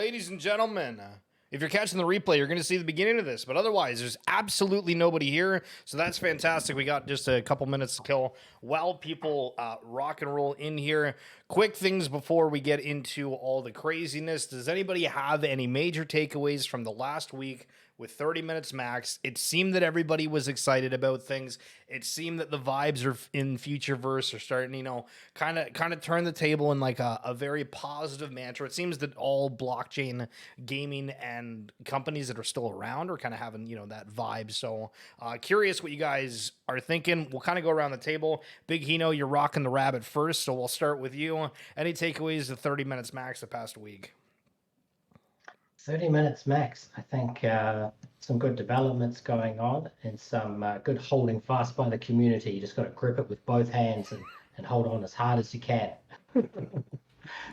ladies and gentlemen. If you're catching the replay, you're going to see the beginning of this, but otherwise, there's absolutely nobody here, so that's fantastic. We got just a couple minutes to kill while people rock and roll in here. Quick things before we get into all the craziness. Does anybody have any major takeaways from the last week with 30 minutes max? It seemed that everybody was excited about things. It seemed that the vibes are in Futureverse are starting, kind of turn the table in like a very positive mantra. It seems that all blockchain gaming and companies that are still around are kind of having, that vibe. So curious what you guys are thinking. We'll kind of go around the table. Big Hino, you're rocking the rabbit first, so we'll start with you. Any takeaways of 30 minutes max the past week? 30 minutes max. I think some good developments going on and some good holding fast by the community. You just got to grip it with both hands and hold on as hard as you can.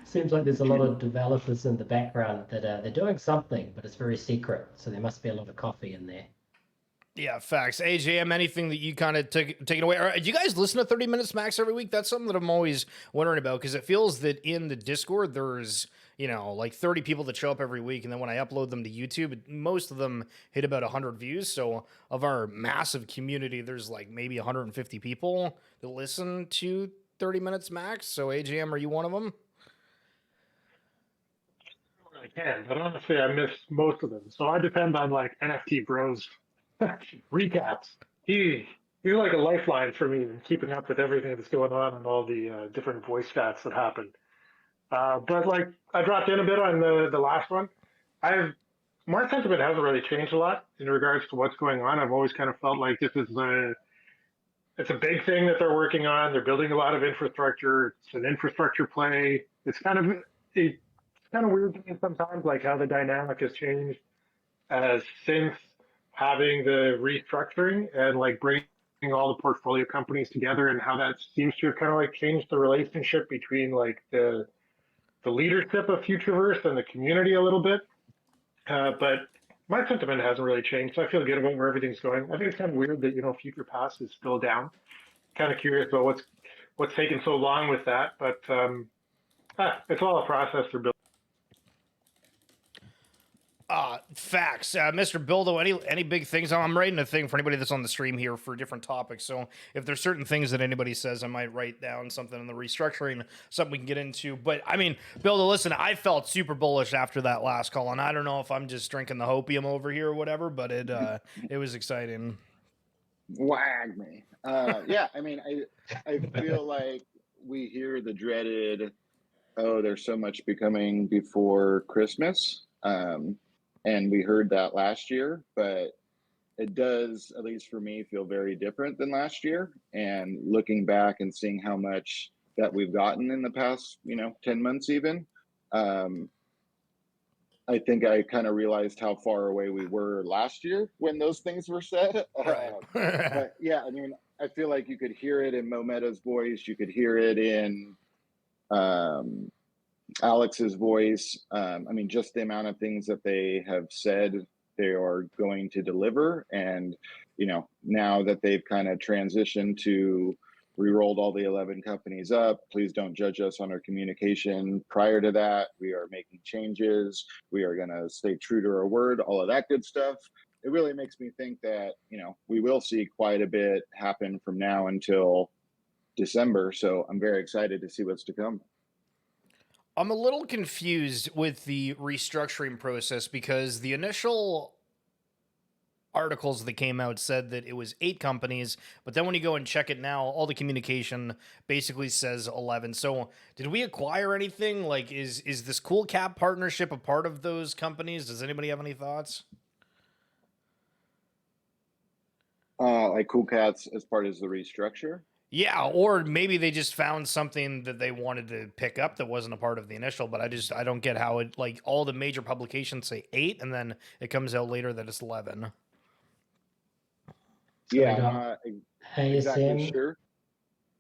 Seems like there's a lot of developers in the background that they're doing something, but it's very secret. So there must be a lot of coffee in there. Yeah, facts. AJM, anything that you kind of taken away? Do you guys listen to 30 Minutes Max every week? That's something that I'm always wondering about because it feels that in the Discord, there's, like 30 people that show up every week. And then when I upload them to YouTube, most of them hit about 100 views. So of our massive community, there's like maybe 150 people that listen to 30 Minutes Max. So AJM, are you one of them? I can, but honestly, I miss most of them. So I depend on like NFT Bros recaps. He's like a lifeline for me in keeping up with everything that's going on and all the different voice stats that happen. But like I dropped in a bit on the last one. My sentiment hasn't really changed a lot in regards to what's going on. I've always kind of felt like it's a big thing that they're working on. They're building a lot of infrastructure. It's an infrastructure play. It's kind of weird to me sometimes, like how the dynamic has changed since having the restructuring and like bringing all the portfolio companies together, and how that seems to have kind of like changed the relationship between like the leadership of Futureverse and the community a little bit. But my sentiment hasn't really changed, so I feel good about where everything's going. I think it's kind of weird that Future Pass is still down. Kind of curious about what's taking so long with that, but it's all a process they're building. Facts. Mr. Bildo, any big things? I'm writing a thing for anybody that's on the stream here for different topics. So if there's certain things that anybody says, I might write down something in the restructuring, something we can get into. But I mean, Bildo, listen, I felt super bullish after that last call, and I don't know if I'm just drinking the hopium over here or whatever, but it was exciting. Wag me. Yeah, I mean, I feel like we hear the dreaded, oh, there's so much becoming before Christmas. And we heard that last year, but it does, at least for me, feel very different than last year. And looking back and seeing how much that we've gotten in the past, 10 months even, I think I kind of realized how far away we were last year when those things were said. Right. But yeah, I mean, I feel like you could hear it in Mometa's voice. You could hear it in Alex's voice. I mean, just the amount of things that they have said they are going to deliver. And, now that they've kind of transitioned to re-rolled all the 11 companies up, please don't judge us on our communication. Prior to that, we are making changes. We are going to stay true to our word, all of that good stuff. It really makes me think that, we will see quite a bit happen from now until December. So I'm very excited to see what's to come. I'm a little confused with the restructuring process because the initial articles that came out said that it was 8 companies, but then when you go and check it now, all the communication basically says 11. So did we acquire anything? Like, is this Cool Cap partnership a part of those companies? Does anybody have any thoughts? Like Cool Cats as part of the restructure? Yeah, or maybe they just found something that they wanted to pick up that wasn't a part of the initial, but I don't get how it, like, all the major publications say 8 and then it comes out later that it's 11. Yeah, I'm not exactly ASM, sure.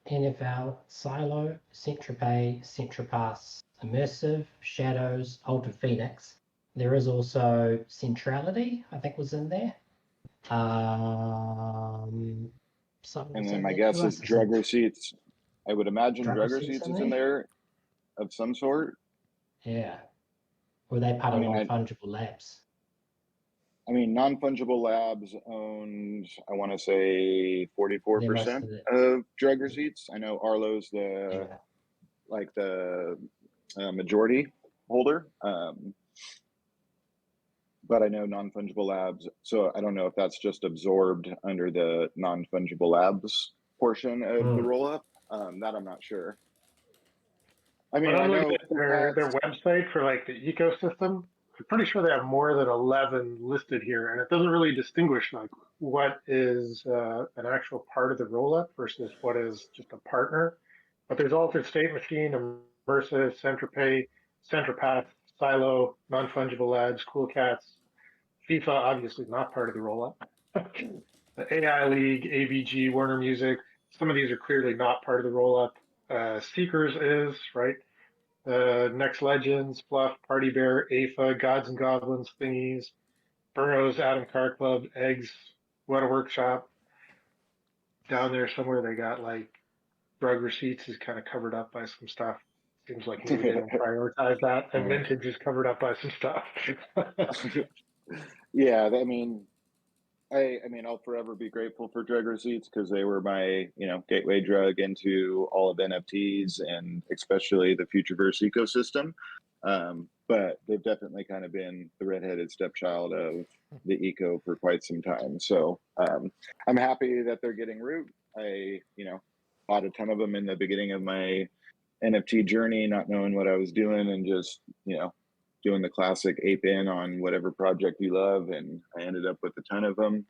NFL, Silo, Centropay, Centropass, Immersive, Shadows, Altered Phoenix. There is also Centrality, I think, was in there. And then my guess is drug receipts. I would imagine drug receipts is in there of some sort. Yeah. Or are they part I of mean, non-fungible labs? Non-fungible labs owned, I want to say They're most 44% of it. of drug receipts. I know Arlo's Yeah. the majority holder. But I know non-fungible labs, so I don't know if that's just absorbed under the non-fungible labs portion of the roll-up. That I'm not sure. I But mean, I I'm looking know at their website for like the ecosystem. I'm pretty sure they have more than 11 listed here, and it doesn't really distinguish like what is an actual part of the rollup versus what is just a partner. But there's Altered State Machine, Immersive, Centripay, Centrapath, Silo, Non-Fungible Labs, Cool Cats, FIFA, obviously not part of the rollup. The AI League, AVG, Warner Music, some of these are clearly not part of the rollup. Seekers is, right? Next Legends, Fluff, Party Bear, AFA, Gods and Goblins, Thingies, Burroughs, Atom Car Club, Eggs, What a Workshop. Down there somewhere they got like drug receipts is kind of covered up by some stuff. Seems like maybe they don't prioritize that. And Vintage is covered up by some stuff. Yeah, I mean, I'll forever be grateful for drug receipts because they were my, gateway drug into all of NFTs and especially the Futureverse ecosystem. But they've definitely kind of been the redheaded stepchild of the eco for quite some time. So I'm happy that they're getting root. I, bought a ton of them in the beginning of my NFT journey, not knowing what I was doing and just, doing the classic ape in on whatever project you love. And I ended up with a ton of them.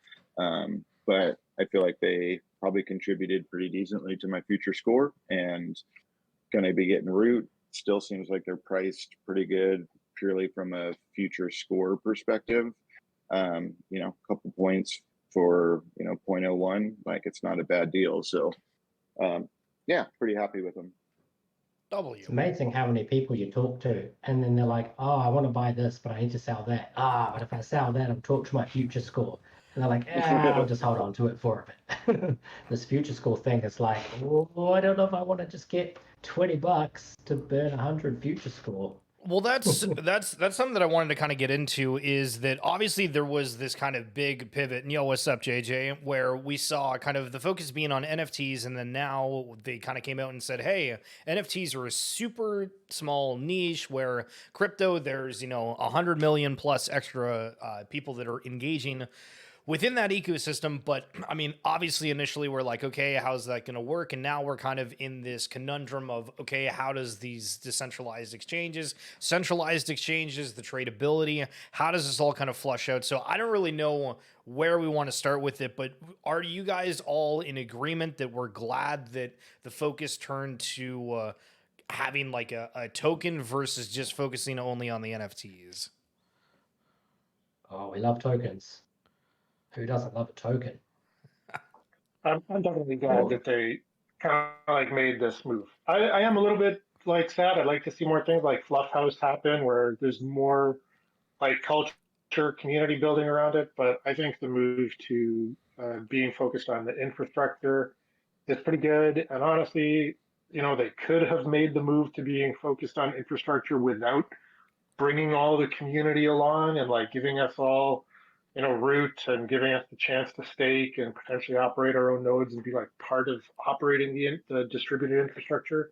But I feel like they probably contributed pretty decently to my future score and going to be getting root. Still seems like they're priced pretty good purely from a future score perspective. A couple points for, 0.01, like it's not a bad deal. So yeah, pretty happy with them. It's amazing how many people you talk to, and then they're like, "Oh, I want to buy this, but I need to sell that. But if I sell that, I'm talking to my future score." And they're like, I'll just hold on to it for a bit." This future score thing is like, oh, I don't know if I want to just get $20 to burn 100 future score. Well, that's something that I wanted to kind of get into is that obviously there was this kind of big pivot. And yo, what's up, JJ? Where we saw kind of the focus being on NFTs, and then now they kind of came out and said, "Hey, NFTs are a super small niche where crypto. There's 100 million plus extra people that are engaging." Within that ecosystem. But I mean, obviously initially we're like, okay, how's that going to work? And now we're kind of in this conundrum of, okay, how does these decentralized exchanges, centralized exchanges, the tradability, how does this all kind of flush out? So I don't really know where we want to start with it, but are you guys all in agreement that we're glad that the focus turned to having like a token versus just focusing only on the NFTs? Oh, we love tokens. Who doesn't love a token? I'm definitely glad that they kind of like made this move. I am a little bit like sad. I'd like to see more things like Fluff House happen where there's more like culture, community building around it. But I think the move to being focused on the infrastructure is pretty good. And honestly, they could have made the move to being focused on infrastructure without bringing all the community along and like giving us all root and giving us the chance to stake and potentially operate our own nodes and be like part of operating the distributed infrastructure.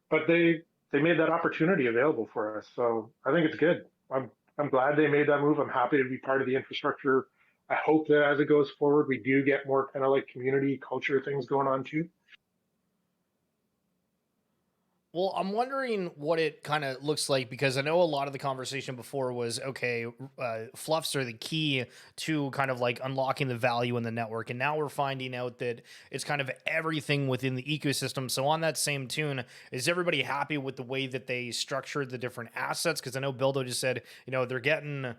But they made that opportunity available for us, so I think it's good. I'm glad they made that move. I'm happy to be part of the infrastructure. I hope that as it goes forward, we do get more kind of like community culture things going on too. Well, I'm wondering what it kind of looks like because I know a lot of the conversation before was okay, fluffs are the key to kind of like unlocking the value in the network. And now we're finding out that it's kind of everything within the ecosystem. So, on that same tune, is everybody happy with the way that they structured the different assets? Because I know Bildo just said, they're getting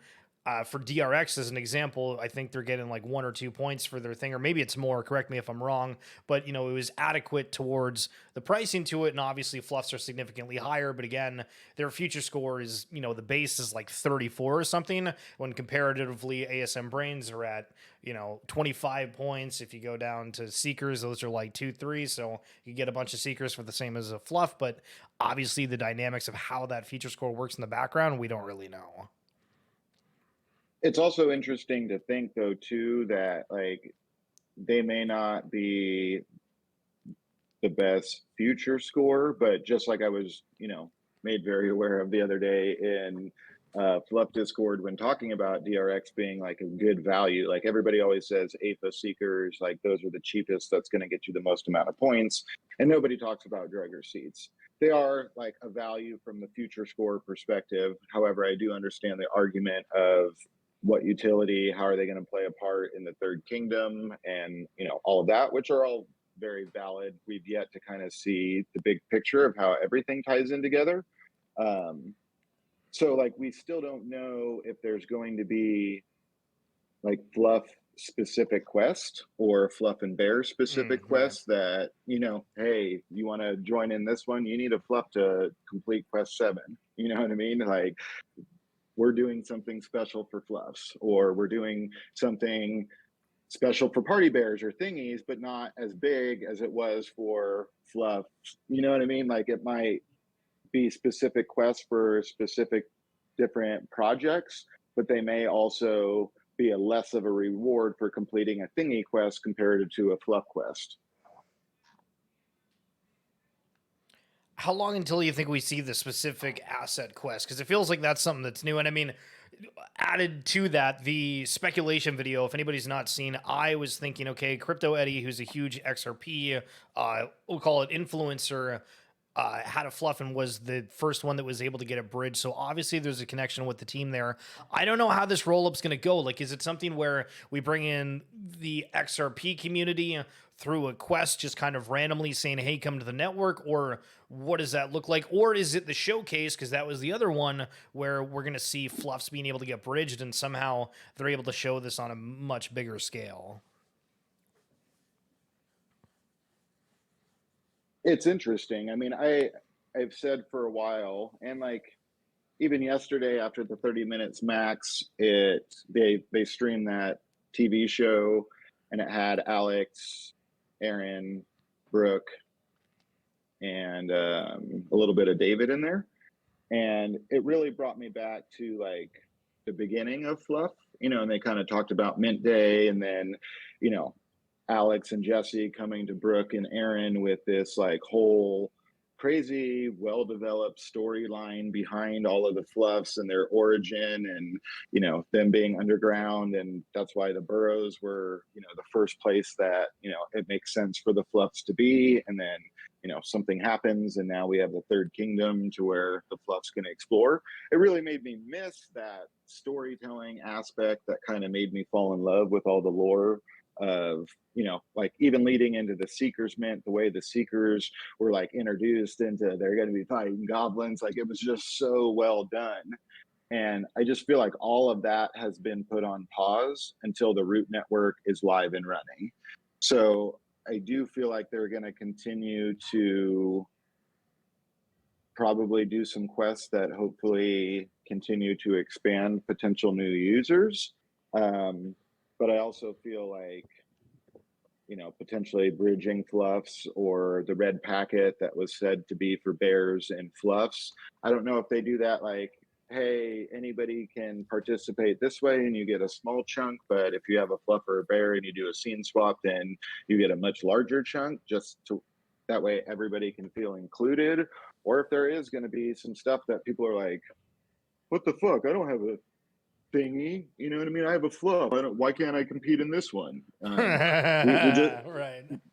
For DRX, as an example, I think they're getting like 1 or 2 points for their thing, or maybe it's more. Correct me if I'm wrong, but it was adequate towards the pricing to it, and obviously fluffs are significantly higher. But again, their future score is the base is like 34 or something, when comparatively ASM brains are at 25 points. If you go down to seekers, those are like 2-3, so you get a bunch of seekers for the same as a fluff. But obviously, the dynamics of how that feature score works in the background, we don't really know. It's also interesting to think, though, too, that like they may not be the best future score, but just like I was, made very aware of the other day in Fluff Discord when talking about DRX being like a good value. Like everybody always says, APA seekers, like those are the cheapest. That's going to get you the most amount of points, and nobody talks about drugger seats. They are like a value from the future score perspective. However, I do understand the argument of what utility, how are they going to play a part in the third kingdom, and all of that, which are all very valid. We've yet to kind of see the big picture of how everything ties in together. So like we still don't know if there's going to be like fluff specific quest or fluff and bear specific quest that hey, you want to join in this one, you need a fluff to complete quest 7, you know what I mean? Like we're doing something special for fluffs, or we're doing something special for party bears or thingies, but not as big as it was for fluff. You know what I mean? Like it might be specific quests for specific different projects, but they may also be a less of a reward for completing a thingy quest compared to a fluff quest. How long until you think we see the specific asset quest? Because it feels like that's something that's new. And I mean, added to that, the speculation video, if anybody's not seen, I was thinking, okay, Crypto Eddie, who's a huge XRP, we'll call it influencer, had a fluff and was the first one that was able to get a bridge. So obviously there's a connection with the team there. I don't know how this roll-up's going to go. Like, is it something where we bring in the XRP community through a quest, just kind of randomly saying, hey, come to the network? Or what does that look like? Or is it the showcase? Because that was the other one where we're going to see fluffs being able to get bridged, and somehow they're able to show this on a much bigger scale. It's interesting. I mean, I've said for a while, and like even yesterday after the 30 minutes max, they streamed that TV show, and it had Alex, Aaron, Brooke, and a little bit of David in there, and it really brought me back to like the beginning of Fluff, and they kind of talked about Mint Day, and then Alex and Jesse coming to Brooke and Aaron with this like whole crazy, well-developed storyline behind all of the fluffs and their origin, and them being underground, and that's why the burrows were the first place that it makes sense for the fluffs to be. And then something happens, and now we have the third kingdom to where the fluffs can explore. It really made me miss that storytelling aspect that kind of made me fall in love with all the lore of like even leading into the Seekers Mint, the way the Seekers were like introduced into they're going to be fighting goblins. Like it was just so well done, and I just feel like all of that has been put on pause until the root network is live and running. So I do feel like they're going to continue to probably do some quests that hopefully continue to expand potential new users. But I also feel like, potentially bridging fluffs, or the red packet that was said to be for bears and fluffs. I don't know if they do that like, hey, anybody can participate this way and you get a small chunk, but if you have a fluff or a bear and you do a scene swap, then you get a much larger chunk, just to that way everybody can feel included. Or if there is going to be some stuff that people are like, what the fuck, I don't have a thingy, you know what I mean? I have a fluff. Why can't I compete in this one?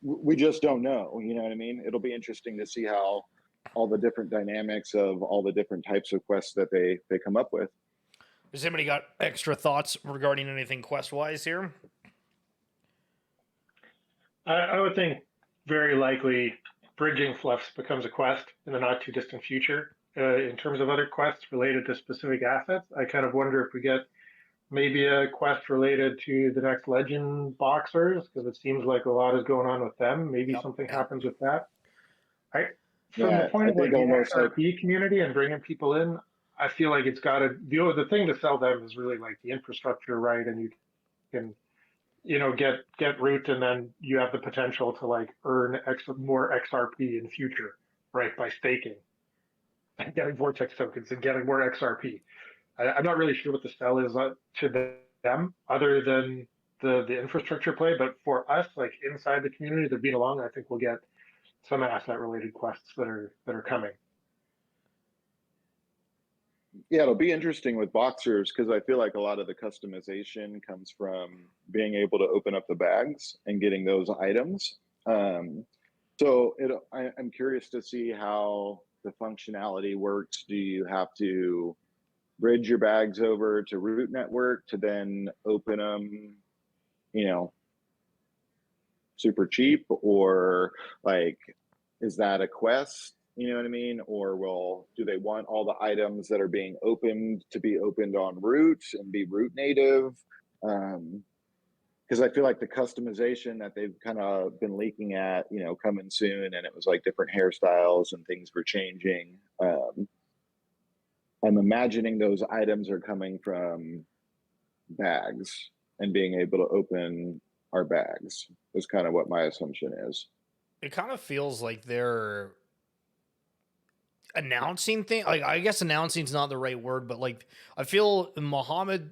We just don't know. You know what I mean? It'll be interesting to see how all the different dynamics of all the different types of quests that they come up with. Has anybody got extra thoughts regarding anything quest-wise here? I would think very likely bridging fluffs becomes a quest in the not too distant future. In terms of other quests related to specific assets, I kind of wonder if we get maybe a quest related to the next Legend boxers, because it seems like a lot is going on with them. Maybe something happens with that. From the Yeah, point I of like think the almost like XRP community and bringing people in, I feel like it's got to, the thing to sell them is really like the infrastructure, right? And you can, get root, and then you have the potential to like earn more XRP in future, right? By staking and getting vortex tokens and getting more XRP. I'm not really sure what the sell is to them other than the infrastructure play, but for us, like inside the community that being along, I think we'll get some asset related quests that are coming. yeah, it'll be interesting with boxers because I feel like a lot of the customization comes from being able to open up the bags and getting those items. So I'm curious to see how the functionality works. Do you have to bridge your bags over to Root Network to then open them, super cheap, or like, is that a quest? You know what I mean? Or do they want all the items that are being opened to be opened on Root and be Root native? Because I feel like the customization that they've kind of been leaking at, coming soon, and it was like different hairstyles and things were changing. I'm imagining those items are coming from bags and being able to open our bags is kind of what my assumption is. It kind of feels like they're announcing thing. Like, I guess announcing is not the right word, but like I feel Muhammad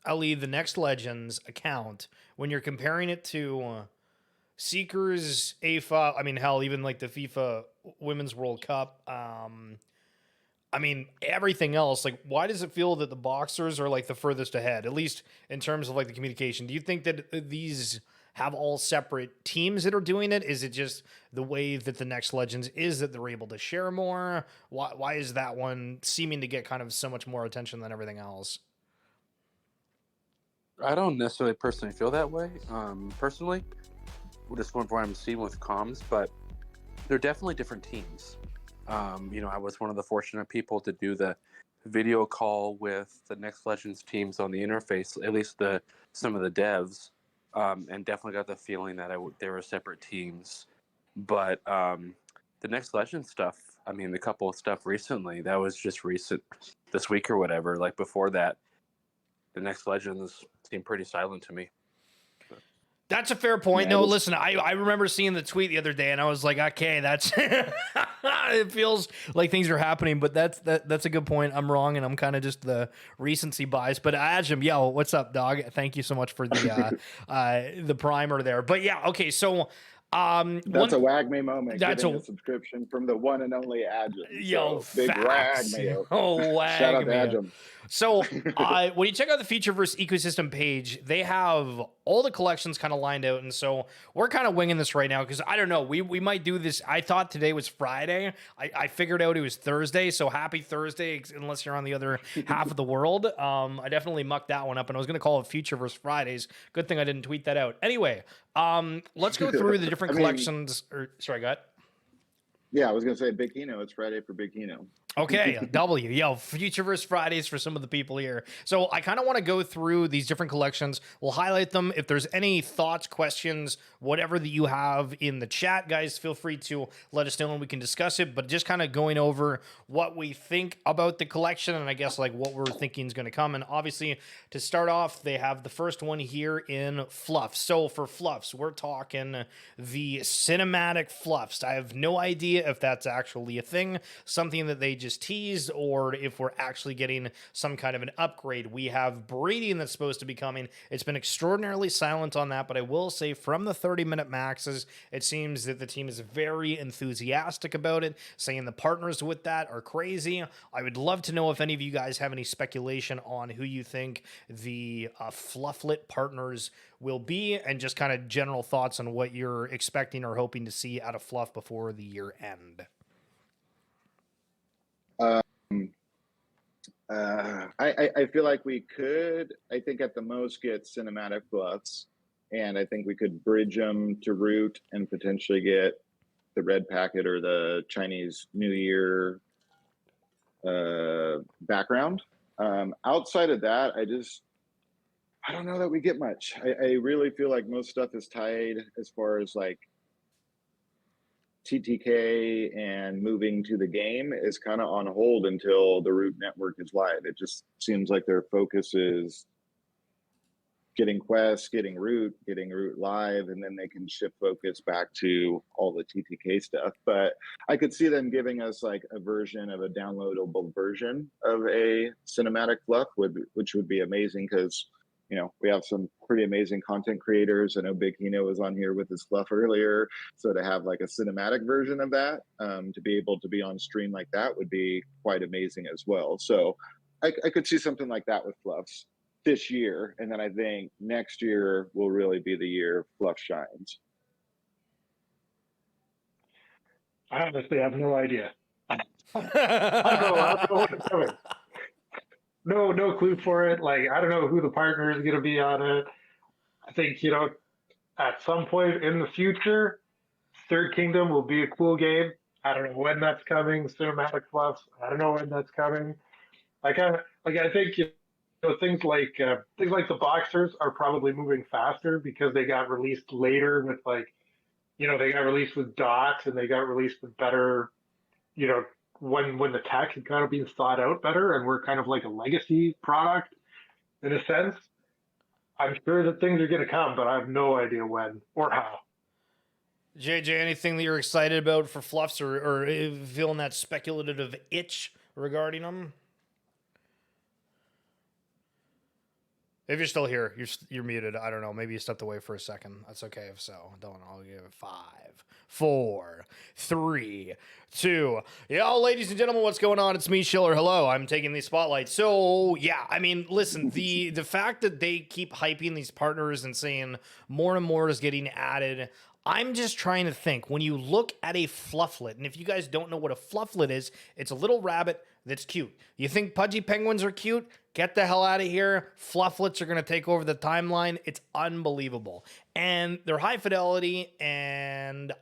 Ali, the Next Legends account, when you're comparing it to Seekers, AFA, I mean, hell, even like the FIFA Women's World Cup, I mean, everything else, like, why does it feel that the boxers are like the furthest ahead, at least in terms of like the communication? Do you think that these have all separate teams that are doing it? Is it just the way that the Next Legends is that they're able to share more? Why is that one seeming to get kind of so much more attention than everything else? I don't necessarily personally feel that way. Personally, just from what I'm seeing with comms, but they're definitely different teams. I was one of the fortunate people to do the video call with the Next Legends teams on the interface, at least some of the devs, and definitely got the feeling that they were separate teams. But the Next Legends stuff, I mean, the couple of stuff recently, that was just recent, this week or whatever. Like before that, the Next Legends seemed pretty silent to me. That's a fair point. Yeah, No, listen, I remember seeing the tweet the other day, and I was like, okay, that's it feels like things are happening, but that's a good point. I'm wrong, and I'm kind of just the recency bias. But Ajim, yo, what's up, dog? Thank you so much for the primer there. But yeah, okay, so that's a wag me moment. That's getting a subscription from the one and only Ajim. Yo, so big wag facts. me. Oh, wag Shout out to me. Ajim. So when you check out the Futureverse ecosystem page, they have all the collections kind of lined out. And so we're kind of winging this right now because I don't know. We might do this. I thought today was Friday. I figured out it was Thursday. So happy Thursday, unless you're on the other half of the world. I definitely mucked that one up, and I was going to call it Futureverse Fridays. Good thing I didn't tweet that out. Anyway, let's go through the different collections. Sorry, go ahead. Yeah, I was going to say Big Kino. It's Friday for Big Kino. Okay, W. Yo, Futureverse Fridays for some of the people here. So I kind of want to go through these different collections. We'll highlight them. If there's any thoughts, questions, whatever that you have in the chat, guys, feel free to let us know and we can discuss it. But just kind of going over what we think about the collection and I guess like what we're thinking is going to come. And obviously, to start off, they have the first one here in Fluff. So for Fluffs, we're talking the cinematic Fluffs. I have no idea if that's actually a thing, something that they just teased, or if we're actually getting some kind of an upgrade. We have breeding that's supposed to be coming. It's been extraordinarily silent on that, but I will say from the 30-minute maxes, it seems that the team is very enthusiastic about it, saying the partners with that are crazy. I would love to know if any of you guys have any speculation on who you think the Flufflet partners will be, and just kind of general thoughts on what you're expecting or hoping to see out of Fluff before the year end. I feel like we could, I think at the most get cinematic buffs, and I think we could bridge them to Root and potentially get the red packet or the Chinese New Year background. Outside of that, I don't know that we get much. I really feel like most stuff is tied as far as like TTK and moving to the game is kind of on hold until the root network is live. It just seems like their focus is getting quests, getting root live, and then they can shift focus back to all the TTK stuff. But I could see them giving us like a version of a downloadable version of a cinematic fluff, which would be amazing because we have some pretty amazing content creators. I know Big Hino was on here with his fluff earlier. So to have like a cinematic version of that, to be able to be on stream like that would be quite amazing as well. So I could see something like that with fluffs this year. And then I think next year will really be the year fluff shines. I honestly have no idea. I don't know what's coming. No clue for it. Like, I don't know who the partner is going to be on it. I think, at some point in the future, Third Kingdom will be a cool game. I don't know when that's coming. Cinematic fluffs. I don't know when that's coming. I think things like the boxers are probably moving faster because they got released later with they got released with dots and they got released with better, when the tech had kind of been thought out better and we're kind of like a legacy product in a sense. I'm sure that things are going to come, but I have no idea when or how. JJ, anything that you're excited about for fluffs or feeling that speculative itch regarding them? If you're still here, you're muted. I don't know. Maybe you stepped away for a second. That's okay if so. I'll give it 5, 4, 3, 2. Yo, ladies and gentlemen, what's going on? It's me, Schiller. Hello. I'm taking the spotlight. So, yeah, I mean, listen, the fact that they keep hyping these partners and saying more and more is getting added, I'm just trying to think. When you look at a flufflet, and if you guys don't know what a flufflet is, it's a little rabbit that's cute. You think pudgy penguins are cute? Get the hell out of here. Flufflets are going to take over the timeline. It's unbelievable. And they're high fidelity. And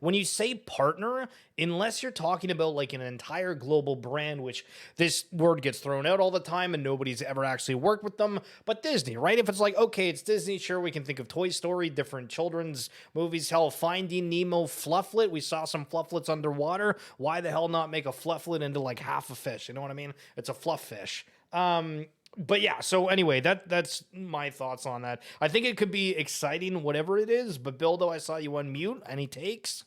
when you say partner, unless you're talking about like an entire global brand, which this word gets thrown out all the time and nobody's ever actually worked with them, but Disney, right? If it's like, okay, it's Disney, sure, we can think of Toy Story, different children's movies. Hell, Finding Nemo flufflet. We saw some flufflets underwater. Why the hell not make a flufflet into like half a fish? You know what I mean? It's a fluff fish. But yeah, so anyway, that's my thoughts on that. I think it could be exciting, whatever it is. But Bildo, I saw you unmute. Any takes?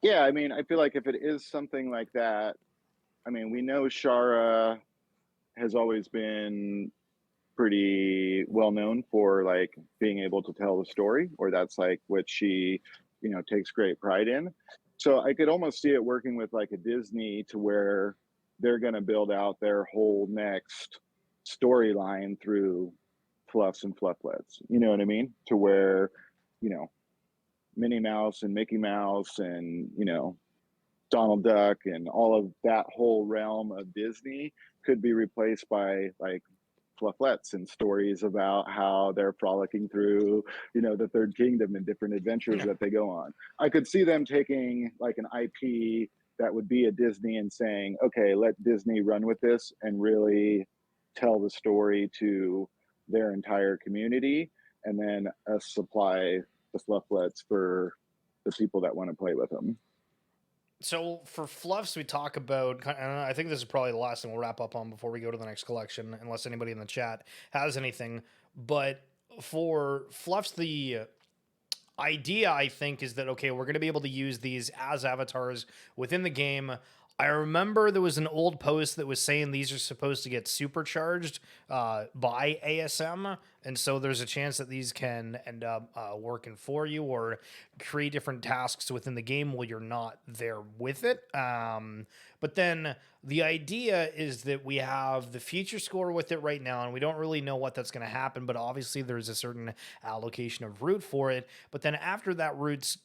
Yeah, I mean, I feel like if it is something like that, I mean, we know Shara has always been pretty well known for like being able to tell the story, or that's like what she, takes great pride in. So I could almost see it working with like a Disney to where they're going to build out their whole next storyline through fluffs and flufflets. You know what I mean? To where, Minnie Mouse and Mickey Mouse and, Donald Duck and all of that whole realm of Disney could be replaced by like flufflets and stories about how they're frolicking through, the Third Kingdom and different adventures that they go on. I could see them taking like an IP that would be a Disney and saying, okay, let Disney run with this and really tell the story to their entire community, and then us supply the flufflets for the people that want to play with them. So for fluffs, we talk about, and I think this is probably the last thing we'll wrap up on before we go to the next collection, unless anybody in the chat has anything. But for fluffs, the idea, I think, is that, okay, we're going to be able to use these as avatars within the game. I remember there was an old post that was saying these are supposed to get supercharged by ASM, and so there's a chance that these can end up working for you or create different tasks within the game while you're not there with it. But then the idea is that we have the future score with it right now, and we don't really know what that's going to happen, but obviously there's a certain allocation of root for it. But then after that root's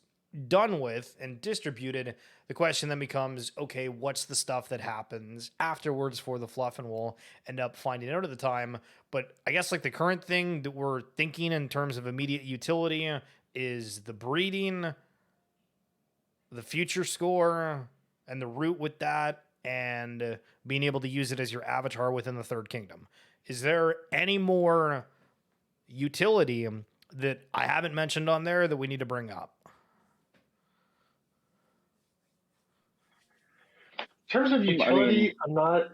done with and distributed, the question then becomes, okay, what's the stuff that happens afterwards for the fluff? And we'll end up finding out at the time. But I guess like the current thing that we're thinking in terms of immediate utility is the breeding, the future score, and the root with that. and being able to use it as your avatar within the third kingdom. Is there any more utility that I haven't mentioned on there that we need to bring up? In terms of utility, I'm not.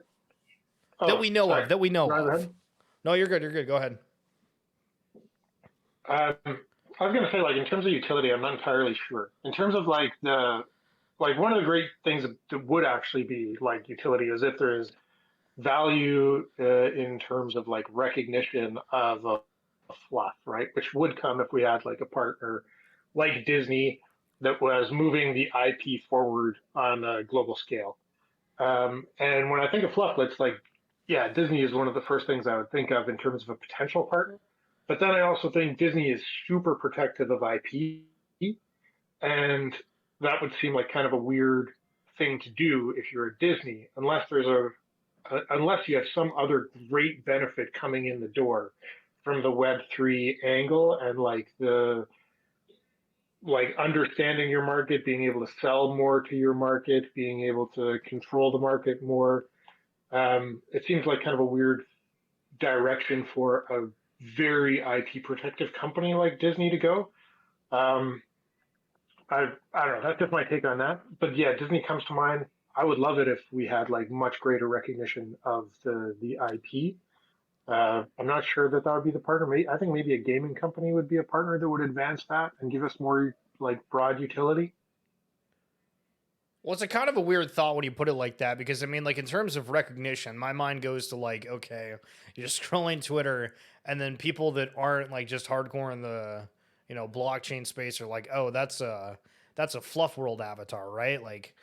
Oh, that we know sorry. of. That we know Go of. ahead. No, you're good. You're good. Go ahead. I was gonna say, like, in terms of utility, I'm not entirely sure. In terms of like one of the great things that would actually be like utility is if there is value in terms of like recognition of a fluff, right? Which would come if we had like a partner like Disney that was moving the IP forward on a global scale. And when I think of Flufflets, like, yeah, Disney is one of the first things I would think of in terms of a potential partner. But then I also think Disney is super protective of IP, and that would seem like kind of a weird thing to do if you're a Disney, unless you have some other great benefit coming in the door from the Web3 angle and like understanding your market, being able to sell more to your market, being able to control the market more. It seems like kind of a weird direction for a very IP protective company like Disney to go. I don't know. That's just my take on that. But yeah, Disney comes to mind. I would love it if we had like much greater recognition of the IP. I'm not sure that would be the partner. I think maybe a gaming company would be a partner that would advance that and give us more like broad utility. Well, it's a kind of a weird thought when you put it like that, because I mean, like, in terms of recognition, my mind goes to like, okay, you're scrolling Twitter, and then people that aren't like just hardcore in the, you know, blockchain space are like, oh, that's a Fluff World avatar, right? Like,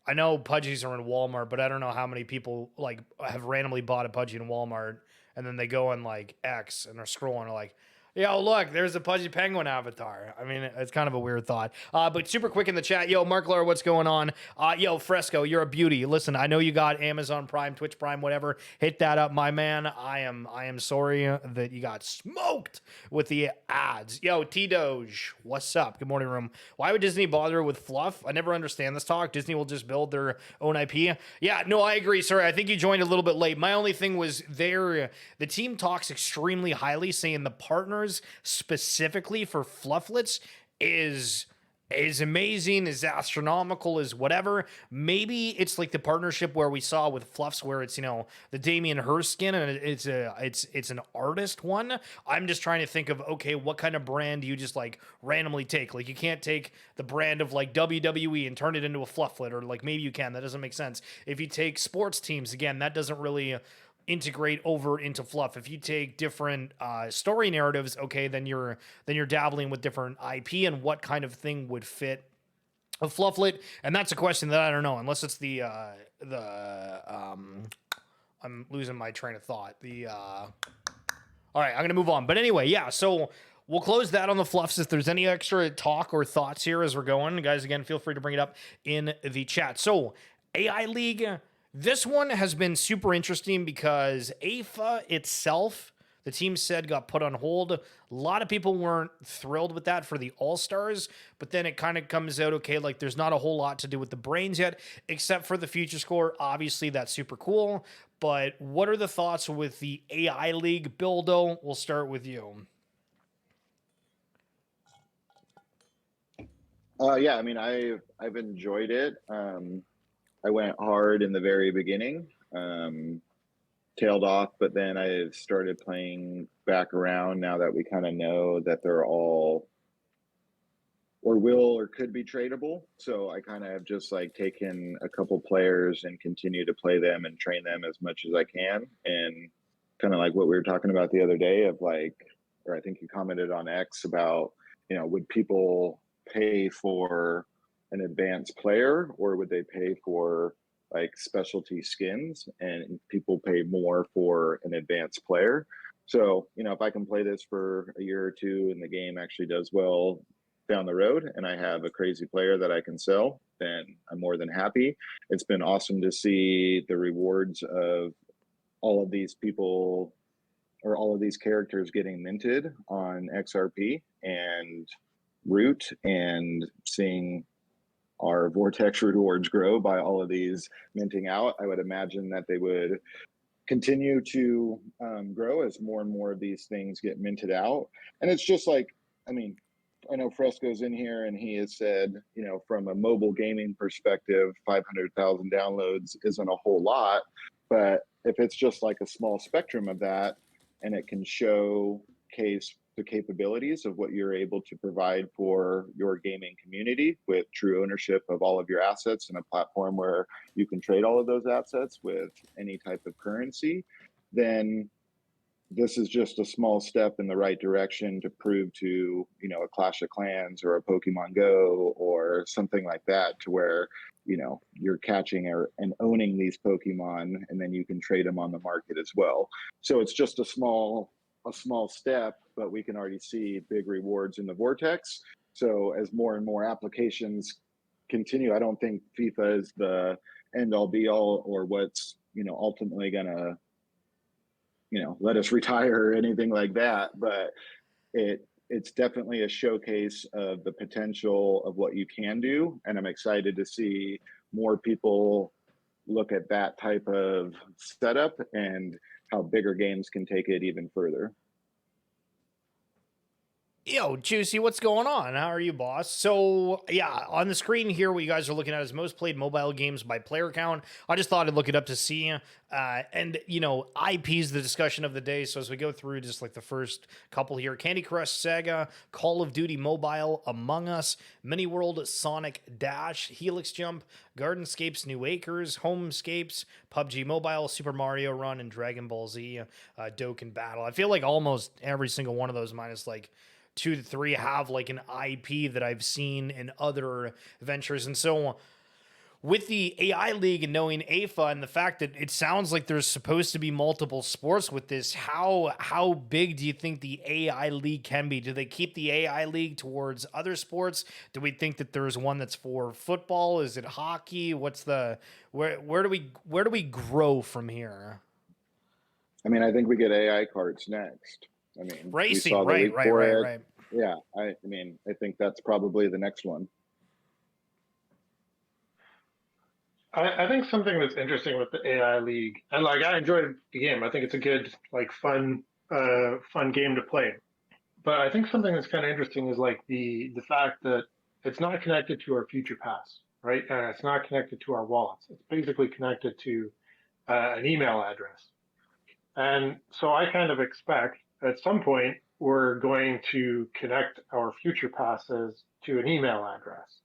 I know Pudgies are in Walmart, but I don't know how many people like have randomly bought a Pudgy in Walmart, and then they go on like X and are scrolling, and are like, yo, look, there's a Pudgy Penguin avatar. I mean, it's kind of a weird thought. But super quick in the chat, yo, Mark Laura, what's going on? Yo, Fresco, you're a beauty. Listen, I know you got Amazon Prime, Twitch Prime, whatever. Hit that up, my man. I am sorry that you got smoked with the ads. Yo, T-Doge, what's up? Good morning, room. Why would Disney bother with fluff? I never understand this talk. Disney will just build their own IP. Yeah, no, I agree. Sorry, I think you joined a little bit late. My only thing was the team talks extremely highly, saying the partners specifically for Flufflets is amazing, is astronomical, is whatever. Maybe it's like the partnership where we saw with Fluffs, where it's, you know, the Damien Hirst skin, and it's an artist one. I'm just trying to think of, okay, what kind of brand do you just like randomly take? Like, you can't take the brand of like WWE and turn it into a Flufflet, or like maybe you can. That doesn't make sense. If you take sports teams, again, that doesn't really integrate over into fluff. If you take different story narratives, okay, then you're dabbling with different IP, and what kind of thing would fit a flufflet. And that's a question that I don't know, unless it's I'm losing my train of thought. All right, I'm gonna move on. But anyway, yeah, so we'll close that on the fluffs. If there's any extra talk or thoughts here as we're going, guys, again, feel free to bring it up in the chat. So AI League, this one has been super interesting because AFA itself, the team said, got put on hold. A lot of people weren't thrilled with that for the All-Stars, but then it kind of comes out, okay, like there's not a whole lot to do with the brains yet, except for the future score. Obviously, that's super cool. But what are the thoughts with the AI League, Bildo? We'll start with you. Yeah, I mean, I've enjoyed it. I went hard in the very beginning, tailed off, but then I've started playing back around now that we kind of know that they're all or will or could be tradable. So I kind of have just like taken a couple players and continue to play them and train them as much as I can. And kind of like what we were talking about the other day of like, or I think you commented on X about, you know, would people pay for an advanced player, or would they pay for like specialty skins? And people pay more for an advanced player. So, you know, if I can play this for a year or two and the game actually does well down the road and I have a crazy player that I can sell, then I'm more than happy. It's been awesome to see the rewards of all of these people or all of these characters getting minted on XRP and Root, and seeing our Vortex rewards grow by all of these minting out, I would imagine that they would continue to grow as more and more of these things get minted out. And it's just like, I mean, I know Fresco's in here and he has said, you know, from a mobile gaming perspective, 500,000 downloads isn't a whole lot. But if it's just like a small spectrum of that and it can showcase the capabilities of what you're able to provide for your gaming community with true ownership of all of your assets and a platform where you can trade all of those assets with any type of currency, then this is just a small step in the right direction to prove to, you know, a Clash of Clans or a Pokemon Go or something like that, to where, you know, you're catching and owning these Pokemon and then you can trade them on the market as well. So it's just a small step, but we can already see big rewards in the Vortex. So as more and more applications continue, I don't think FIFA is the end all be all or what's, you know, ultimately gonna, you know, let us retire or anything like that, but it's definitely a showcase of the potential of what you can do, and I'm excited to see more people look at that type of setup and how bigger games can take it even further. Yo, Juicy, what's going on? How are you, boss? So, yeah, on the screen here, what you guys are looking at is most played mobile games by player count. I just thought I'd look it up to see. And, you know, IP's the discussion of the day. So, as we go through just like the first couple here, Candy Crush Saga, Call of Duty Mobile, Among Us, Mini World, Sonic Dash, Helix Jump, Gardenscapes New Acres, Homescapes, PUBG Mobile, Super Mario Run, and Dragon Ball Z, Dokkan Battle. I feel like almost every single one of those, minus like 2 to 3, have like an IP that I've seen in other ventures. And so with the AI League and knowing AFA and the fact that it sounds like there's supposed to be multiple sports with this, how big do you think the AI League can be? Do they keep the AI League towards other sports? Do we think that there's one that's for football? Is it hockey? What's the where do we grow from here? I mean, I think we get AI carts next. I mean, Racing, we saw the leak for it. right. Yeah, I mean, I think that's probably the next one. I think something that's interesting with the AI League, and like I enjoyed the game. I think it's a good, like, fun game to play. But I think something that's kind of interesting is like the fact that it's not connected to our future pass, right? And it's not connected to our wallets. It's basically connected to an email address. And so I kind of expect at some point we're going to connect our future passes to an email address.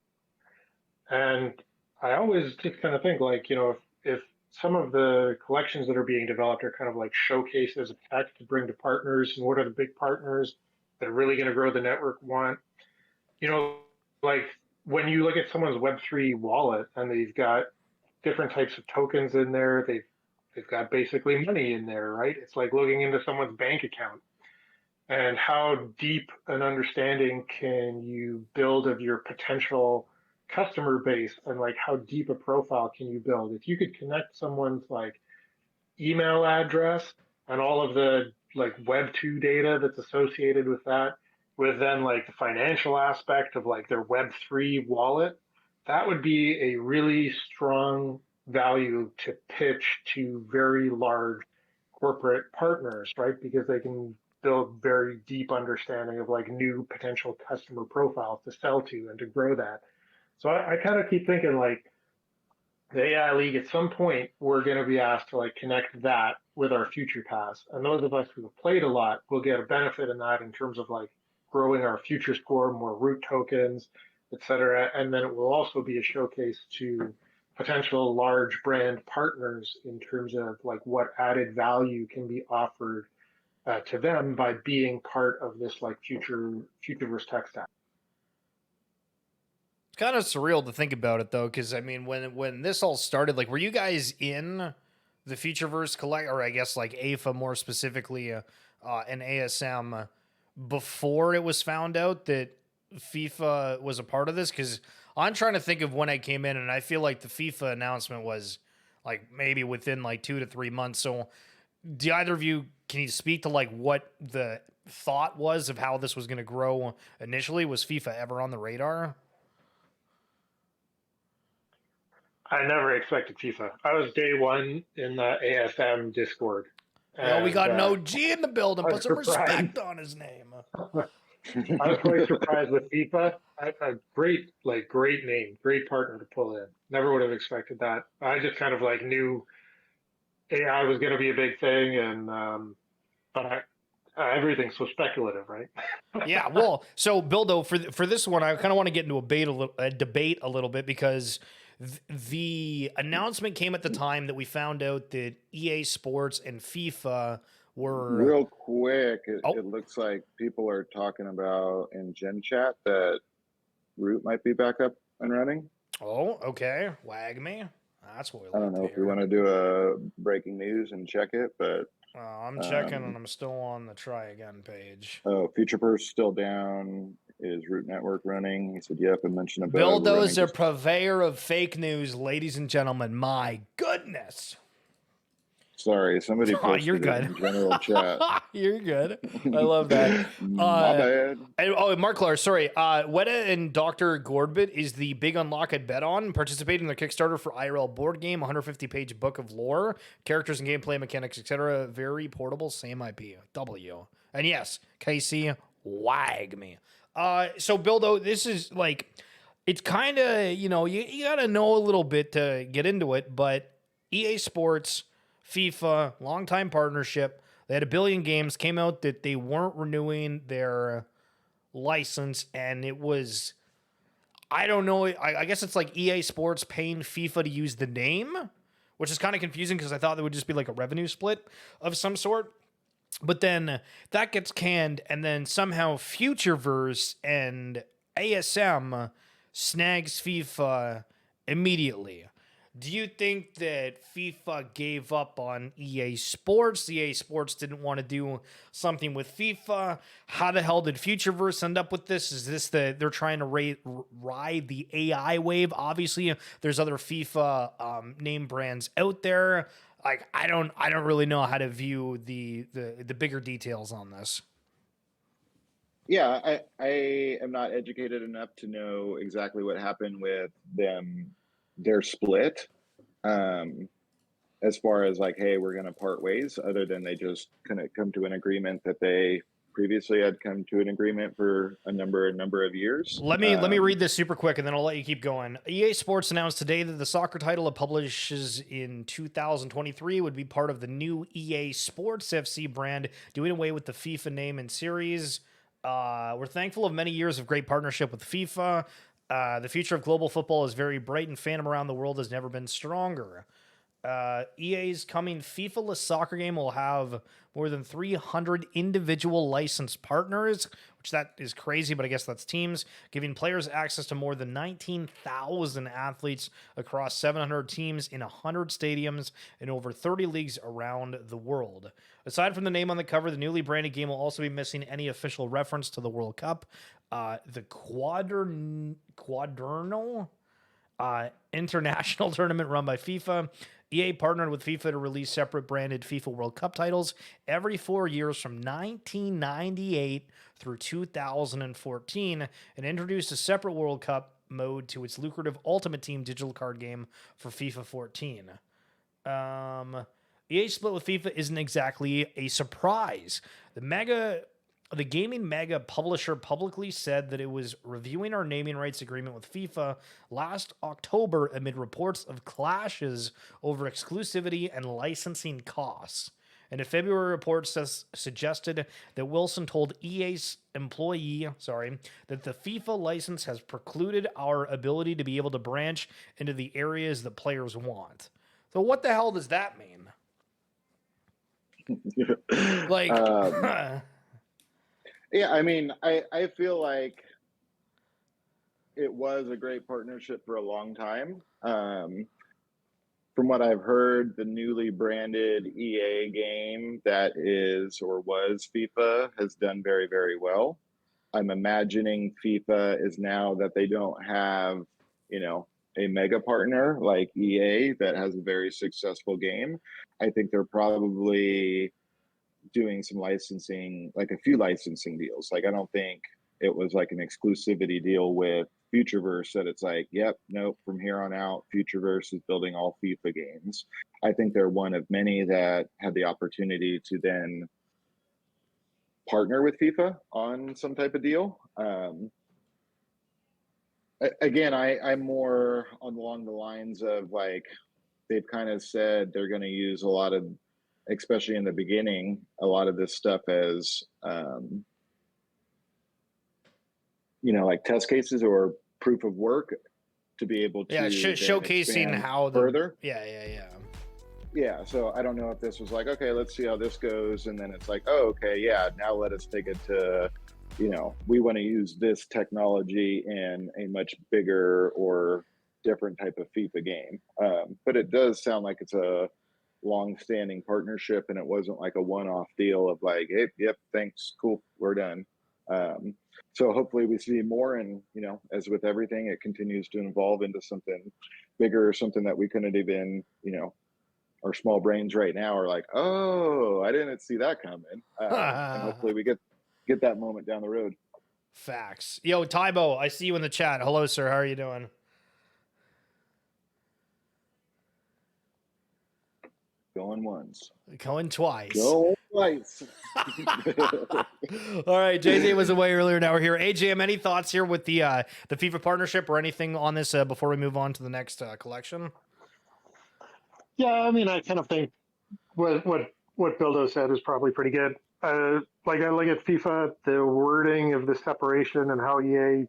And I always just kind of think, like, you know, if some of the collections that are being developed are kind of like showcases of tech to bring to partners, and what are the big partners that are really going to grow the network want, you know, like when you look at someone's Web3 wallet and they've got different types of tokens in there, they've got basically money in there, right? It's like looking into someone's bank account. And how deep an understanding can you build of your potential customer base, and like how deep a profile can you build? If you could connect someone's like email address and all of the like Web2 data that's associated with that, with then like the financial aspect of like their Web3 wallet, that would be a really strong value to pitch to very large corporate partners, right? Because they can build very deep understanding of like new potential customer profiles to sell to and to grow that. So I kind of keep thinking like the AI League, at some point we're going to be asked to like connect that with our future pass, and those of us who have played a lot will get a benefit in that in terms of like growing our future score, more root tokens, etc. And then it will also be a showcase to potential large brand partners in terms of like what added value can be offered to them by being part of this like Futureverse tech stack. It's kind of surreal to think about it though, because I mean, when this all started, like, were you guys in the Futureverse collect, or I guess like AFA more specifically, and ASM before it was found out that FIFA was a part of this? Because I'm trying to think of when I came in, and I feel like the FIFA announcement was like maybe within like 2 to 3 months. So, do either of you, can you speak to like what the thought was of how this was going to grow initially? Was FIFA ever on the radar? I never expected FIFA. I was day one in the ASM Discord, Yo, we and got an OG in the building. I Put was some surprised. respect on his name. I was quite surprised with FIFA. A great, great name, great partner to pull in. Never would have expected that. I just kind of knew AI was going to be a big thing, and but everything's so speculative, right? Yeah, well, so Bildo, for this one, I kind of want to get into a debate a little bit because the announcement came at the time that we found out that EA Sports and FIFA were. Real quick, Oh. it looks like people are talking about in Gen Chat that Root might be back up and running. Oh, okay. Wag me. That's what we I like don't know to if we hear. want to do a breaking news and check it, but I'm checking and I'm still on the try again page. oh, Futureverse still down. Is Root Network running? He said, "Yep." And mentioned above. Bildo is a purveyor of fake news, ladies and gentlemen. My goodness. Sorry, somebody posted you're it good. in general chat. You're good. I love that. My bad. Mark Clark, sorry. Weta and Dr. Gordbit is the big unlock I'd bet on. Participate in their Kickstarter for IRL board game, 150-page book of lore, characters and gameplay mechanics, etc. Very portable, same IP. W. And yes, Casey, wag me. So Bildo, this is it's kind of, you got to know a little bit to get into it, but EA Sports, FIFA, longtime partnership. They had a billion games, came out that they weren't renewing their license, and it was, I don't know, I guess it's like EA Sports paying FIFA to use the name, which is kind of confusing because I thought there would just be like a revenue split of some sort. But then that gets canned, and then somehow Futureverse and ASM snags FIFA immediately. Do you think that FIFA gave up on EA Sports? EA Sports didn't want to do something with FIFA. How the hell did Futureverse end up with this? Is this they're trying to ride the AI wave? Obviously, there's other FIFA name brands out there. I don't really know how to view the bigger details on this. Yeah, I am not educated enough to know exactly what happened with them, their split. As far as hey, we're going to part ways, other than they just kind of come to an agreement that they previously had come to an agreement for a number of years. Let me read this super quick, and then I'll let you keep going. EA Sports announced today that the soccer title it publishes in 2023 would be part of the new EA Sports FC brand, doing away with the FIFA name and series. We're thankful of many years of great partnership with FIFA. The future of global football is very bright, and fandom around the world has never been stronger. EA's coming FIFA-less soccer game will have more than 300 individual licensed partners, which that is crazy, but I guess that's teams, giving players access to more than 19,000 athletes across 700 teams in 100 stadiums and over 30 leagues around the world. Aside from the name on the cover, the newly branded game will also be missing any official reference to the World Cup. The quadrennial international tournament run by FIFA. EA partnered with FIFA to release separate branded FIFA World Cup titles every 4 years from 1998 through 2014 and introduced a separate World Cup mode to its lucrative Ultimate Team digital card game for FIFA 14. EA split with FIFA isn't exactly a surprise. The gaming mega publisher publicly said that it was reviewing our naming rights agreement with FIFA last October amid reports of clashes over exclusivity and licensing costs. And a February report suggested that Wilson told EA's employee, that the FIFA license has precluded our ability to be able to branch into the areas that players want. So what the hell does that mean? Yeah, I mean, I feel like it was a great partnership for a long time. From what I've heard, the newly branded EA game that is or was FIFA has done very, very well. I'm imagining FIFA is now that they don't have, a mega partner like EA that has a very successful game. I think they're probably doing some licensing, like a few licensing deals. I don't think it was like an exclusivity deal with Futureverse that it's like, yep, nope, from here on out, Futureverse is building all FIFA games. I think they're one of many that had the opportunity to then partner with FIFA on some type of deal. Again, I'm more along the lines of like, they've kind of said they're going to use a lot of, especially in the beginning, a lot of this stuff as, like test cases or proof of work to be able to showcasing how further. Yeah. So I don't know if this was like, okay, let's see how this goes, and then it's like, oh, okay, yeah, now let us take it to, we want to use this technology in a much bigger or different type of FIFA game. But it does sound like it's a long-standing partnership, and it wasn't like a one-off deal of like, hey, yep, thanks, cool, we're done. So hopefully we see more, and as with everything, it continues to evolve into something bigger, something that we couldn't even, our small brains right now are like, oh, I didn't see that coming. And hopefully we get that moment down the road. Facts. Yo, Tybo, I see you in the chat. Hello, sir. How are you doing? Going once. Going twice. Going twice. All right, JJ was away earlier. Now we're here. AJM, any thoughts here with the FIFA partnership or anything on this before we move on to the next collection? Yeah, I mean, I kind of think what Bildo said is probably pretty good. Like I look at FIFA, the wording of the separation and how EA,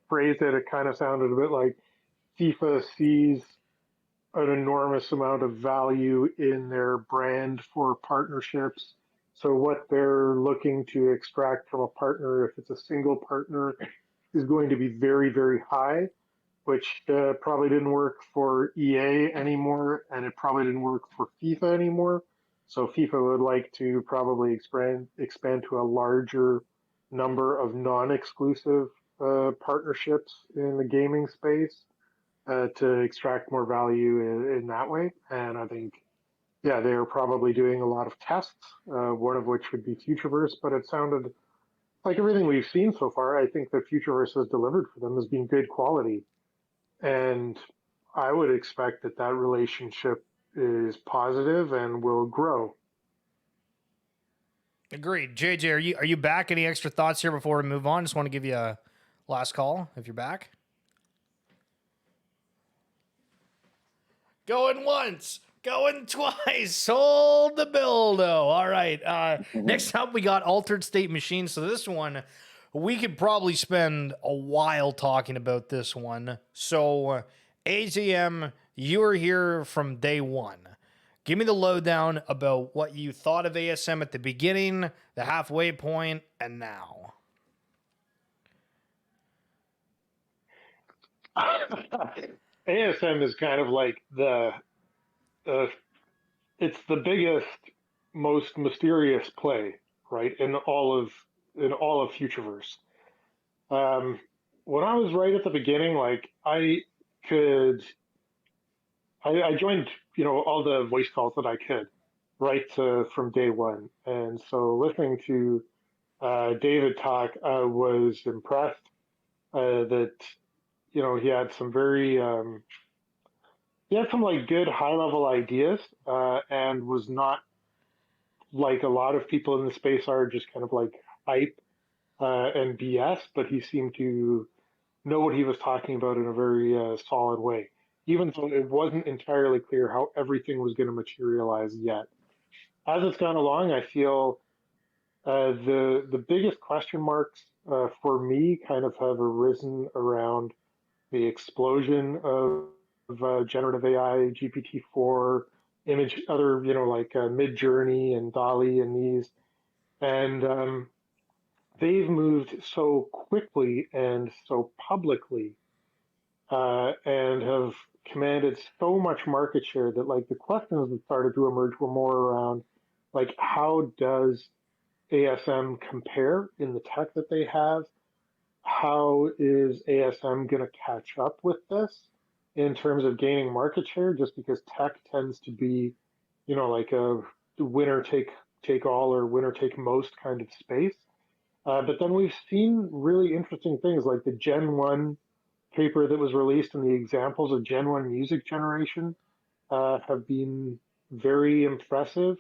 phrased it, it kind of sounded a bit like FIFA sees an enormous amount of value in their brand for partnerships. So what they're looking to extract from a partner, if it's a single partner, is going to be very, very high, which probably didn't work for EA anymore, and it probably didn't work for FIFA anymore. So FIFA would like to probably expand to a larger number of non-exclusive partnerships in the gaming space to extract more value in that way. And I think, yeah, they're probably doing a lot of tests, one of which would be Futureverse, but it sounded like everything we've seen so far, I think that Futureverse has delivered for them has been good quality. And I would expect that that relationship is positive and will grow. Agreed. JJ, are you back? Any extra thoughts here before we move on? Just want to give you a last call if you're back. Going once, going twice. Hold the buildo. All right. Next up, we got Altered State Machines. So this one, we could probably spend a while talking about this one. So AZM, you were here from day one. Give me the lowdown about what you thought of ASM at the beginning, the halfway point, and now. ASM is kind of like it's the biggest, most mysterious play, right, in all of Futureverse. When I was right at the beginning, like I joined, all the voice calls that I could, right, from day one, and so listening to David talk, I was impressed that he had some he had some like good high level ideas, and was not like a lot of people in the space are, just kind of like hype and BS, but he seemed to know what he was talking about in a very solid way, even though it wasn't entirely clear how everything was going to materialize yet. As it's gone along, I feel the biggest question marks for me kind of have arisen around the explosion of generative AI, GPT-4, image, other, like Mid-Journey and DALL-E and these. And they've moved so quickly and so publicly and have commanded so much market share that like the questions that started to emerge were more around like, how does ASM compare in the tech that they have? How is ASM going to catch up with this in terms of gaining market share? Just because tech tends to be, like a winner take all or winner take most kind of space. But then we've seen really interesting things like the Gen 1 paper that was released and the examples of Gen 1 music generation have been very impressive.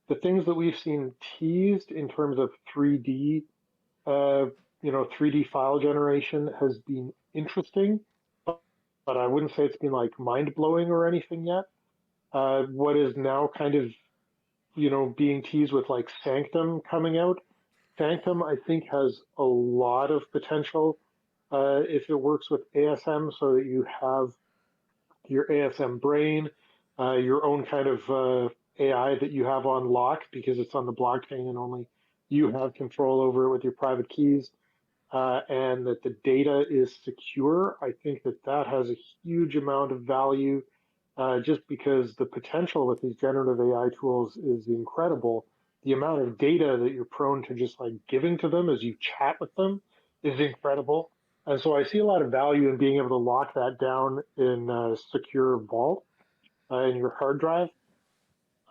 The things that we've seen teased in terms of 3D, uh, 3D file generation has been interesting, but I wouldn't say it's been like mind blowing or anything yet. What is now kind of, being teased with like Sanctum coming out. Sanctum, I think, has a lot of potential if it works with ASM so that you have your ASM brain, your own kind of AI that you have on lock because it's on the blockchain and only you have control over it with your private keys, and that the data is secure. I think that that has a huge amount of value just because the potential with these generative AI tools is incredible. The amount of data that you're prone to just like giving to them as you chat with them is incredible. And so I see a lot of value in being able to lock that down in a secure vault in your hard drive.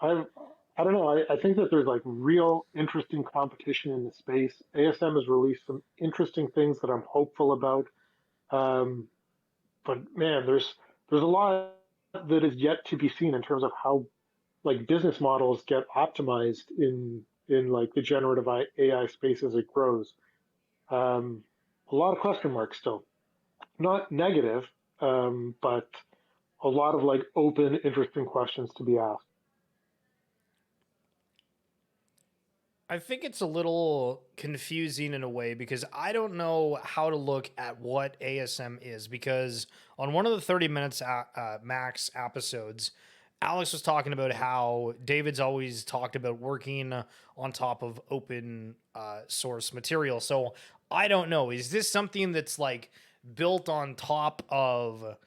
I I don't know. I think that there's like real interesting competition in the space. ASM has released some interesting things that I'm hopeful about. Um, but man, there's a lot that is yet to be seen in terms of how like business models get optimized in like the generative AI space as it grows. Um, a lot of question marks still, not negative, but a lot of like open, interesting questions to be asked. I think it's a little confusing in a way because I don't know how to look at what ASM is. Because on one of the 30 minutes max episodes, Alex was talking about how David's always talked about working on top of open source material. So I don't know. Is this something that's like built on top of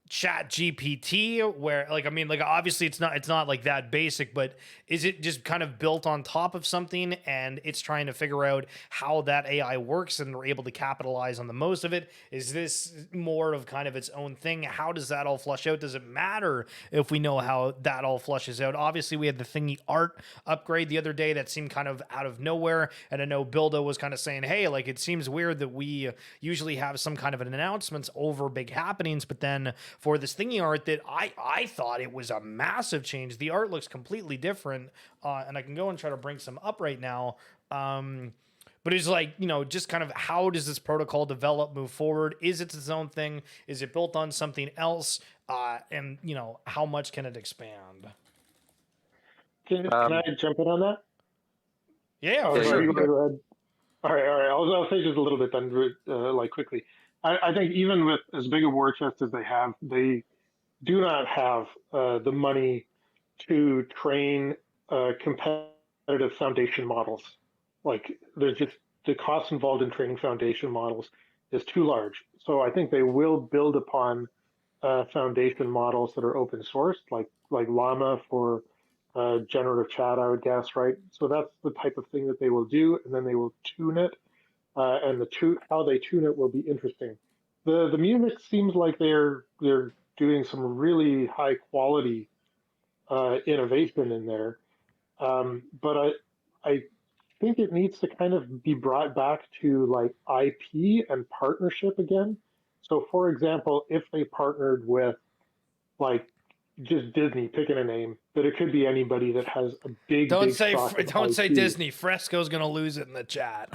chat gpt, where like, I mean, like, obviously it's not like that basic, but is it just kind of built on top of something and it's trying to figure out how that AI works and we're able to capitalize on the most of it? Is this more of kind of its own thing? How does that all flush out? Does it matter if we know how that all flushes out? Obviously we had the thingy art upgrade the other day that seemed kind of out of nowhere, and I know Bildo was kind of saying, hey, like, it seems weird that we usually have some kind of an announcements over big happenings, but then for this thingy art that I thought it was a massive change. The art looks completely different, and I can go and try to bring some up right now. But it's like, just kind of how does this protocol develop, move forward? Is it its own thing? Is it built on something else? And, how much can it expand? Can I jump in on that? Yeah, Or for Yeah, are sure. you going to go ahead? All right. I'll say just a little bit then, like quickly. I think even with as big a war chest as they do not have the money to train competitive foundation models. Like there's just the cost involved in training foundation models is too large. So I think they will build upon foundation models that are open source, like Llama for generative chat, I would guess, right? So that's the type of thing that they will do, and then they will tune it, and how they tune it will be interesting. The music seems like they're doing some really high quality innovation in there, but I think it needs to kind of be brought back to like IP and partnership again. So, for example, if they partnered with like just Disney, picking a name, but it could be anybody that has a Don't big say stock of don't say IP. Disney. Fresco's gonna lose it in the chat.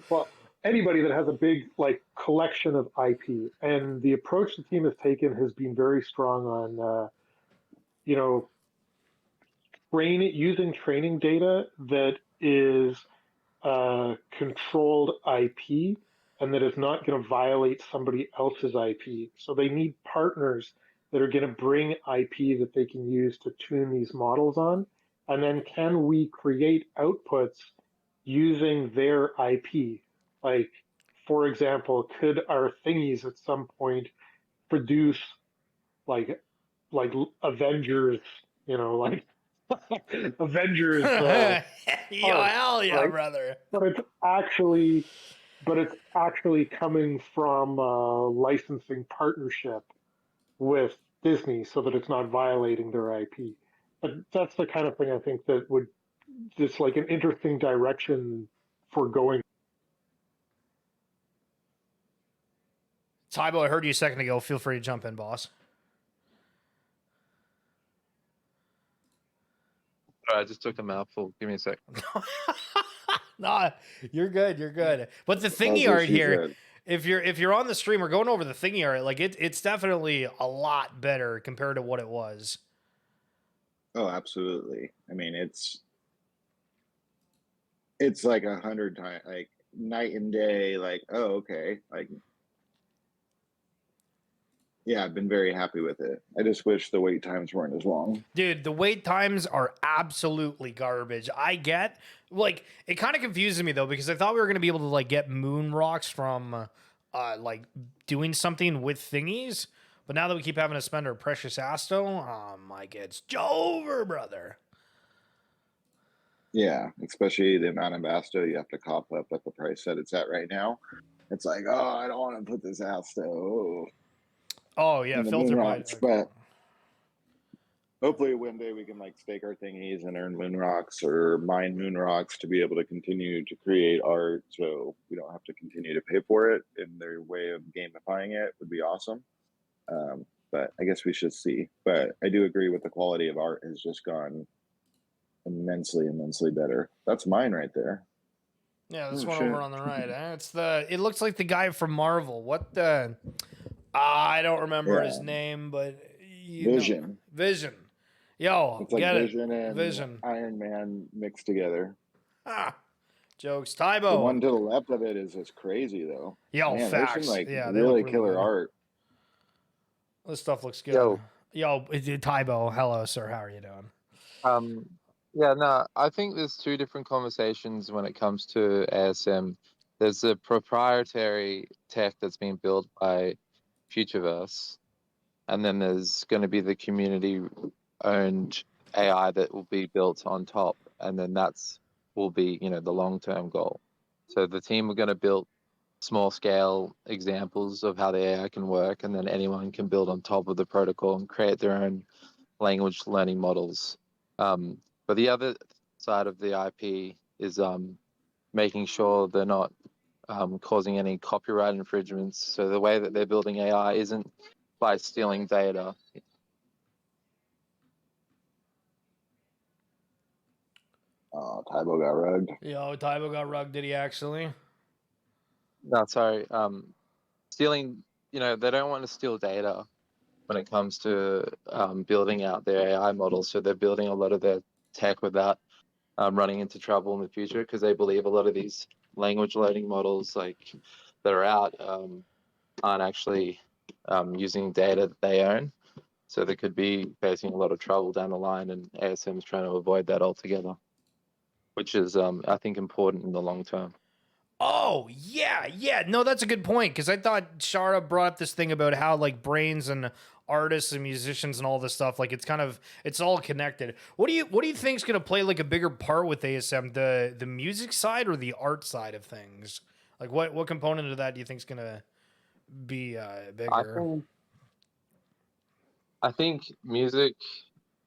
Well, anybody that has a big like collection of IP, and the approach the team has taken has been very strong on, you know, using training data that is controlled IP and that is not going to violate somebody else's IP. So they need partners that are going to bring IP that they can use to tune these models on. And then can we create outputs using their IP? Like, for example, could our thingies at some point produce like like Avengers, like Avengers Yo, art, hell yeah, right? brother. But it's actually coming from a licensing partnership with Disney so that it's not violating their IP. But that's the kind of thing I think that would just like an interesting direction for going. Tybo, I heard you a second ago. Feel free to jump in, boss. Sorry, I just took a mouthful. Give me a sec. Nah, you're good. You're good. But the That's thingy what art she here, said. if you're on the stream, we're going over the thingy art. Like it's definitely a lot better compared to what it was. Oh, absolutely. I mean, it's like 100 times, like night and day. Like, oh, okay. Like, yeah, I've been very happy with it. I just wish the wait times weren't as long. Dude, the wait times are absolutely garbage. I get, like, it kind of confuses me though, because I thought we were going to be able to like get moon rocks from like doing something with thingies, but now that we keep having to spend our precious asto, like it's over, brother. Yeah, especially the amount of Asto you have to cop up at the price that it's at right now. It's like, oh, I don't want to put this Asto Oh yeah, in the filter moon by rocks, but hopefully one day we can like stake our thingies and earn moon rocks or mine moon rocks to be able to continue to create art, so we don't have to continue to pay for it. And their way of gamifying it would be awesome. But I guess we should see. But I do agree with the quality of art has just gone immensely better. That's mine right there. Yeah, this Oh, one shit. over on the right. It looks like the guy from Marvel. What the? I don't remember his Yeah. name, but Vision. Vision. Yo, It's like get Vision it. and Vision. Iron Man mixed together. Ah, jokes. The Tybo. one to the left of it is just crazy though. Yo, Man, there's facts. some like Yeah, they look really really killer good. art. This stuff looks good. Yo. Yo, Tybo. Hello, sir. How are you doing? Yeah, no, I think there's two different conversations when it comes to ASM. There's the proprietary tech that's being built by Futureverse, and then there's going to be the community-owned AI that will be built on top, and then will be, the long-term goal. So the team are going to build small-scale examples of how the AI can work, and then anyone can build on top of the protocol and create their own language learning models. But the other side of the IP is making sure they're not causing any copyright infringements. So the way that they're building AI isn't by stealing data. Oh, Tybo got rugged. Yo, Tybo got rugged. Did he actually? No, sorry. Stealing, they don't want to steal data when it comes to building out their AI models. So they're building a lot of their tech without running into trouble in the future, because they believe a lot of these language learning models like that are out aren't actually using data that they own. So they could be facing a lot of trouble down the line, and ASM is trying to avoid that altogether, which is, I think, important in the long term. Oh, yeah. No, that's a good point, because I thought Shara brought up this thing about how like brains and artists and musicians and all this stuff, like it's all connected. What do you think's gonna play like a bigger part with ASM, the music side or the art side of things? Like what component of that do you think's gonna be bigger? I think music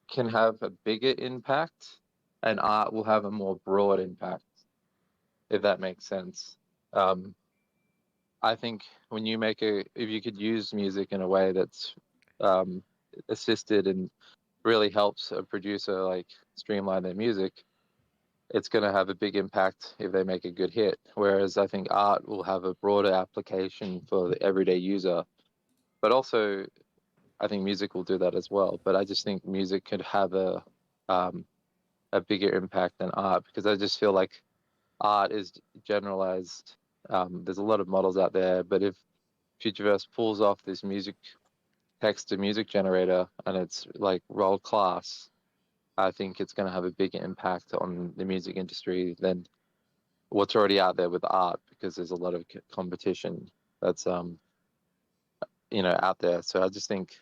can have a bigger impact, and art will have a more broad impact, if that makes sense. I think if you could use music in a way that's assisted and really helps a producer like streamline their music, it's going to have a big impact if they make a good hit. Whereas I think art will have a broader application for the everyday user, but also I think music will do that as well. But I just think music could have a bigger impact than art, because I just feel like art is generalized. There's a lot of models out there, but if Futureverse pulls off this text to music generator and it's like world class, I think it's going to have a bigger impact on the music industry than what's already out there with art, because there's a lot of competition that's out there. So I just think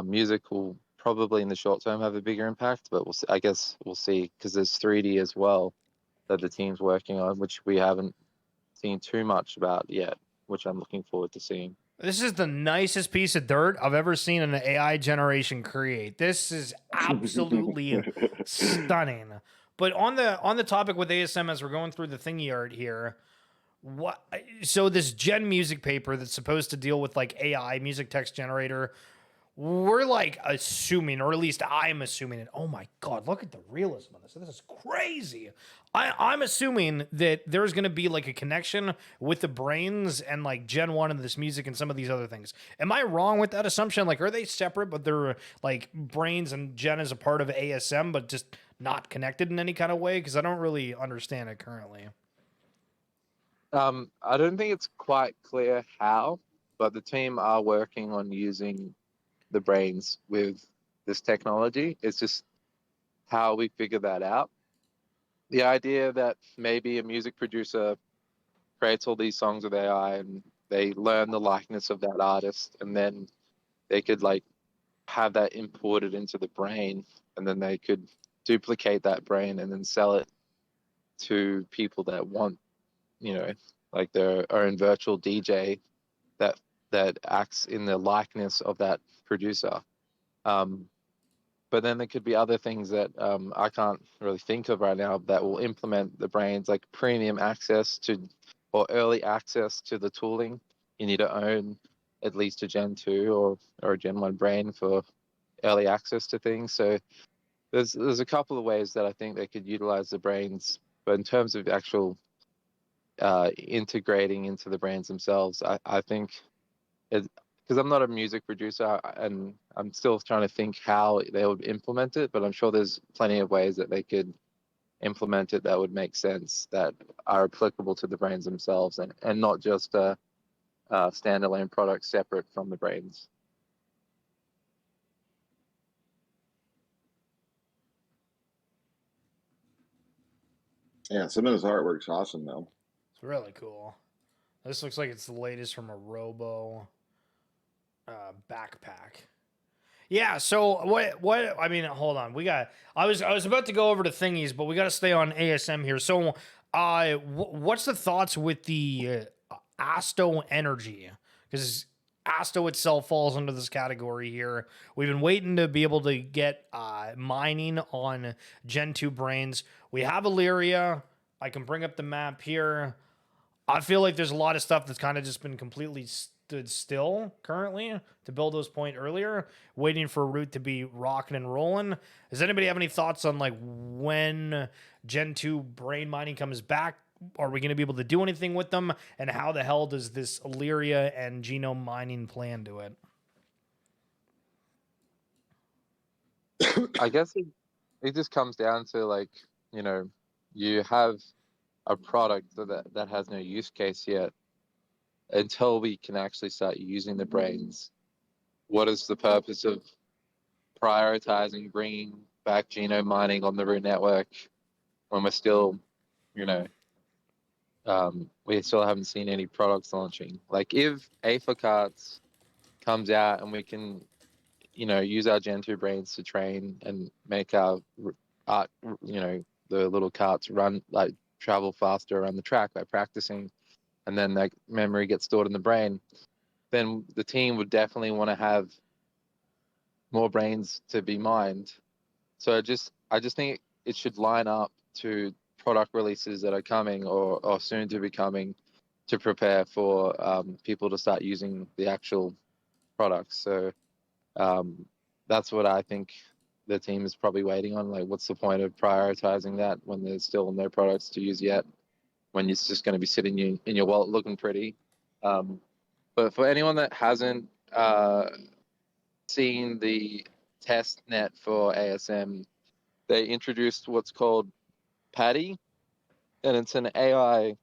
music will probably in the short term have a bigger impact, but I guess we'll see, because there's 3D as well that the team's working on, which we haven't seen too much about yet, which I'm looking forward to seeing. This is the nicest piece of dirt I've ever seen an AI generation create. This is absolutely stunning. But on the topic with ASM, as we're going through the thingy art here, what? So this Gen music paper that's supposed to deal with like AI music text generator, we're like assuming, or at least I'm assuming it. Oh my god, look at the realism on this. This is crazy. I'm assuming that there's gonna be like a connection with the brains and like Gen 1 and this music and some of these other things. Am I wrong with that assumption? Like, are they separate, but they're like brains and Gen is a part of ASM, but just not connected in any kind of way? Because I don't really understand it currently. I don't think it's quite clear how, but the team are working on using the brains with this technology. It's just how we figure that out. The idea that maybe a music producer creates all these songs with AI and they learn the likeness of that artist, and then they could like have that imported into the brain, and then they could duplicate that brain and then sell it to people that want, like their own virtual DJ that acts in the likeness of that producer. But then there could be other things that I can't really think of right now that will implement the brains, like premium access to or early access to the tooling. You need to own at least a Gen 2 or a Gen 1 brain for early access to things. So there's a couple of ways that I think they could utilize the brains, but in terms of actual integrating into the brains themselves, I think it, because I'm not a music producer and I'm still trying to think how they would implement it, but I'm sure there's plenty of ways that they could implement it that would make sense, that are applicable to the brains themselves, and not just a standalone product separate from the brains. Yeah, some of this artwork's awesome though. It's really cool. This looks like it's the latest from a Robo backpack. Yeah. So what? I mean, hold on. We got. I was about to go over to thingies, but we got to stay on ASM here. So, what's the thoughts with the Asto energy? Because Asto itself falls under this category here. We've been waiting to be able to get mining on Gen 2 brains. We have Illyria. I can bring up the map here. I feel like there's a lot of stuff that's kind of just been completely stood still currently, to Bildo's point earlier, waiting for a route to be rocking and rolling. Does anybody have any thoughts on like when Gen 2 brain mining comes back? Are we going to be able to do anything with them? And how the hell does this Illyria and genome mining plan do it? I guess it just comes down to like, you have a product that has no use case yet. Until we can actually start using the brains, what is the purpose of prioritizing bringing back genome mining on the root network when we're still, we still haven't seen any products launching? Like if AFA carts comes out and we can, use our Gen 2 brains to train and make our art, the little carts run, like travel faster around the track by practicing, and then that memory gets stored in the brain, then the team would definitely want to have more brains to be mined. So I just think it should line up to product releases that are coming or soon to be coming, to prepare for people to start using the actual products. So that's what I think the team is probably waiting on. Like, what's the point of prioritizing that when there's still no products to use yet, when it's just going to be sitting in your wallet looking pretty? But for anyone that hasn't seen the test net for ASM, they introduced what's called Patty, and it's an AI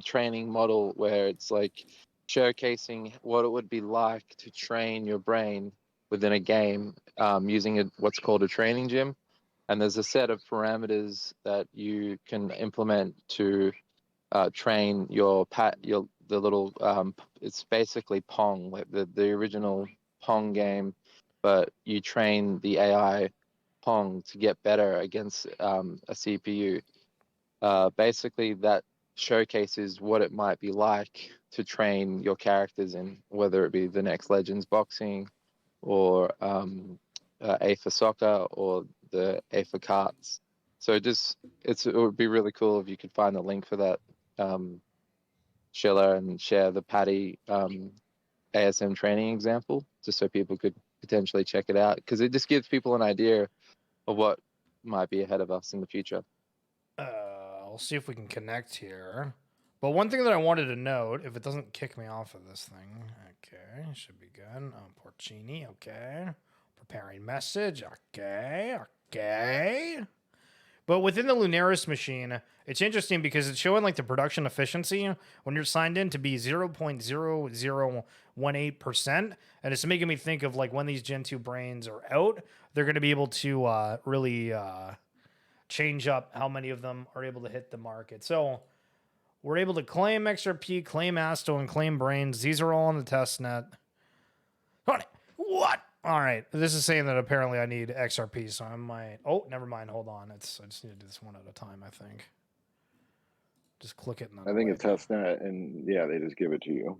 training model where it's like showcasing what it would be like to train your brain within a game using what's called a training gym. And there's a set of parameters that you can implement to train the little it's basically Pong, like the original Pong game, but you train the AI Pong to get better against a CPU. Basically, that showcases what it might be like to train your characters in, whether it be the next Legends Boxing or AFA Soccer or the AFA Carts. So it would be really cool if you could find the link for that, Sheila, and share the Patty ASM training example, just so people could potentially check it out, because it just gives people an idea of what might be ahead of us in the future. I'll see if we can connect here. But one thing that I wanted to note, if it doesn't kick me off of this thing, okay, should be good. Porcini, okay. Preparing message, okay, okay. But within the Lunaris machine, it's interesting because it's showing like the production efficiency when you're signed in to be 0.0018%. And it's making me think of like when these Gen 2 brains are out, they're going to be able to really change up how many of them are able to hit the market. So we're able to claim XRP, claim Asto, and claim brains. These are all on the test net. What? All right. This is saying that apparently I need XRP, so I might... Oh, never mind. Hold on. I just need to do this one at a time, I think. Just click it. And I think it's testnet, and yeah, they just give it to you.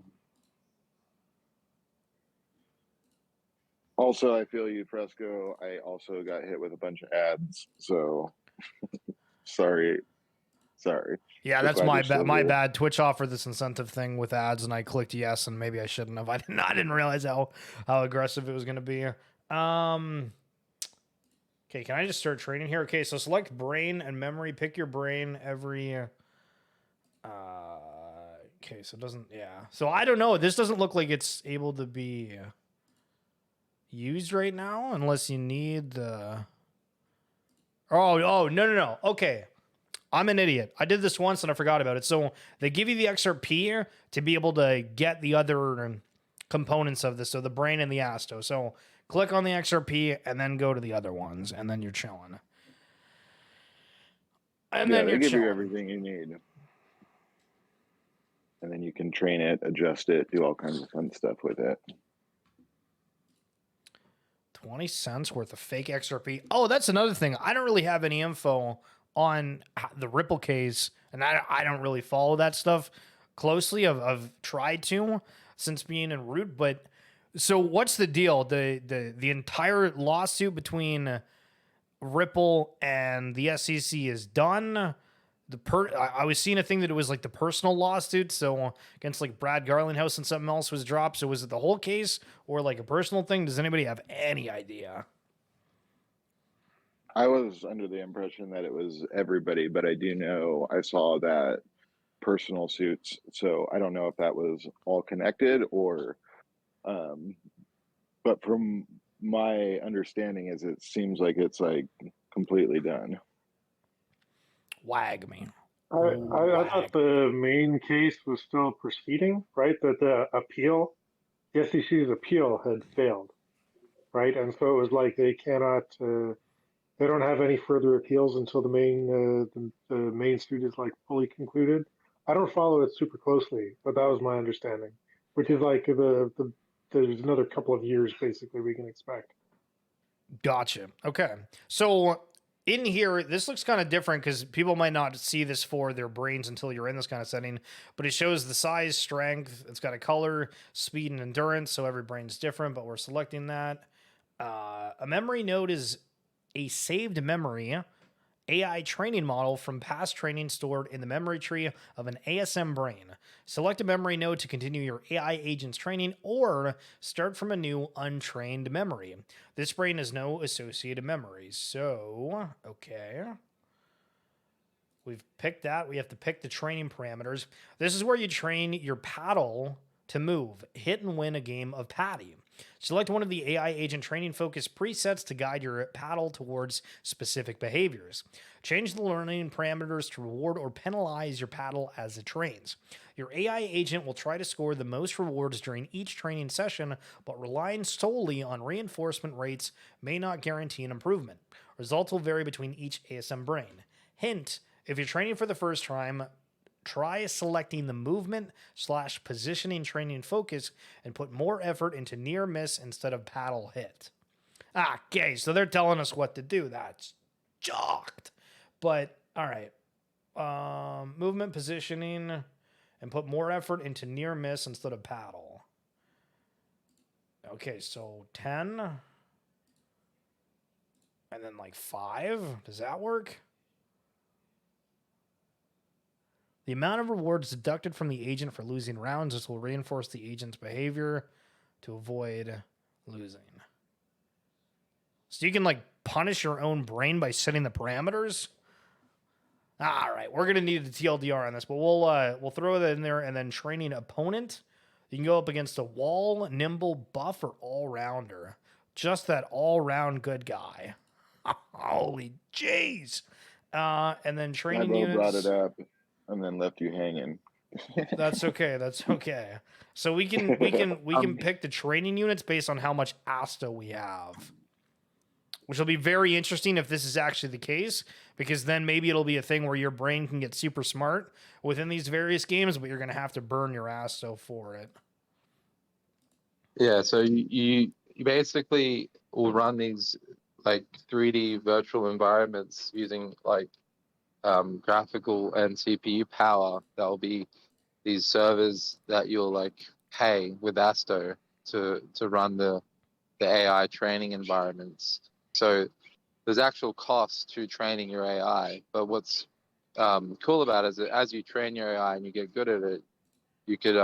Also, I feel you, Fresco. I also got hit with a bunch of ads, so sorry. Yeah, that's my bad. My bad. Twitch offered this incentive thing with ads, and I clicked yes, and maybe I shouldn't have. I didn't realize how aggressive it was going to be. Okay, can I just start trading here? Okay, so select brain and memory. Pick your brain every. Okay, so it doesn't. Yeah, so I don't know. This doesn't look like it's able to be used right now, unless you need the. Oh no. Okay. I'm an idiot. I did this once and I forgot about it. So they give you the XRP to be able to get the other components of this. So the brain and the Asto. So click on the XRP and then go to the other ones. And then you're chilling. And then they you're give chilling. you everything you need. And then you can train it, adjust it, do all kinds of fun stuff with it. 20 cents worth of fake XRP. Oh, that's another thing. I don't really have any info on the Ripple case, and I don't really follow that stuff closely. I've tried to since being in Root, but so what's the deal? The entire lawsuit between Ripple and the SEC is done. I was seeing a thing that it was like the personal lawsuit, so against like Brad Garlinghouse and something else was dropped. So was it the whole case or like a personal thing? Does anybody have any idea? I was under the impression that it was everybody, but I do know I saw that personal suits, so I don't know if that was all connected or but from my understanding is it seems like it's like completely done. Wag me. I thought the main case was still proceeding, right? That the SEC's appeal had failed, right? And so it was like they cannot, they don't have any further appeals until the main suit is like fully concluded. I don't follow it super closely, but that was my understanding, which is like there's another couple of years basically we can expect. Gotcha. Okay. So in here, this looks kind of different because people might not see this for their brains until you're in this kind of setting, but it shows the size, strength, it's got a color, speed, and endurance. So every brain's different, but we're selecting that. A memory node is a saved memory AI training model from past training stored in the memory tree of an ASM brain. Select a memory node to continue your AI agent's training or start from a new untrained memory. This brain has no associated memories. So, okay. We've picked that. We have to pick the training parameters. This is where you train your paddle to move, hit and win a game of Patty. Select one of the AI agent training focus presets to guide your paddle towards specific behaviors. Change the learning parameters to reward or penalize your paddle as it trains. Your AI agent will try to score the most rewards during each training session, but relying solely on reinforcement rates may not guarantee an improvement. Results will vary between each ASM brain. Hint, if you're training for the first time, try selecting the movement/positioning training focus and put more effort into near miss instead of paddle hit. Okay, so they're telling us what to do. That's jocked. But, all right. Movement, positioning, and put more effort into near miss instead of paddle. Okay, so 10. And then like 5. Does that work? The amount of rewards deducted from the agent for losing rounds, this will reinforce the agent's behavior to avoid losing. So you can like punish your own brain by setting the parameters. All right, we're gonna need the TLDR on this, but we'll throw that in there. And then training opponent, you can go up against a wall, nimble, buff, or all rounder. Just that all round good guy. Holy jeez! And then training Tybo units. brought it up and then left you hanging. That's okay. That's okay. So we can pick the training units based on how much Asta we have, which will be very interesting if this is actually the case, because then maybe it'll be a thing where your brain can get super smart within these various games, but you're going to have to burn your Asto for it. Yeah, so you basically will run these like 3D virtual environments using like graphical and CPU power. That will be these servers that you'll like pay with Asto to run the AI training environments. So there's actual costs to training your AI, but what's cool about it is that as you train your AI and you get good at it, you could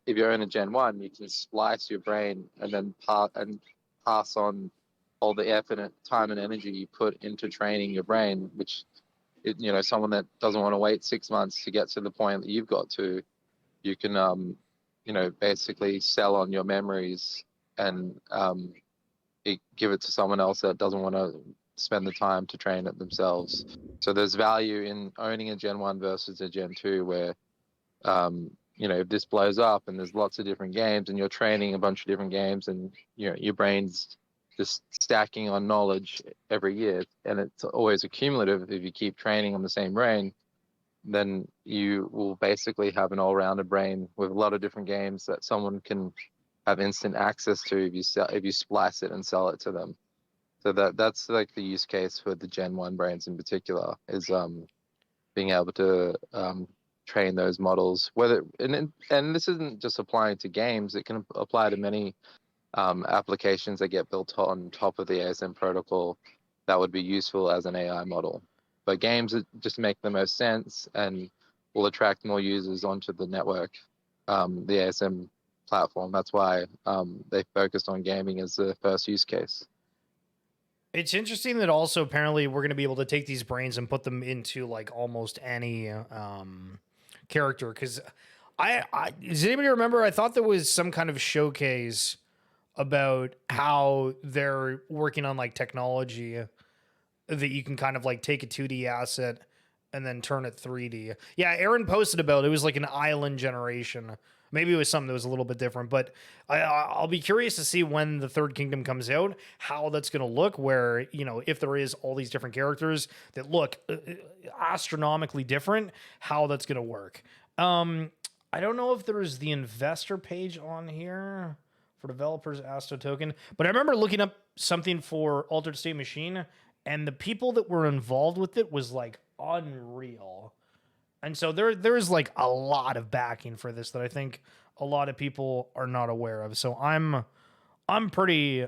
if you're in a Gen 1, you can splice your brain and then pass on all the effort, time, and energy you put into training your brain, which, someone that doesn't want to wait 6 months to get to the point that you've got to, you can, basically sell on your memories and give it to someone else that doesn't want to spend the time to train it themselves. So there's value in owning a Gen 1 versus a Gen 2 where, if this blows up and there's lots of different games and you're training a bunch of different games and your brain's just stacking on knowledge every year and it's always accumulative. If you keep training on the same brain, then you will basically have an all-rounded brain with a lot of different games that someone can have instant access to if you splice it and sell it to them. So that's like the use case for the Gen 1 brains in particular is being able to train those models. And this isn't just applying to games; it can apply to many applications that get built on top of the ASM protocol that would be useful as an AI model. But games just make the most sense and will attract more users onto the network, the ASM platform. That's why they focused on gaming as the first use case. It's interesting that also apparently we're going to be able to take these brains and put them into like almost any character. Because does anybody remember? I thought there was some kind of showcase about how they're working on like technology that you can kind of like take a 2D asset and then turn it 3D. Yeah, Aaron posted about it. It was like an island generation. Maybe it was something that was a little bit different, but I'll be curious to see when the Third Kingdom comes out, how that's going to look, where, if there is all these different characters that look astronomically different, how that's going to work. I don't know if there's the investor page on here for developers Asto token, but I remember looking up something for Altered State Machine, and the people that were involved with it was like unreal. And so there's like a lot of backing for this that I think a lot of people are not aware of. So I'm pretty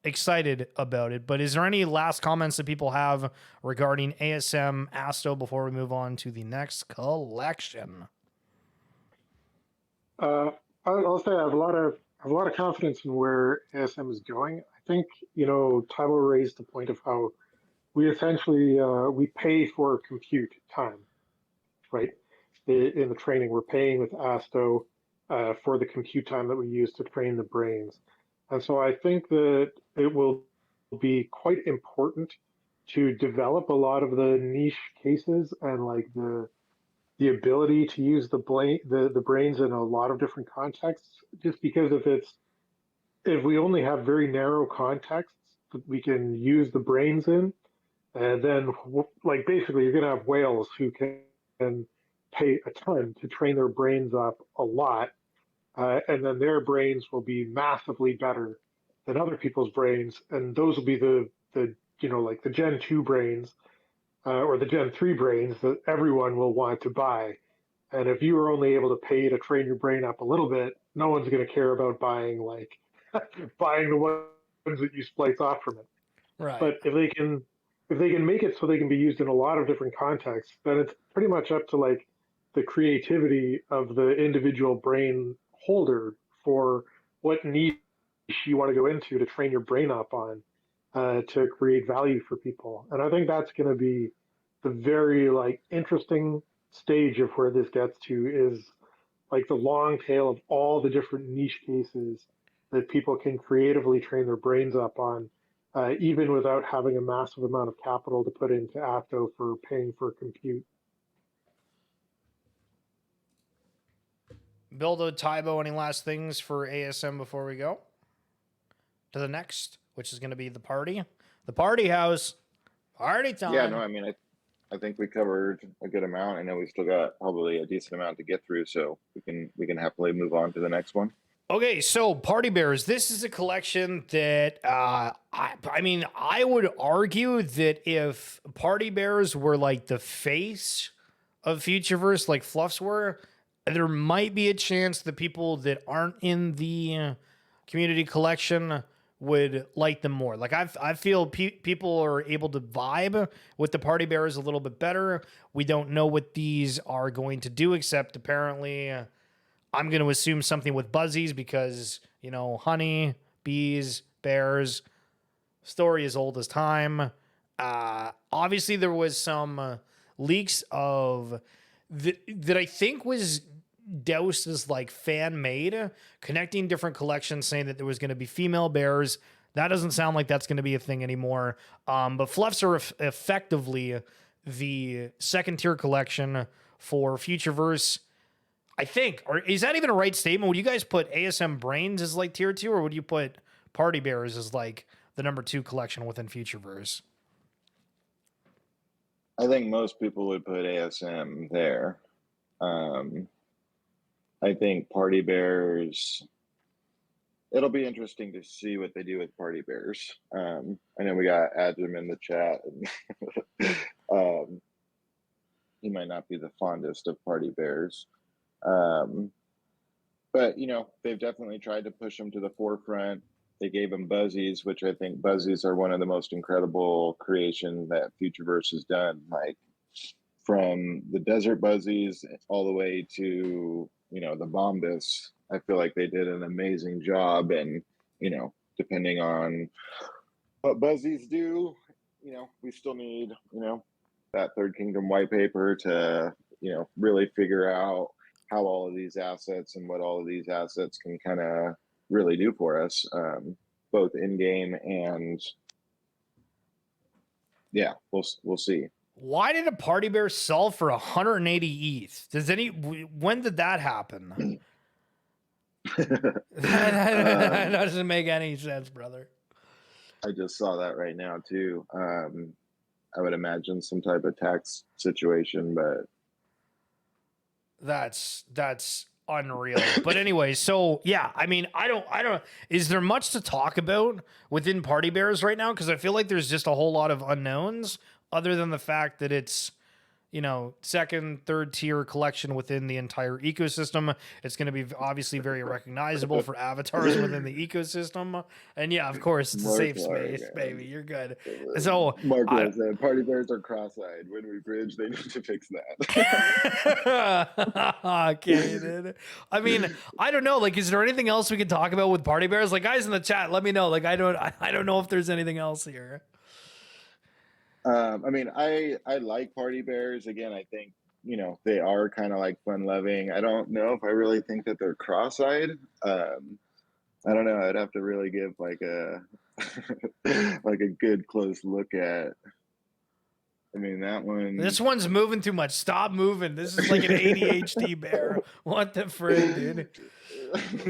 excited about it. But is there any last comments that people have regarding ASM Asto before we move on to the next collection? I'll say I have a lot of confidence in where ASM is going. I think Tybo raised the point of how we essentially we pay for compute time, right? In the training, we're paying with Asto for the compute time that we use to train the brains, and so I think that it will be quite important to develop a lot of the niche cases and like the ability to use the brains in a lot of different contexts. Just because if we only have very narrow contexts that we can use the brains in, and then like basically you're going to have whales who can pay a ton to train their brains up a lot, and then their brains will be massively better than other people's brains, and those will be the like the Gen 2 brains or the Gen 3 brains that everyone will want to buy. And if you are only able to pay to train your brain up a little bit, no one's going to care about buying buying the ones that you splice off from it. Right. But if they can if they can make it so they can be used in a lot of different contexts, then it's pretty much up to like the creativity of the individual brain holder for what niche you want to go into to train your brain up on to create value for people. And I think that's going to be the very like interesting stage of where this gets to is like the long tail of all the different niche cases that people can creatively train their brains up on, even without having a massive amount of capital to put into Apto for paying for compute. Bildo, Tybo, any last things for ASM before we go to the next, which is going to be the party house, party time? Yeah, no, I mean, I think we covered a good amount. I know we still got probably a decent amount to get through, so we can happily move on to the next one. Okay, so Party Bears, this is a collection that I mean, I would argue that if Party Bears were like the face of Futureverse, like Fluffs were, there might be a chance that people that aren't in the community collection would like them more. Like I feel people are able to vibe with the Party Bears a little bit better. We don't know what these are going to do, except apparently I'm going to assume something with buzzies because, you know, honey, bees, bears, story as old as time. Obviously there was some leaks of that I think was doused as like fan made, connecting different collections, saying that there was going to be female bears. That doesn't sound like that's going to be a thing anymore. But Fluffs are effectively the second tier collection for Futureverse, I think. Or is that even a right statement? Would you guys put ASM Brains as like tier 2, or would you put Party Bears as like the number 2 collection within Futureverse? I think most people would put ASM there. I think Party Bears, it'll be interesting to see what they do with Party Bears. I know we got Adam in the chat, and he might not be the fondest of Party Bears. But, you know, they've definitely tried to push them to the forefront. They gave them Buzzies, which I think Buzzies are one of the most incredible creations that Futureverse has done. Like, from the Desert Buzzies all the way to, you know, the Bombus, I feel like they did an amazing job. And, you know, depending on what Buzzies do, you know, we still need, you know, that Third Kingdom white paper to, you know, really figure out how all of these assets and what all of these assets can kind of really do for us, both in game and yeah, we'll see. Why did a Party Bear sell for 180 ETH? When did that happen? That doesn't make any sense, brother. I just saw that right now too. I would imagine some type of tax situation, but that's unreal. But anyway, so yeah, I mean, I don't. Is there much to talk about within Party Bears right now? Because I feel like there's just a whole lot of unknowns, other than the fact that it's, you know, second, third tier collection within the entire ecosystem. It's going to be obviously very recognizable for avatars within the ecosystem. And yeah, of course, it's a safe space, baby. You're good. So Marco said Party Bears are cross-eyed. When we bridge, they need to fix that. Okay, dude. I mean, I don't know. Like, is there anything else we could talk about with Party Bears? Like, guys in the chat, let me know. Like, I don't know if there's anything else here. I mean, I like Party Bears. Again, I think, you know, they are kind of like fun-loving. I don't know if I really think that they're cross-eyed. I don't know. I'd have to really give like a like a good close look at. I mean, that one. This one's moving too much. Stop moving. This is like an ADHD bear. What the frick, dude?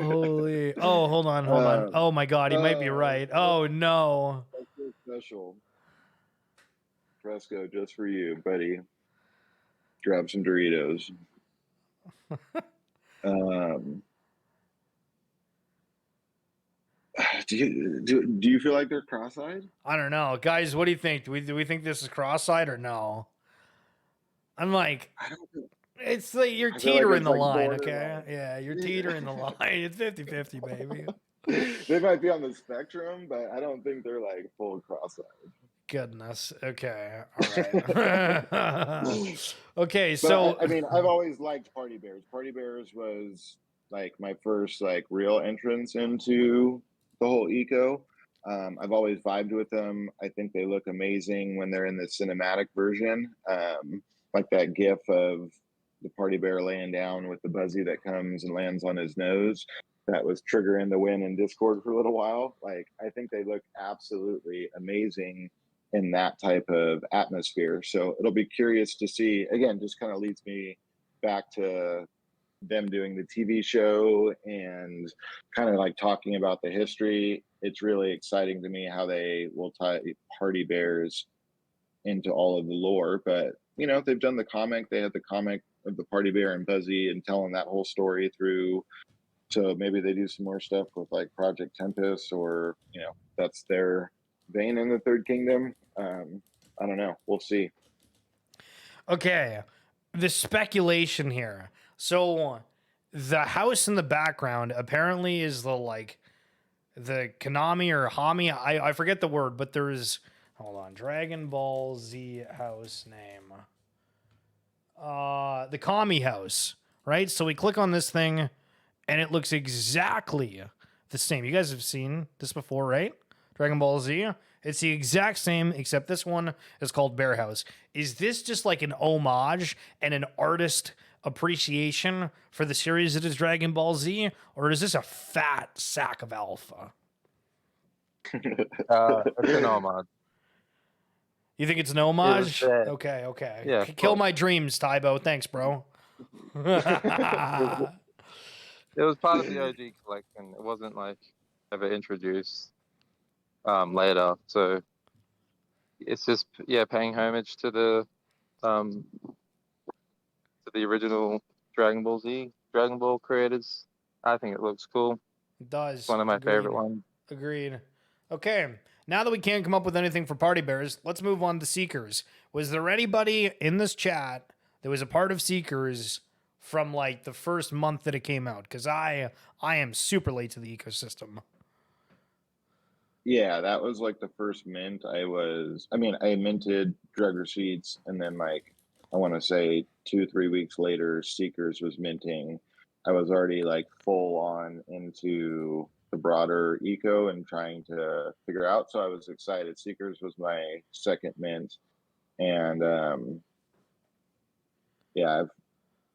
Holy. Oh, hold on. Oh my God, he might be right. Oh no. That's so special. Fresco, just for you, buddy. Grab some Doritos. Do you feel like they're cross-eyed? I don't know, guys. What do you think? Do we think this is cross-eyed or no? I'm like, I don't think. it's like you're I feel like teetering it's the like line, borderline. okay? Yeah, you're teetering the line. It's 50-50, baby. They might be on the spectrum, but I don't think they're like full cross-eyed. Goodness. Okay. All right. Okay. But So I mean, I've always liked Party Bears. Party Bears was like my first like real entrance into the whole eco. I've always vibed with them. I think they look amazing when they're in the cinematic version. Like that GIF of the party bear laying down with the Buzzy that comes and lands on his nose. That was triggering the win in Discord for a little while. Like, I think they look absolutely amazing in that type of atmosphere. So it'll be curious to see. Again, just kind of leads me back to them doing the TV show and kind of like talking about the history. It's really exciting to me how they will tie Party Bears into all of the lore. But you know, they've done the comic. They had the comic of the Party Bear and Buzzy and telling that whole story through. So maybe they do some more stuff with like Project Tempest, or you know, that's their vein in the Third Kingdom. I don't know. We'll see. okay, the speculation here. So the house in the background apparently is the Konami or Hami. I forget the word, but there's hold on, Dragon Ball Z house name. The Kami house, right? So we click on this thing and it looks exactly the same. You guys have seen this before, right? Dragon Ball Z. It's the exact same, except this one is called Bear House. Is this just like an homage and an artist appreciation for the series that is Dragon Ball Z, or is this a fat sack of alpha? It's an homage. You think it's an homage? there. Okay, okay. Yeah, of Kill course. my dreams, Tybo. Thanks, bro. It was part of the OG collection. It wasn't like ever introduced later. So it's just paying homage to the original Dragon Ball Z, Dragon Ball creators. I think it looks cool. It does. It's one of my favorite ones. Agreed. Okay. Now that we can't come up with anything for Party Bears, let's move on to Seekers. Was there anybody in this chat that was a part of Seekers from like the first month that it came out? Because I am super late to the ecosystem. Yeah, that was like the first mint. I minted drug receipts, and then like I want to say 2-3 weeks later, Seekers was minting. I was already like full on into the broader eco and trying to figure out. So I was excited. Seekers was my second mint, and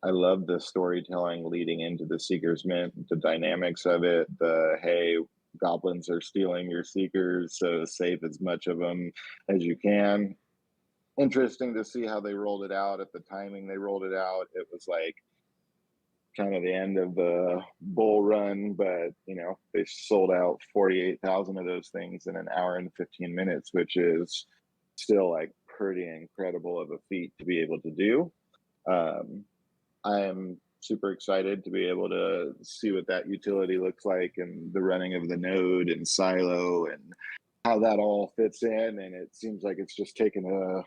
I love the storytelling leading into the Seekers mint, the dynamics of it, the hey, goblins are stealing your Seekers, so save as much of them as you can. Interesting to see how they rolled it out. At the timing they rolled it out, it was like kind of the end of the bull run, but you know, they sold out 48,000 of those things in an hour and 15 minutes, which is still like pretty incredible of a feat to be able to do. I am super excited to be able to see what that utility looks like and the running of the node and silo and how that all fits in. And it seems like it's just taken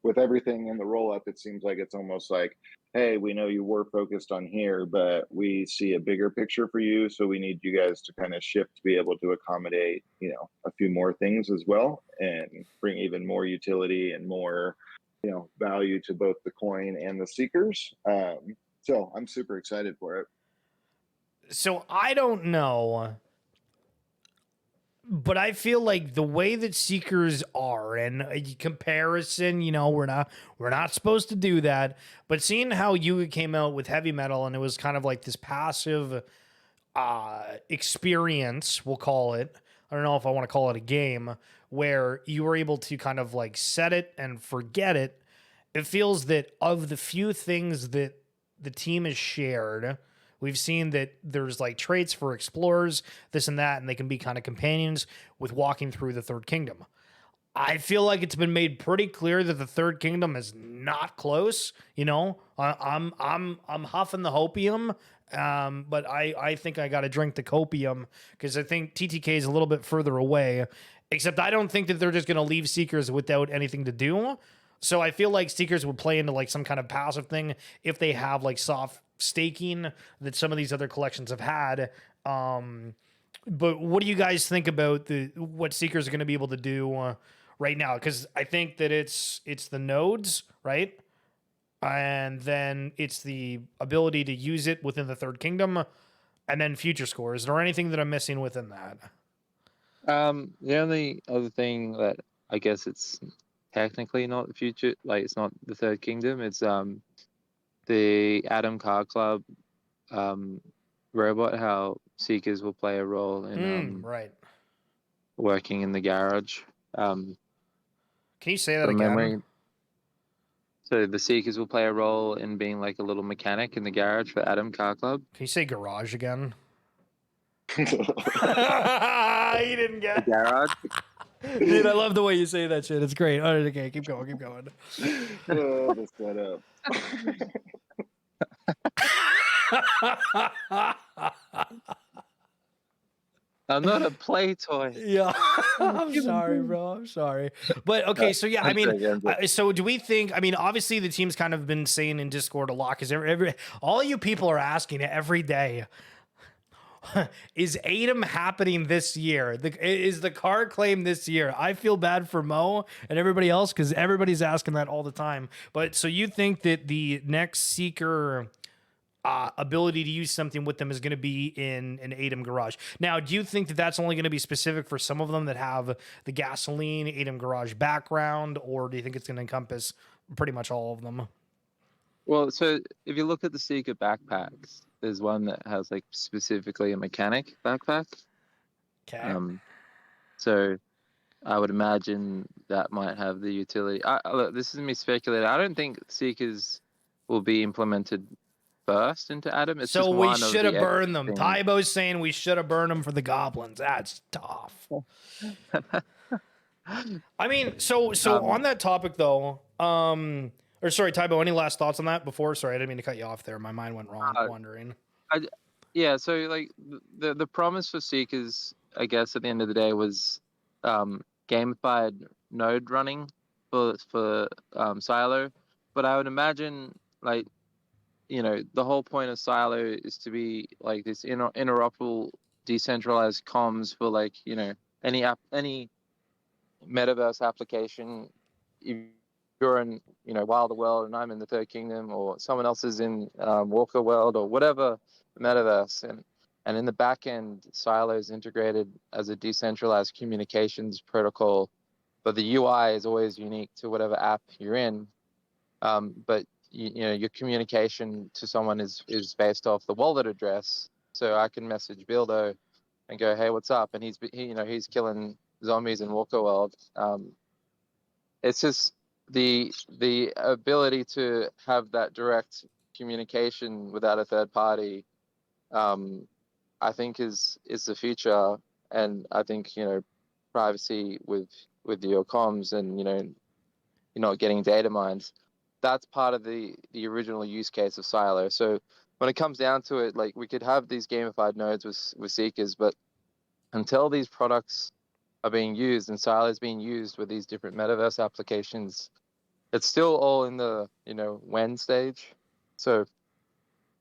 with everything in the roll up, it seems like it's almost like, hey, we know you were focused on here, but we see a bigger picture for you. So we need you guys to kind of shift to be able to accommodate, a few more things as well and bring even more utility and more, value to both the coin and the Seekers. So I'm super excited for it. So I don't know, but I feel like the way that Seekers are, and a comparison, we're not supposed to do that. But seeing how Yuga came out with heavy metal, and it was kind of like this passive experience, we'll call it. I don't know if I want to call it a game, where you were able to kind of like set it and forget it. It feels that of the few things that the team has shared, we've seen that there's like traits for explorers, this and that, and they can be kind of companions with walking through the Third Kingdom. I feel like it's been made pretty clear that the Third Kingdom is not close. I'm huffing the hopium, but I think I got to drink the copium because I think TTK is a little bit further away. Except I don't think that they're just going to leave Seekers without anything to do. So I feel like Seekers would play into like some kind of passive thing if they have like soft staking that some of these other collections have had. But what do you guys think about what Seekers are going to be able to do right now? Because I think that it's the nodes, right? And then it's the ability to use it within the third kingdom, and then future scores. Is there anything that I'm missing within that? The only other thing that I guess it's technically not the future, like it's not the third kingdom. It's the Atom Car Club robot. How Seekers will play a role in Right. working in the garage. Can you say that From again? memory. So the Seekers will play a role in being like a little mechanic in the garage for Atom Car Club. Can you say garage again? He didn't The get. garage. Dude, I love the way you say that shit. It's great. Oh, okay, keep going, keep going. Oh, the setup. I'm not a play toy. Yeah, I'm sorry, bro. I'm sorry. But okay, so yeah, I mean, so do we think? I mean, obviously the team's kind of been saying in Discord a lot because all you people are asking every day. Is Atom happening this year? Is the car claim this year? I feel bad for Mo and everybody else because everybody's asking that all the time. But so you think that the next Seeker ability to use something with them is going to be in an Atom Garage? Now, do you think that that's only going to be specific for some of them that have the gasoline Atom Garage background, or do you think it's going to encompass pretty much all of them? Well, so if you look at the Seeker backpacks, there's one that has like specifically a mechanic backpack. Okay. So I would imagine that might have the utility. Look, this is me speculating. I don't think Seekers will be implemented first into Atom. It's so just we one of should have the burned them. things. Tybo's saying we should have burned them for the goblins. That's tough. I mean, so on that topic though, or sorry, Tybo, any last thoughts on that before? Sorry, I didn't mean to cut you off there. My mind went wandering. Yeah, so like the promise for Seekers, I guess at the end of the day, was gamified node running for Silo, but I would imagine like the whole point of Silo is to be like this interoperable decentralized comms for like any metaverse application. If you're in Wilder World and I'm in the Third Kingdom, or someone else is in Walker World or whatever metaverse, and in the back end, Silo is integrated as a decentralized communications protocol, but the UI is always unique to whatever app you're in. But your communication to someone is based off the wallet address. So I can message Bildo and go, "Hey, what's up?" And he's killing zombies in Walker World. It's just the ability to have that direct communication without a third party. I think is the future, and I think privacy with your comms, and you're not getting data mined. That's part of the original use case of Silo. So when it comes down to it, like we could have these gamified nodes with Seekers, but until these products are being used and Silo is being used with these different metaverse applications, it's still all in the when stage. So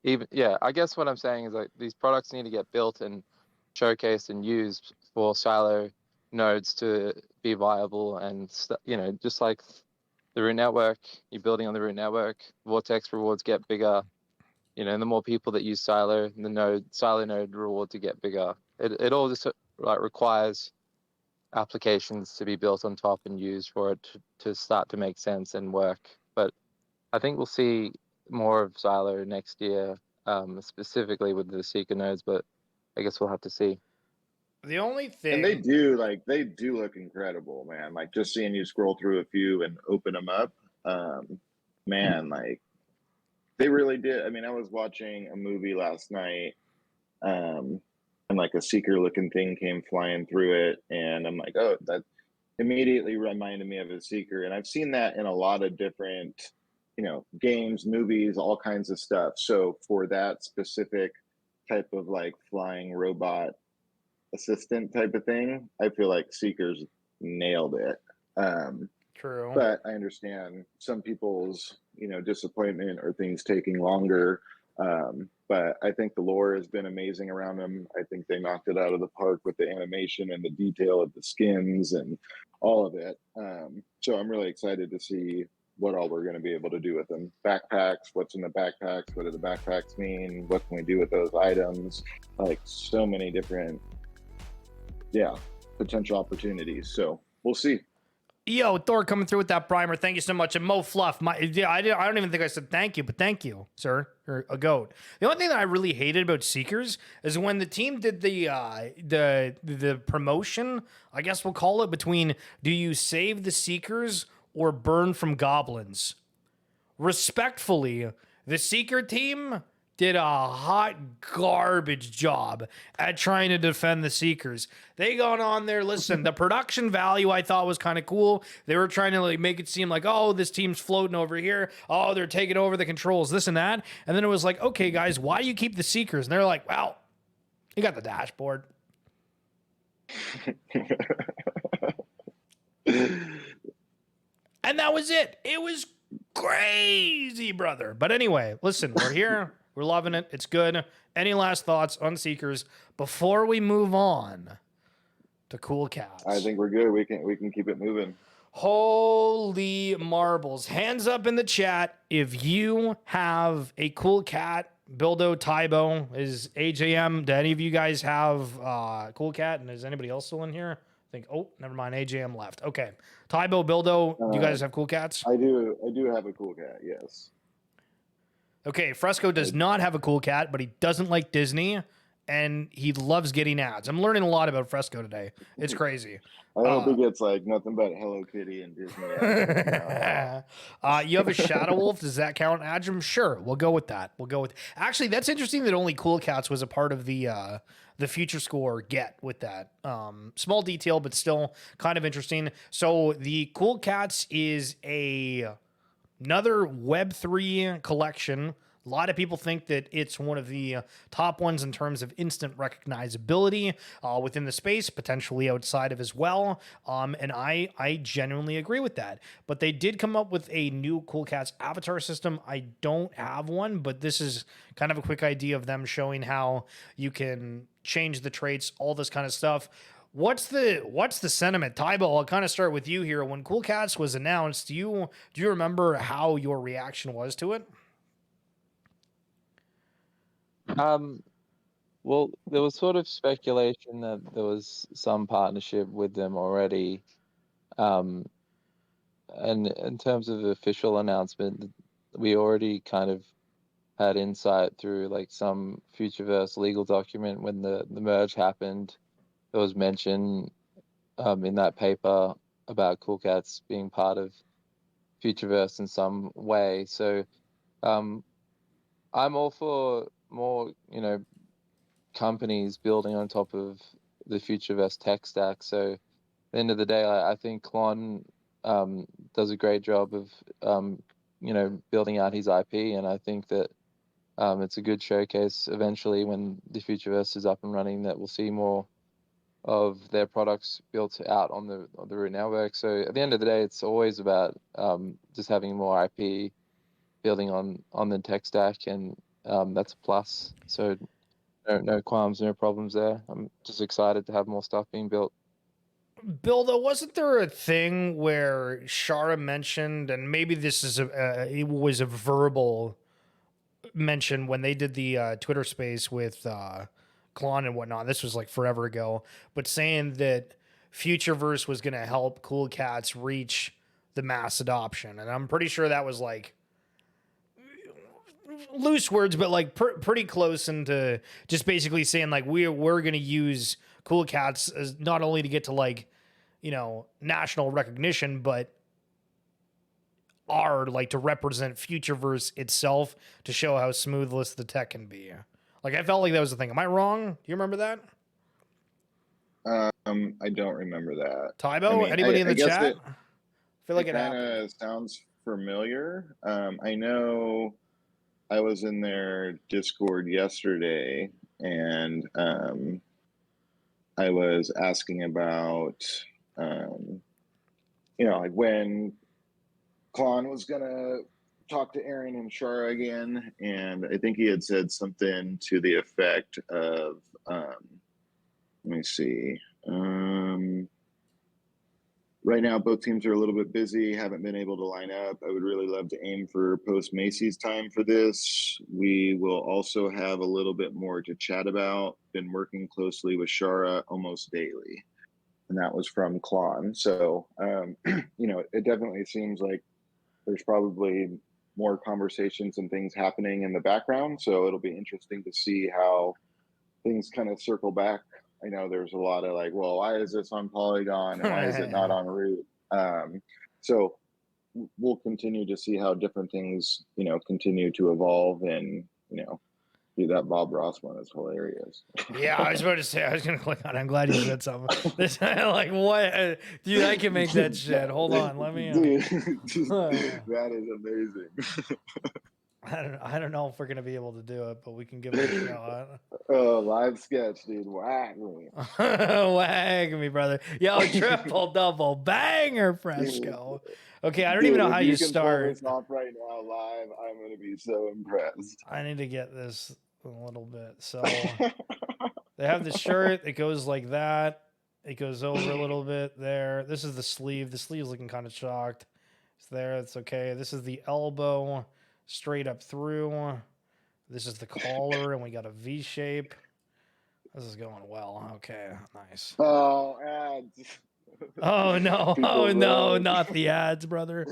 I guess what I'm saying is like these products need to get built and showcased and used for Silo nodes to be viable, and just like the root network, you're building on the root network, Vortex rewards get bigger. The more people that use Silo, the Silo node reward to get bigger. It all just like requires applications to be built on top and used for it to start to make sense and work. But I think we'll see more of Silo next year, specifically with the Seeker nodes, but I guess we'll have to see. The only thing, and they do look incredible, man. Like just seeing you scroll through a few and open them up, man, like they really did. I mean, I was watching a movie last night, and like a Seeker looking thing came flying through it, and I'm like, oh, that immediately reminded me of a Seeker. And I've seen that in a lot of different games, movies, all kinds of stuff. So for that specific type of like flying robot assistant type of thing, I feel like Seekers nailed it. true. But I understand some people's disappointment or things taking longer But I think the lore has been amazing around them. I think they knocked it out of the park with the animation and the detail of the skins and all of it. So I'm really excited to see what all we're going to be able to do with them. Backpacks, what's in the backpacks? What do the backpacks mean? What can we do with those items? Like so many different, potential opportunities. So we'll see. Yo, Thor coming through with that primer. Thank you so much. And Mo Fluff, I don't even think I said thank you, but thank you, sir, or a goat. The only thing that I really hated about Seekers is when the team did the promotion, I guess we'll call it, between do you save the Seekers or burn from goblins? Respectfully, the Seeker team did a hot garbage job at trying to defend the Seekers. They got on there. Listen, the production value I thought was kind of cool. They were trying to like make it seem like, oh, this team's floating over here. Oh, they're taking over the controls, this and that. And then it was like, okay, guys, why do you keep the Seekers? And they're like, well, you got the dashboard. And that was it. It was crazy, brother. But anyway, listen, we're here. We're loving it. It's good. Any last thoughts on Seekers before we move on to Cool Cats? I think we're good. We can keep it moving. Holy marbles. Hands up in the chat if you have a Cool Cat. Bildo, Tybo, is AJM. Do any of you guys have Cool Cat? And is anybody else still in here? I think, oh, never mind. AJM left. Okay. Tybo, Bildo, do you guys have Cool Cats? I do have a Cool Cat, yes. Okay, Fresco does not have a Cool Cat, but he doesn't like Disney, and he loves getting ads. I'm learning a lot about Fresco today. It's crazy. I hope he gets like nothing but Hello Kitty and Disney. You have a Shadow Wolf. Does that count, Adjum? Sure, we'll go with that. Actually, that's interesting that only Cool Cats was a part of the Future Score get with that. Small detail, but still kind of interesting. So the Cool Cats is another Web3 collection. A lot of people think that it's one of the top ones in terms of instant recognizability within the space, potentially outside of as well. And I genuinely agree with that. But they did come up with a new Cool Cats avatar system. I don't have one, but this is kind of a quick idea of them showing how you can change the traits, all this kind of stuff. What's the sentiment? Tybo, I'll kind of start with you here. When Cool Cats was announced, do you remember how your reaction was to it? Well, there was sort of speculation that there was some partnership with them already. And in terms of the official announcement, we already kind of had insight through like some Futureverse legal document when the merge happened. There was mention in that paper about Cool Cats being part of Futureverse in some way. So I'm all for more, companies building on top of the Futureverse tech stack. So at the end of the day, I think Klon does a great job of, building out his IP. And I think that it's a good showcase eventually when the Futureverse is up and running, that we'll see more of their products built out on the Root network. So at the end of the day, it's always about just having more IP, building on the tech stack, and that's a plus. So no qualms, no problems there. I'm just excited to have more stuff being built. Bill, though, wasn't there a thing where Shara mentioned, and maybe this is it was a verbal mention when they did the Twitter space with Klon and whatnot. This was like forever ago, but saying that Futureverse was going to help Cool Cats reach the mass adoption, and I'm pretty sure that was like loose words, but like pretty close into just basically saying like we're going to use Cool Cats as not only to get to like national recognition, but are like to represent Futureverse itself to show how smoothless the tech can be. Like I felt like that was the thing. Am I wrong? Do you remember that? I don't remember that. Tybo, anybody in the chat? I feel like it kind happened. of sounds familiar. I know I was in their Discord yesterday, and I was asking about, like when Klon was gonna talked to Aaron and Shara again, and I think he had said something to the effect of, let me see. Right now, both teams are a little bit busy, haven't been able to line up. I would really love to aim for post Macy's time for this. We will also have a little bit more to chat about. Been working closely with Shara almost daily. And that was from Klon. So, it definitely seems like there's probably more conversations and things happening in the background. So it'll be interesting to see how things kind of circle back. I know there's a lot of like, well, why is this on Polygon and why is it not on Root? So we'll continue to see how different things, continue to evolve, and, dude, that Bob Ross one is hilarious. Yeah, I was about to say, I was gonna click on it. I'm glad you said something. This, like, what, dude? I can make that shit. Hold on, let me. Dude, that is amazing. I don't know if we're gonna be able to do it, but we can give it a shot. Oh, live sketch, dude. Whack me. Wag me, brother. Yo, triple double banger fresco. Okay, I don't even know how you can start. pull this off right now live, I'm gonna be so impressed. I need to get this a little bit. So they have the shirt. It goes like that. It goes over a little bit there. This is the sleeve. The sleeve's looking kind of shocked. It's there. It's okay. This is the elbow straight up through. This is the collar, and we got a V shape. This is going well. Okay, nice. Oh, ads. Oh no! People Oh no! run. Not the ads, brother.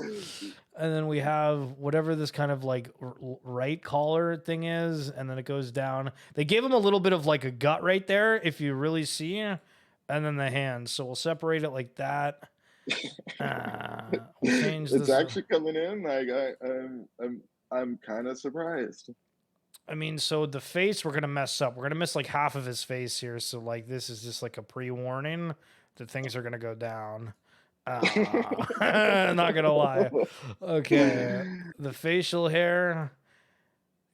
And then we have whatever this kind of like right collar thing is, and then it goes down. They gave him a little bit of like a gut right there, if you really see, and then the hands. So we'll separate it like that. We'll change this. It's actually coming in. Like I'm kind of surprised. I mean, so the face we're gonna mess up. We're gonna miss like half of his face here. So like this is just like a pre-warning that things are gonna go down. Not gonna lie. Okay, the facial hair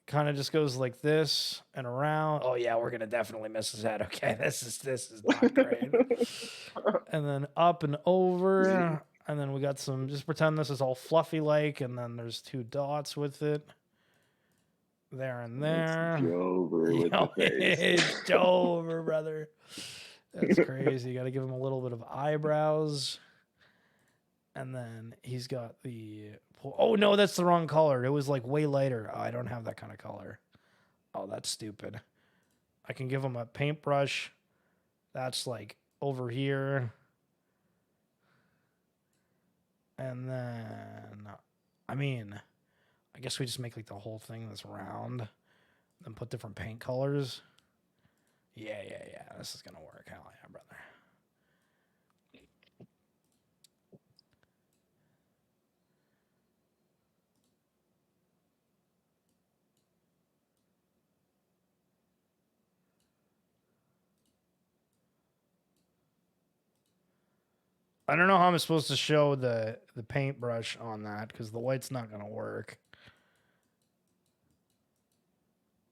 kind of just goes like this and around. Oh yeah, we're gonna definitely miss his head. Okay, this is not great. And then up and over, and then we got some. Just pretend this is all fluffy like, and then there's 2 dots with it. There and there. It's over with the face. It's over, brother. That's crazy. You got to give him a little bit of eyebrows. And then he's got the... Oh, no, that's the wrong color. It was like way lighter. Oh, I don't have that kind of color. Oh, that's stupid. I can give him a paintbrush. That's like over here. And then... I mean... I guess we just make like the whole thing that's round, then put different paint colors. Yeah. This is gonna work. Hell yeah, brother. I don't know how I'm supposed to show the paintbrush on that because the white's not gonna work.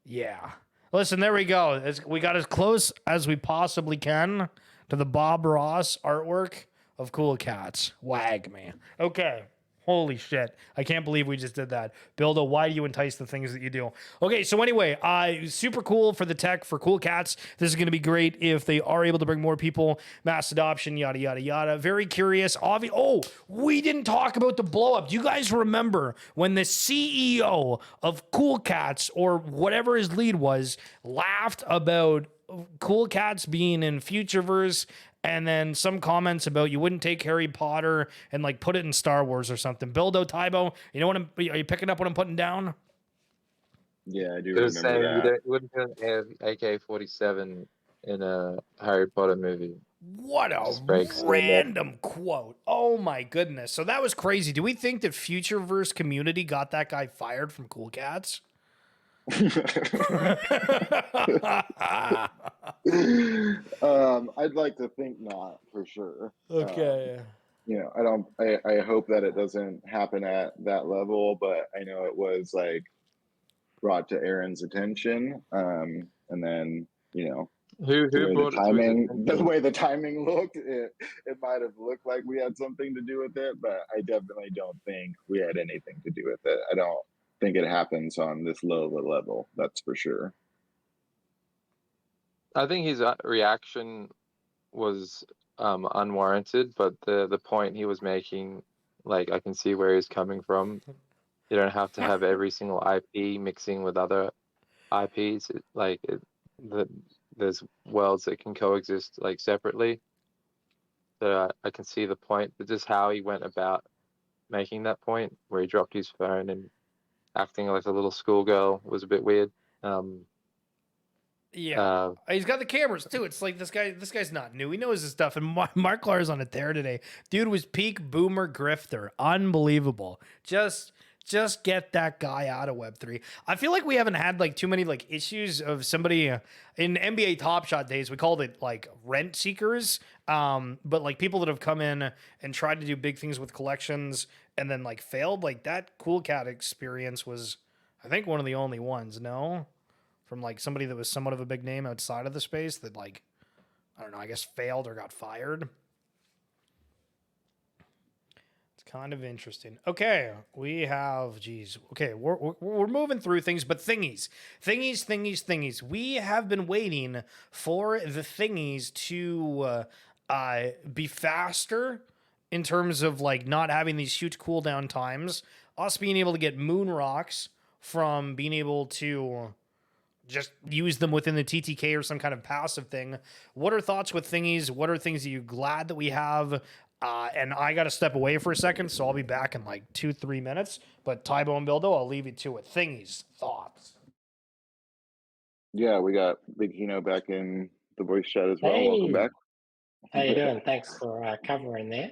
Yeah. Listen, there we go. We got as close as we possibly can to the Bob Ross artwork of Cool Cats. Wag me. Okay. Holy shit. I can't believe we just did that. Buildo, why do you entice the things that you do? Okay, so anyway, super cool for the tech for Cool Cats. This is going to be great if they are able to bring more people, mass adoption, yada, yada, yada. Very curious. We didn't talk about the blow up. Do you guys remember when the CEO of Cool Cats, or whatever his lead was, laughed about Cool Cats being in Futureverse, and then some comments about you wouldn't take Harry Potter and like put it in Star Wars or something? Buildo, Tybo, you know what are you picking up what I'm putting down? Yeah, I do It was saying remember that. you wouldn't have AK-47 in a Harry Potter movie. What a Just breaks the random quote. Oh my goodness. So that was crazy. Do we think that Futureverse community got that guy fired from Cool Cats? I'd like to think not, for sure. Okay. I hope that it doesn't happen at that level, but I know it was like brought to Aaron's attention. And then, Who The way the brought it to his timing looked, it might have looked like we had something to do with it, but I definitely don't think we had anything to do with it. I don't think it happens on this low of a level. That's for sure. I think his reaction was unwarranted, but the point he was making, like, I can see where he's coming from. You don't have to have every single IP mixing with other IPs. There's worlds that can coexist like separately. So I can see the point, but just how he went about making that point, where he dropped his phone and acting like a little schoolgirl, was a bit weird. Yeah, he's got the cameras too. It's like this guy's not new. He knows his stuff. And Mark Clark's on a tear today. Dude was peak boomer grifter. Unbelievable. Just get that guy out of Web3. I feel like we haven't had like too many like issues of somebody in NBA Top Shot days. We called it like rent seekers. But like people that have come in and tried to do big things with collections and then like failed. Like that Cool Cat experience was, I think, one of the only ones. No. From like somebody that was somewhat of a big name outside of the space that, like, I don't know, I guess failed or got fired. It's kind of interesting. Okay, we have, geez, okay, we're moving through things, but thingies. We have been waiting for the thingies to be faster in terms of like not having these huge cooldown times. Us being able to get moon rocks from being able to just use them within the TTK or some kind of passive thing. What are thoughts with thingies? What are things that you glad that we have? And I got to step away for a second, so I'll be back in like 2-3 minutes. But Tybo and Bildo, I'll leave you to it. Thingies, thoughts. Yeah, we got Big Hino back in the voice chat as well. Hey. Welcome back. How you doing? Thanks for covering there.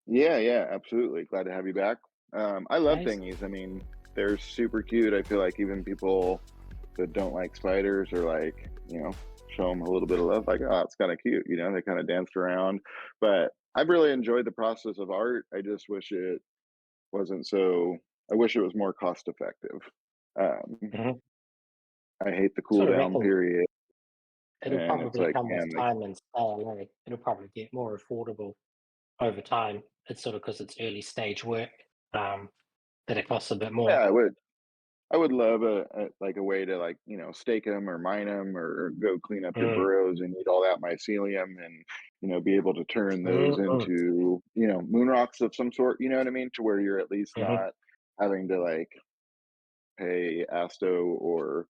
Yeah, absolutely. Glad to have you back. I love Nice. thingies. I mean, they're super cute. I feel like even people that don't like spiders or like, show them a little bit of love, like, oh, it's kind of cute. They kind of danced around. But I've really enjoyed the process of art. I just wish it wasn't so, I wish it was more cost effective. Mhm. I hate the Sort of cooldown reckon period. it'll And it's probably like, come with man, time and scale. It'll probably get more affordable over time. It's sort of because it's early stage work that it costs a bit more. yeah, I would love a way to like stake them or mine them or go clean up your burrows and eat all that mycelium and be able to turn those into moon rocks of some sort. You know what I mean? To where you're at least not having to like pay Asto or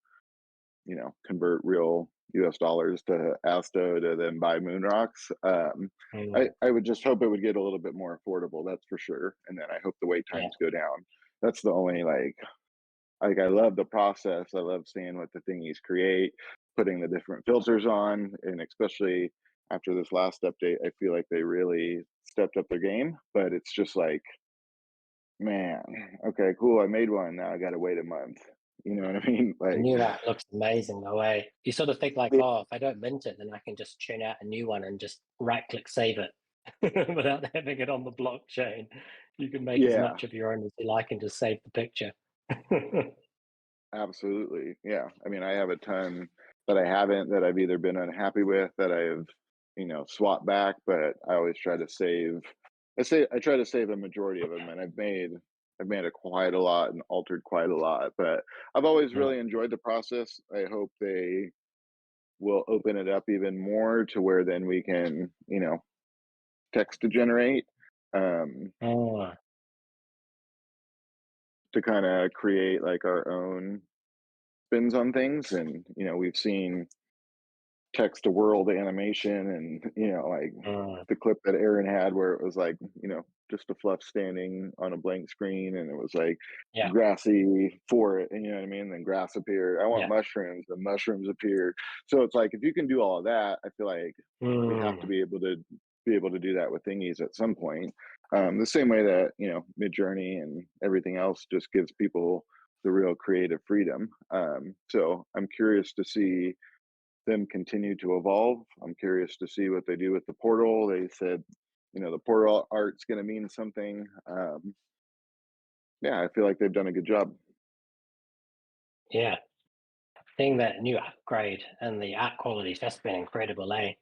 convert real U.S. dollars to Asto to then buy moon rocks. I would just hope it would get a little bit more affordable. That's for sure. And then I hope the wait times go down. That's the only like I love the process. I love seeing what the thingies create, putting the different filters on, and especially after this last update, I feel like they really stepped up their game. But it's just like, man, okay, cool, I made one. Now I got to wait a month. You know what I mean? The Like, new art looks amazing the way you sort of think like, oh, if I don't mint it, then I can just churn out a new one and just right click save it without having it on the blockchain. You can make as much of your own as you like and just save the picture. Absolutely. Yeah. I mean, I have a ton that I haven't, that I've either been unhappy with, that I've, swapped back, but I always try to save. I try to save a majority of them, and I've made it quite a lot and altered quite a lot, but I've always really enjoyed the process. I hope they will open it up even more to where then we can, text to generate, to kind of create like our own spins on things. And we've seen text to world animation and like the clip that Aaron had where it was like just a fluff standing on a blank screen and it was like grassy for it, and you know what I mean, then grass appeared. I want mushrooms, the mushrooms appeared. So it's like if you can do all of that, I feel like we have to be able to do that with thingies at some point, the same way that Midjourney and everything else just gives people the real creative freedom. So I'm curious to see them continue to evolve. I'm curious to see what they do with the portal. They said, the portal art's going to mean something. Yeah, I feel like they've done a good job. Yeah. seeing that new upgrade and the art quality's just been incredible, eh? I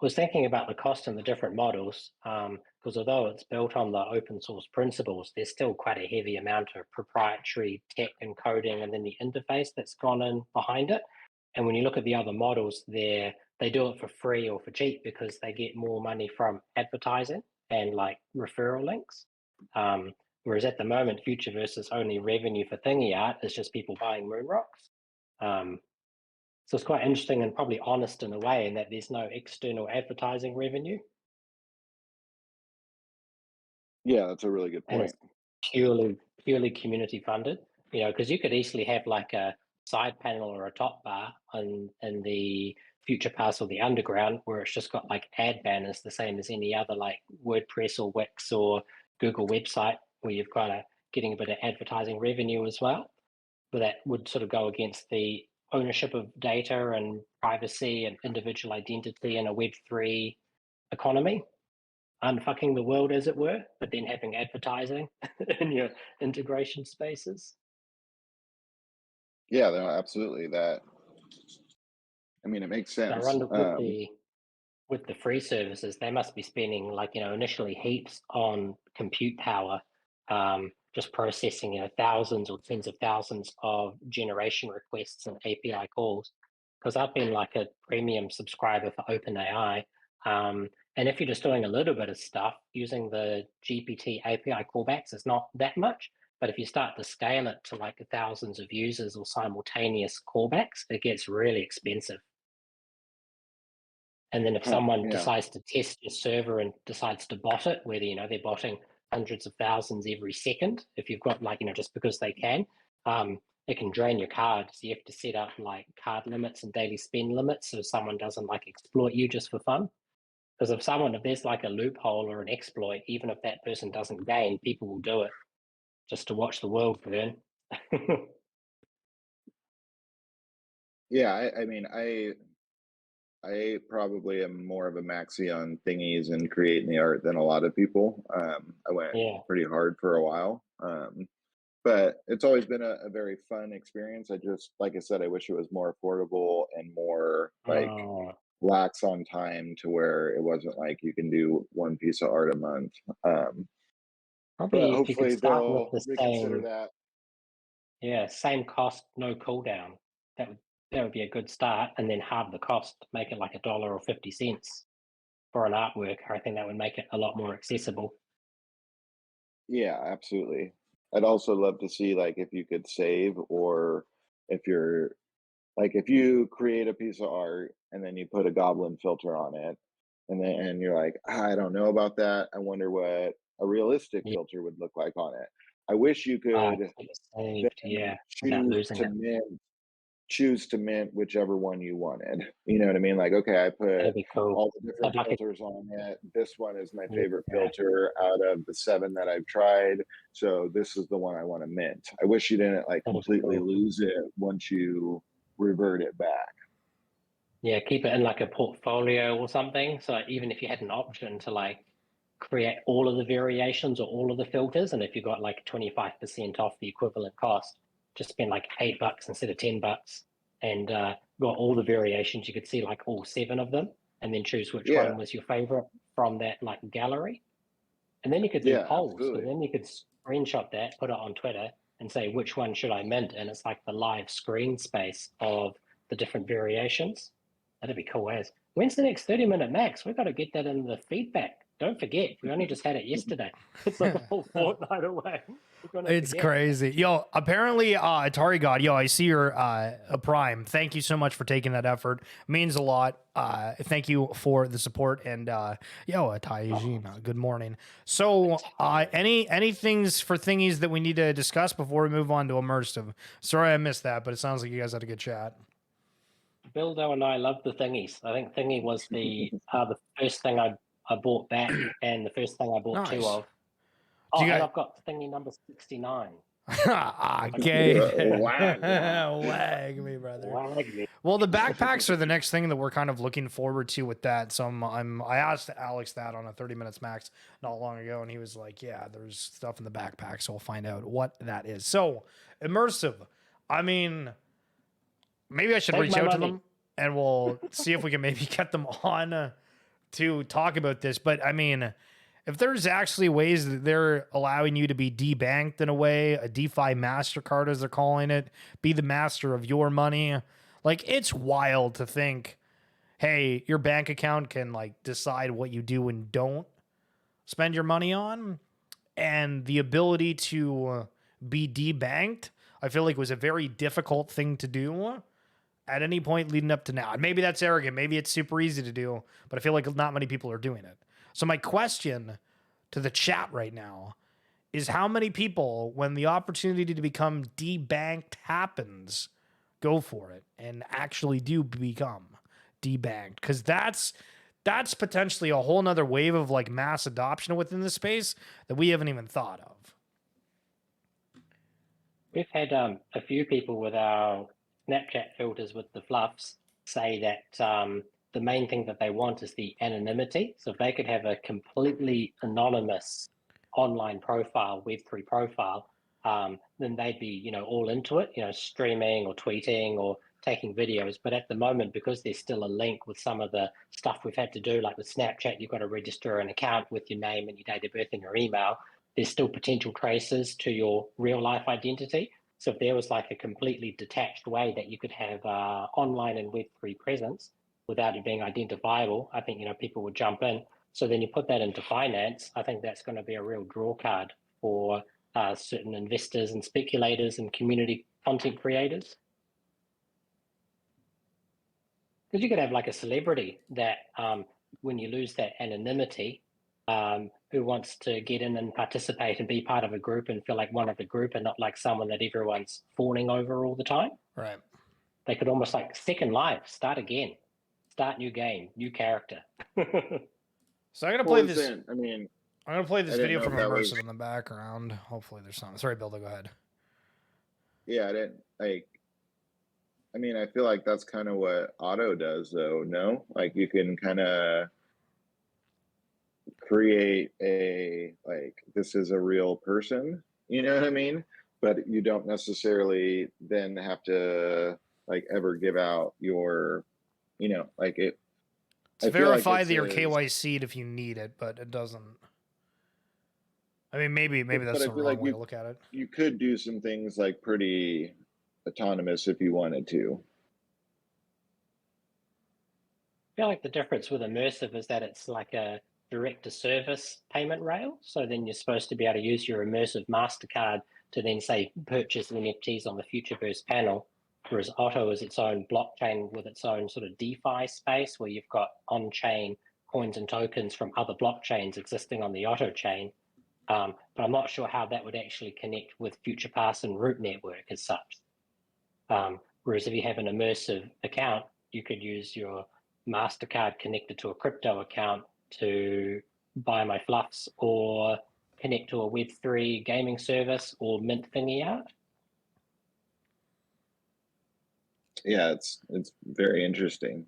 was thinking about the cost and the different models, because although it's built on the open source principles, there's still quite a heavy amount of proprietary tech and coding and then the interface that's gone in behind it. And when you look at the other models, they do it for free or for cheap because they get more money from advertising and like referral links. Whereas at the moment, Futureverse's only revenue for thingy art is just people buying moon rocks. So it's quite interesting and probably honest in a way in that there's no external advertising revenue Yeah, that's a really good and point. it's purely community funded. Because you could easily have like a side panel or a top bar in the Future Pass or the Underground where it's just got like ad banners the same as any other like WordPress or Wix or Google website where you've got getting a bit of advertising revenue as well. But that would sort of go against the ownership of data and privacy and individual identity in a Web3 economy, unfucking the world, as it were, but then having advertising in your integration spaces. Yeah, no, absolutely. I mean, it makes I sense. wonder with the free services, they must be spending like initially heaps on compute power, just processing thousands or tens of thousands of generation requests and API calls. Because I've been like a premium subscriber for OpenAI, and if you're just doing a little bit of stuff using the GPT API callbacks, it's not that much. But if you start to scale it to like thousands of users or simultaneous callbacks, it gets really expensive. And then if someone Yeah. decides to test your server and decides to bot it, whether they're botting hundreds of thousands every second, if you've got like just because they can, it can drain your card. So you have to set up like card limits and daily spend limits so someone doesn't like exploit you just for fun. Because if there's like a loophole or an exploit, even if that person doesn't gain, people will do it just to watch the world burn. Yeah, I mean, I probably am more of a maxi on thingies and creating the art than a lot of people. I went Yeah. pretty hard for a while. But it's always been a very fun experience. I just, like I said, I wish it was more affordable and more like Oh, lax on time to where it wasn't like you can do one piece of art a month. But probably if you could hopefully start with they'll the reconsider same. that. Yeah, same cost, no cooldown. That would be a good start, and then halve the cost, make it like $1 or 50 cents for an artwork. I think that would make it a lot more accessible. Yeah, absolutely. I'd also love to see like if you could save or if you're like if you create a piece of art and then you put a goblin filter on it and you're like, "Ah, I don't know about that. I wonder what a realistic Yeah, filter would look like on it." I wish you could keep it saved. then Yeah, without losing it. choose to mint whichever one you wanted. You know what I mean? Like, okay, I put That'd be cool. all the different I'd like it. filters on it. This one is my Yeah, favorite filter out of the 7 that I've tried. So this is the one I want to mint. I wish you didn't like that'd be completely cool. lose it once you revert it back. Yeah, keep it in like a portfolio or something. So even if you had an option to like create all of the variations or all of the filters, and if you got like 25% off the equivalent cost, just spend like $8 instead of $10, and got all the variations. You could see like all 7 of them, and then choose which Yeah, one was your favorite from that like gallery. And then you could do yeah, polls. So absolutely. then you could screenshot that, put it on Twitter, and say which one should I mint, and it's like the live screen space of the different variations. That'd be cool as. When's the next 30-minute max? We've got to get that in the feedback. Don't forget, we only just had it yesterday. It's like a whole fortnight away. It's crazy. Yo, apparently, Atari God, yo, I see your a Prime. Thank you so much for taking that effort. Means a lot. Thank you for the support. And yo, Taijin, good morning. So any things for thingies that we need to discuss before we move on to immersive? Sorry I missed that, but it sounds like you guys had a good chat. Bildo and I love the thingies. I think thingy was the first thing I bought back and the first thing I bought 2 Nice. of. Do Oh, you and got- I've got thingy number 69. Okay. Wag. Wag me, brother. Wag me. Well, the backpacks are the next thing that we're kind of looking forward to with that. So I asked Alex that on a 30 minutes max not long ago, and he was like, "Yeah, there's stuff in the backpack, so we'll find out what that is." So immersive. I mean, maybe I should Take reach my out to money. them and we'll see if we can maybe get them on to talk about this. But I mean, if there's actually ways that they're allowing you to be debanked in a way, a DeFi MasterCard as they're calling it, be the master of your money, like it's wild to think, hey, your bank account can like decide what you do and don't spend your money on, and the ability to be debanked, I feel like was a very difficult thing to do at any point leading up to now. And maybe that's arrogant. Maybe it's super easy to do, but I feel like not many people are doing it. So my question to the chat right now is how many people, when the opportunity to become debanked happens, go for it and actually do become debanked? Because that's potentially a whole nother wave of like mass adoption within the space that we haven't even thought of. We've had a few people with our Snapchat filters with the fluffs say that the main thing that they want is the anonymity. So if they could have a completely anonymous online profile, Web3 profile, then they'd be, you know, all into it, you know, streaming or tweeting or taking videos. But at the moment, because there's still a link with some of the stuff we've had to do, like with Snapchat, you've got to register an account with your name and your date of birth and your email. There's still potential traces to your real life identity. So if there was like a completely detached way that you could have online and Web3 presence without it being identifiable, I think, you know, people would jump in. So then you put that into finance, I think that's going to be a real draw card for certain investors and speculators and community content creators. Because you could have like a celebrity that when you lose that anonymity, who wants to get in and participate and be part of a group and feel like one of the group and not like someone that everyone's fawning over all the time. Right. They could almost like second life, start again, start new game, new character. So I'm gonna play this. Listen, I mean, I'm gonna play this I didn't video know from if that Immersive was- in the background. Hopefully there's something. Sorry, Bill, go ahead. yeah, I didn't like. I mean, I feel like that's kind of what Auto does, though. No, like you can kind of create a like this is a real person. You know what I mean? But you don't necessarily then have to like ever give out your, you know, like it. It's I feel like verify it that you're says- KYC'd if you need it, but it doesn't. I mean, maybe But that's I the feel wrong like way to look at it. You could do some things like pretty autonomous if you wanted to. I feel like the difference with immersive is that it's like a direct to service payment rail. So then you're supposed to be able to use your immersive MasterCard to then say purchase NFTs on the Futureverse panel. Whereas Otto is its own blockchain with its own sort of DeFi space where you've got on-chain coins and tokens from other blockchains existing on the Otto chain. But I'm not sure how that would actually connect with FuturePass and Root Network as such. Whereas if you have an immersive account, you could use your MasterCard connected to a crypto account to buy my fluffs or connect to a Web3 gaming service or mint thingy out. Yeah, it's very interesting.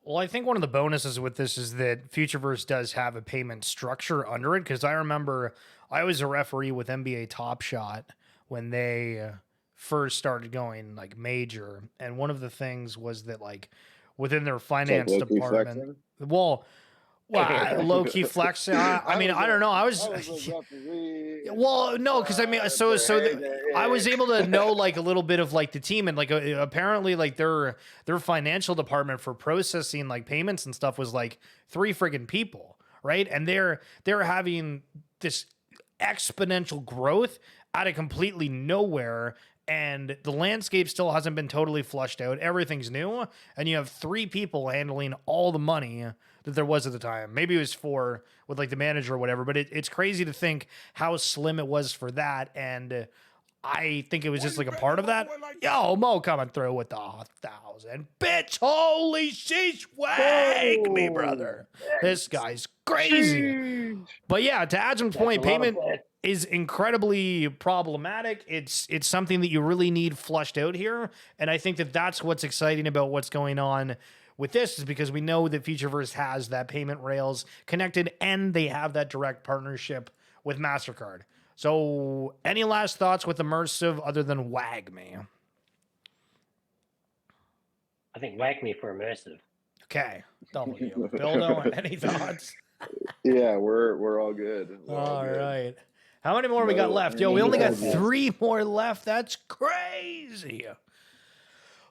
Well, I think one of the bonuses with this is that Futureverse does have a payment structure under it. Because I remember I was a referee with NBA Top Shot when they first started going like major, and one of the things was that like within their finance low-key department, flexing? well, low key flex. I mean, I don't know. I was. Well, no, because I mean, I was able to know like a little bit of like the team, and like apparently like their financial department for processing like payments and stuff was like 3 friggin' people, right? And they're having this exponential growth out of completely nowhere, and the landscape still hasn't been totally flushed out. Everything's new, and you have 3 people handling all the money that there was at the time. Maybe it was 4 with like the manager or whatever, but it's crazy to think how slim it was for that. And I think it was just like a part of that. Yo, Mo coming through with the 1,000. Bitch, holy sheesh, wake me, brother. This guy's crazy. But yeah, to Adam's point, payment is incredibly problematic. It's something that you really need flushed out here. And I think that that's what's exciting about what's going on with this, is because we know that Futureverse has that payment rails connected and they have that direct partnership with MasterCard. So any last thoughts with immersive other than wag me? I think Wag Me for immersive. Okay, W. Bildo, any thoughts? Yeah, we're all good. We're all All good. right. How many more we got No left? Yo, we only got charges. 3 more left. That's crazy.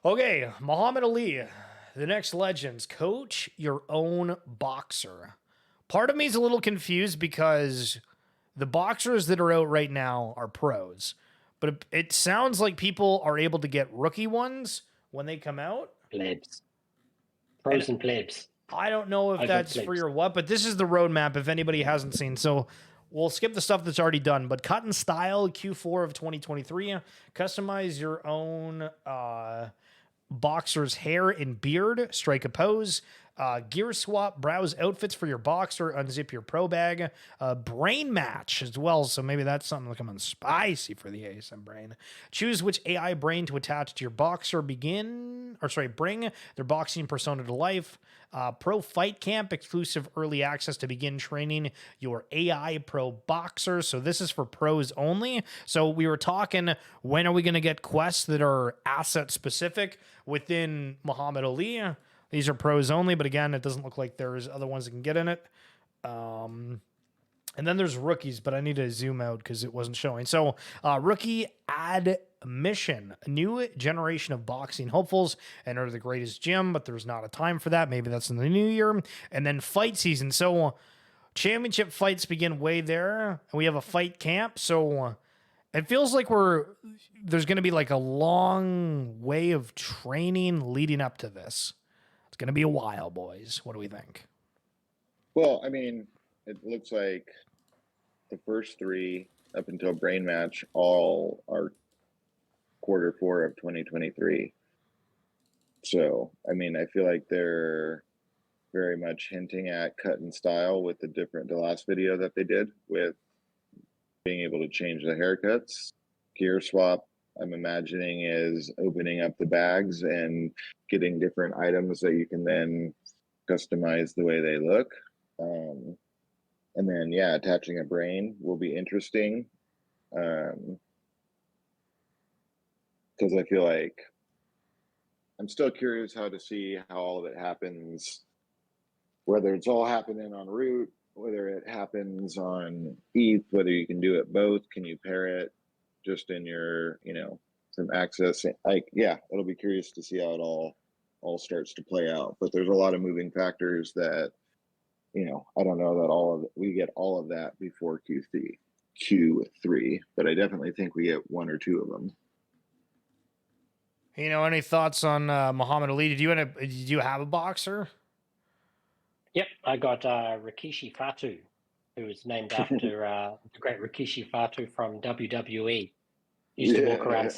Okay, Muhammad Ali, the next legends. Coach your own boxer. Part of me is a little confused because the boxers that are out right now are pros, but it sounds like people are able to get rookie ones when they come out. Plebs. Pros and plebs. I don't know if I got that's free plebs. or what, but this is the roadmap if anybody hasn't seen. So we'll skip the stuff that's already done. But cut and style Q4 of 2023. Customize your own boxer's hair and beard. Strike a pose. Gear swap, browse outfits for your boxer, unzip your pro bag, brain match as well. So maybe that's something coming spicy for the ASM brain. Choose which AI brain to attach to your boxer. Bring their boxing persona to life. Pro Fight Camp, exclusive early access to begin training your AI pro boxer. So this is for pros only. So we were talking, when are we going to get quests that are asset specific within Muhammad Ali? These are pros only, but again, it doesn't look like there's other ones that can get in it. And then there's rookies, but I need to zoom out because it wasn't showing. So rookie admission, a new generation of boxing hopefuls enter the greatest gym, but there's not a time for that. Maybe that's in the new year. And then fight season. So championship fights begin way there. And we have a fight camp. So it feels like there's going to be like a long way of training leading up to this. It's going to be a while, boys. What do we think? Well, I mean, it looks like the first 3 up until Brain Match all are Q4 of 2023. So, I mean, I feel like they're very much hinting at cut and style with the last video that they did with being able to change the haircuts. Gear swap, I'm imagining, is opening up the bags and getting different items that you can then customize the way they look. And then, yeah, attaching a brain will be interesting. Because I feel like I'm still curious how to see how all of it happens, whether it's all happening on route, whether it happens on ETH, whether you can do it both. Can you pair it just in your, some access? Yeah, it'll be curious to see how it all starts to play out. But there's a lot of moving factors that, I don't know that we get all of that before Q3, but I definitely think we get 1 or 2 of them. Any thoughts on Muhammad Ali? Did you have a boxer? Yep, I got Rikishi Fatu, who was named after the great Rikishi Fatu from WWE. He used to walk around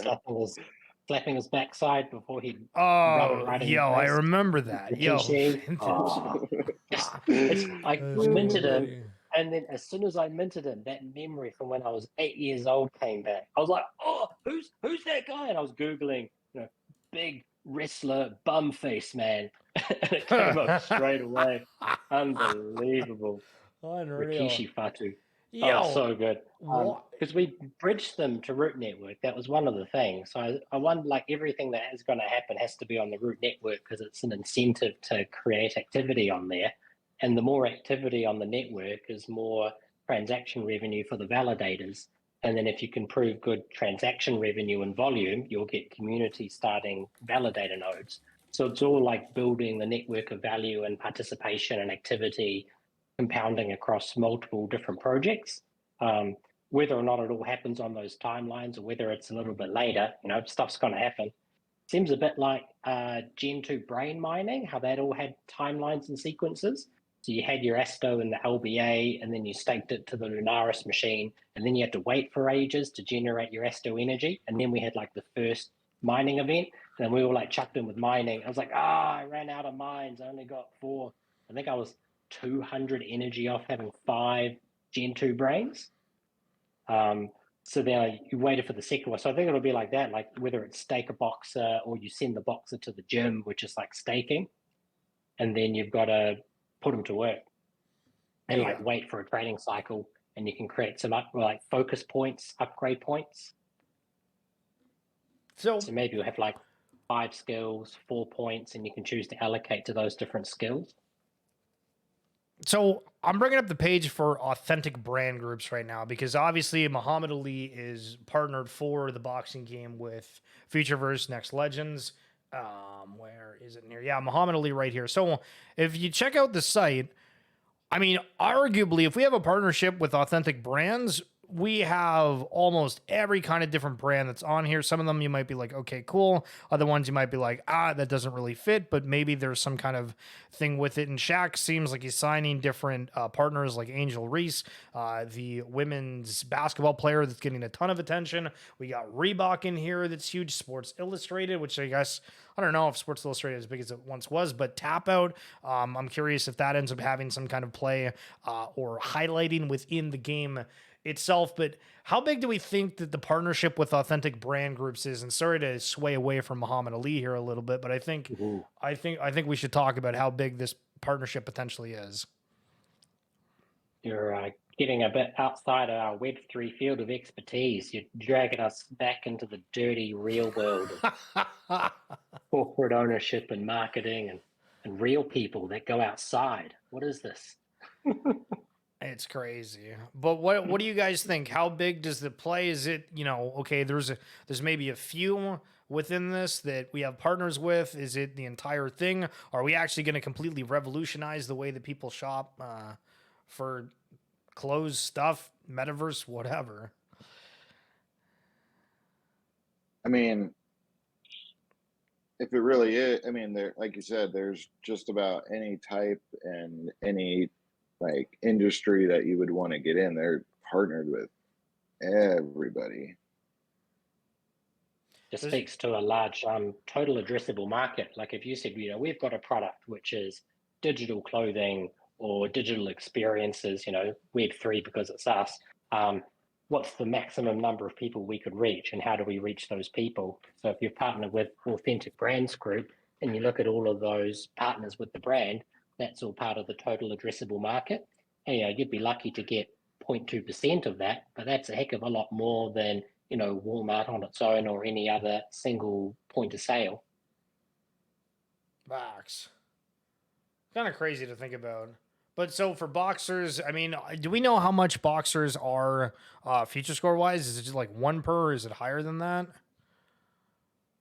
slapping his backside before he'd rub it right in your I face. remember that. I minted him, and then as soon as I minted him, that memory from when I was 8 years old came back. I was like, "Oh, who's that guy?" And I was googling, big wrestler bum face man, and it came up straight away. Unbelievable. Unreal. Rikishi Fatu. Oh, so good. Because we bridged them to Root Network. That was one of the things. So I wonder, like, everything that is going to happen has to be on the Root Network because it's an incentive to create activity on there. And the more activity on the network is more transaction revenue for the validators. And then if you can prove good transaction revenue and volume, you'll get community starting validator nodes. So it's all like building the network of value and participation and activity compounding across multiple different projects. Whether or not it all happens on those timelines or whether it's a little bit later, stuff's going to happen. Seems a bit like Gen 2 brain mining, how that all had timelines and sequences. So you had your Asto and the LBA, and then you staked it to the Lunaris machine, and then you had to wait for ages to generate your Asto energy. And then we had like the first mining event, and we were like chucked in with mining. I was like, I ran out of mines. I only got 4. I think I was 200 energy off having 5 Gen 2 brains. So then you waited for the second one. So I think it'll be like that, like whether it's stake a boxer or you send the boxer to the gym, which is like staking, and then you've got to put them to work and wait for a trading cycle, and you can create some focus points, upgrade points. So maybe you'll have like 5 skills, 4 points, and you can choose to allocate to those different skills. So I'm bringing up the page for authentic brand groups right now because obviously Muhammad Ali is partnered for the boxing game with Futureverse Next Legends. Where is it near? Yeah, Muhammad Ali right here. So if you check out the site, I mean, arguably, if we have a partnership with authentic brands, we have almost every kind of different brand that's on here. Some of them you might be like, okay, cool. Other ones you might be like, that doesn't really fit, but maybe there's some kind of thing with it. And Shaq seems like he's signing different partners like Angel Reese, the women's basketball player that's getting a ton of attention. We got Reebok in here that's huge. Sports Illustrated, which I guess, I don't know if Sports Illustrated is as big as it once was, but Tap Out, I'm curious if that ends up having some kind of play or highlighting within the game itself. But how big do we think that the partnership with authentic brand groups is? And sorry to sway away from Muhammad Ali here a little bit, but I think we should talk about how big this partnership potentially is. You're getting a bit outside of our Web3 field of expertise. You're dragging us back into the dirty real world of corporate ownership and marketing and real people that go outside. What is this? It's crazy. But what do you guys think? How big does the play? Is it, okay, there's maybe a few within this that we have partners with? Is it the entire thing? Are we actually going to completely revolutionize the way that people shop for clothes, stuff, metaverse, whatever? I mean, if it really is, I mean, there, like you said, there's just about any type and any like industry that you would want to get in. They're partnered with everybody. Just speaks to a large total addressable market. Like if you said, we've got a product which is digital clothing or digital experiences, Web3 because it's us. What's the maximum number of people we could reach and how do we reach those people? So if you've partnered with Authentic Brands Group and you look at all of those partners with the brand, that's all part of the total addressable market. And, you'd be lucky to get 0.2% of that, but that's a heck of a lot more than, Walmart on its own or any other single point of sale. Box. Kind of crazy to think about. But so for boxers, I mean, do we know how much boxers are future score wise? Is it just like 1 per, or is it higher than that?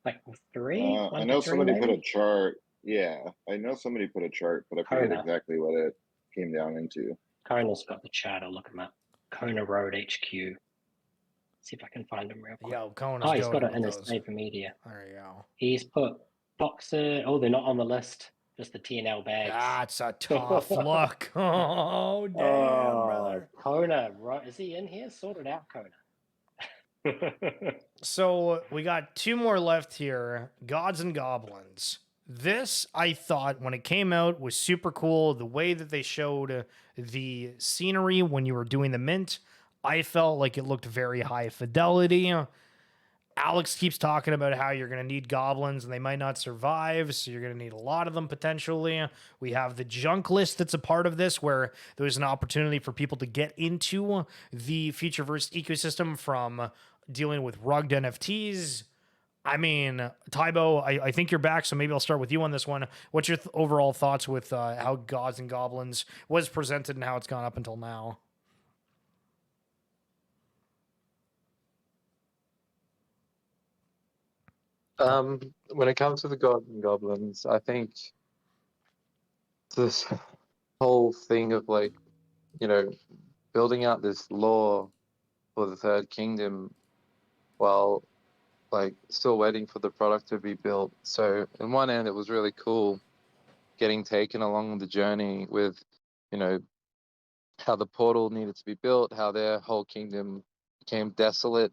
Like 3? I know somebody put a chart. Yeah, I know somebody put a chart, but I forget exactly what it came down into. Kona's got the chart. I'll look him up. Kona Road HQ. See if I can find him real quick. Yeah, Kona's he's got it in those. his Saver Media. There you go. He's put boxer. Oh, they're not on the list. Just the TNL bags. That's a tough look. Oh, damn, brother. Kona, right? Is he in here? Sort it out, Kona. So we got 2 more left here. Gods and Goblins. This, I thought, when it came out, was super cool. The way that they showed the scenery when you were doing the mint, I felt like it looked very high fidelity. Alex keeps talking about how you're going to need goblins and they might not survive, so you're going to need a lot of them potentially. We have the junk list that's a part of this, where there's an opportunity for people to get into the Futureverse ecosystem from dealing with rugged NFTs. I mean, Tybo, I think you're back, so maybe I'll start with you on this one. What's your overall thoughts with how Gods and Goblins was presented and how it's gone up until now? When it comes to the gods and goblins, I think this whole thing of building out this lore for the Third Kingdom while still waiting for the product to be built. So in one end, it was really cool getting taken along the journey with, how the portal needed to be built, how their whole kingdom became desolate,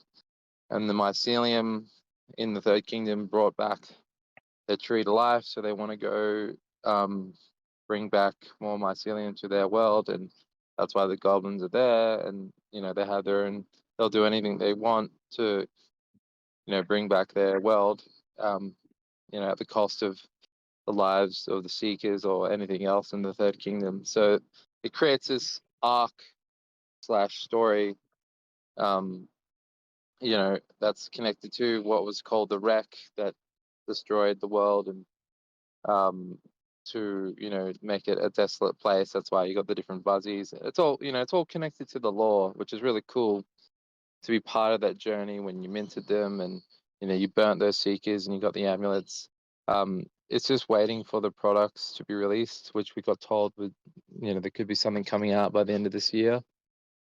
and the mycelium in the Third Kingdom brought back their tree to life, so they want to go bring back more mycelium to their world, and that's why the goblins are there, and they have their own, they'll do anything they want to bring back their world, at the cost of the lives of the Seekers or anything else in the Third Kingdom. So it creates this arc / story that's connected to what was called the wreck that destroyed the world and to make it a desolate place. That's why you got the different fuzzies. It's all it's all connected to the lore, which is really cool to be part of that journey when you minted them and you burnt those seekers and you got the amulets. It's just waiting for the products to be released, which we got told would there could be something coming out by the end of this year.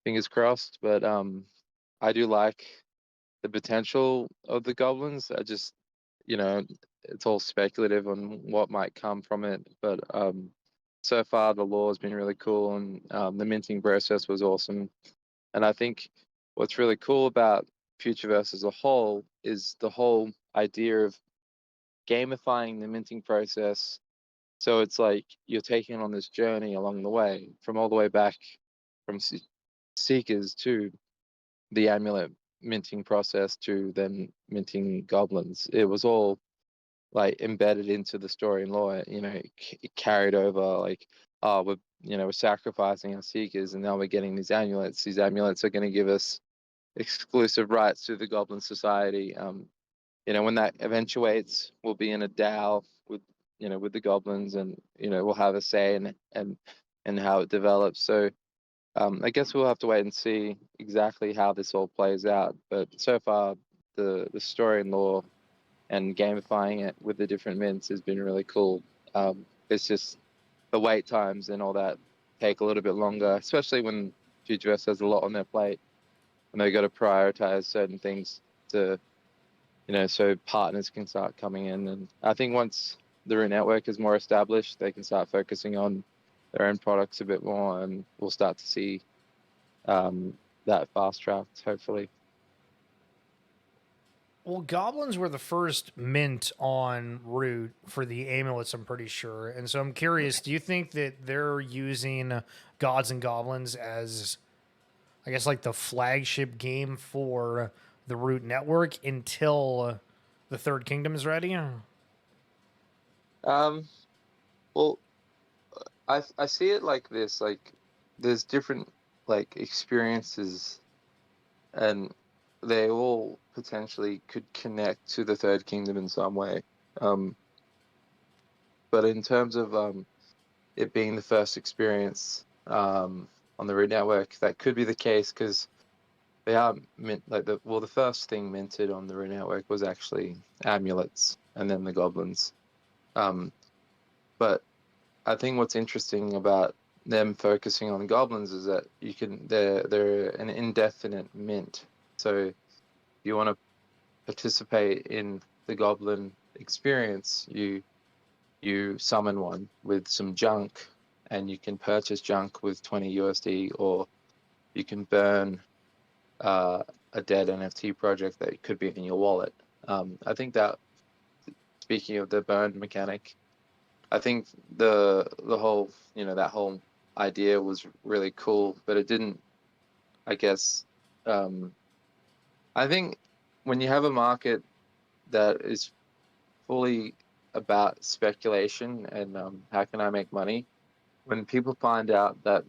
Fingers crossed. But I do like the potential of the goblins. I just it's all speculative on what might come from it. But so far the lore has been really cool, and the minting process was awesome. And I think what's really cool about Futureverse as a whole is the whole idea of gamifying the minting process. So it's like you're taking on this journey along the way, from all the way back from Seekers to the amulet minting process to then minting goblins. It was all like embedded into the story and lore. It carried over, like, oh, we're sacrificing our Seekers and now we're getting these amulets. These amulets are going to give us exclusive rights to the Goblin Society. When that eventuates, we'll be in a DAO with the goblins, and we'll have a say in how it develops. So I guess we'll have to wait and see exactly how this all plays out. But so far, the story and lore and gamifying it with the different mints has been really cool. It's just the wait times and all that take a little bit longer, especially when Futureverse has a lot on their plate and they've got to prioritize certain things to so partners can start coming in. And I think once the Root Network is more established, they can start focusing on their own products a bit more, and we'll start to see that fast tracked, hopefully. Well, goblins were the first mint on Root for the amulets, I'm pretty sure. And so I'm curious, do you think that they're using Gods and Goblins as, I guess, like the flagship game for the Root Network until the Third Kingdom is ready? Well, I see it like this, like there's different like experiences, and they all potentially could connect to the Third Kingdom in some way. But in terms of it being the first experience on the Root Network, that could be the case because they are like the first thing minted on the Root Network was actually amulets and then the goblins. But I think what's interesting about them focusing on goblins is that they're an indefinite mint. So if you want to participate in the goblin experience, you summon one with some junk, and you can purchase junk with 20 USD, or you can burn a dead NFT project that could be in your wallet. I think that, speaking of the burn mechanic, I think the whole that whole idea was really cool, but it didn't. I guess I think when you have a market that is fully about speculation and how can I make money, when people find out that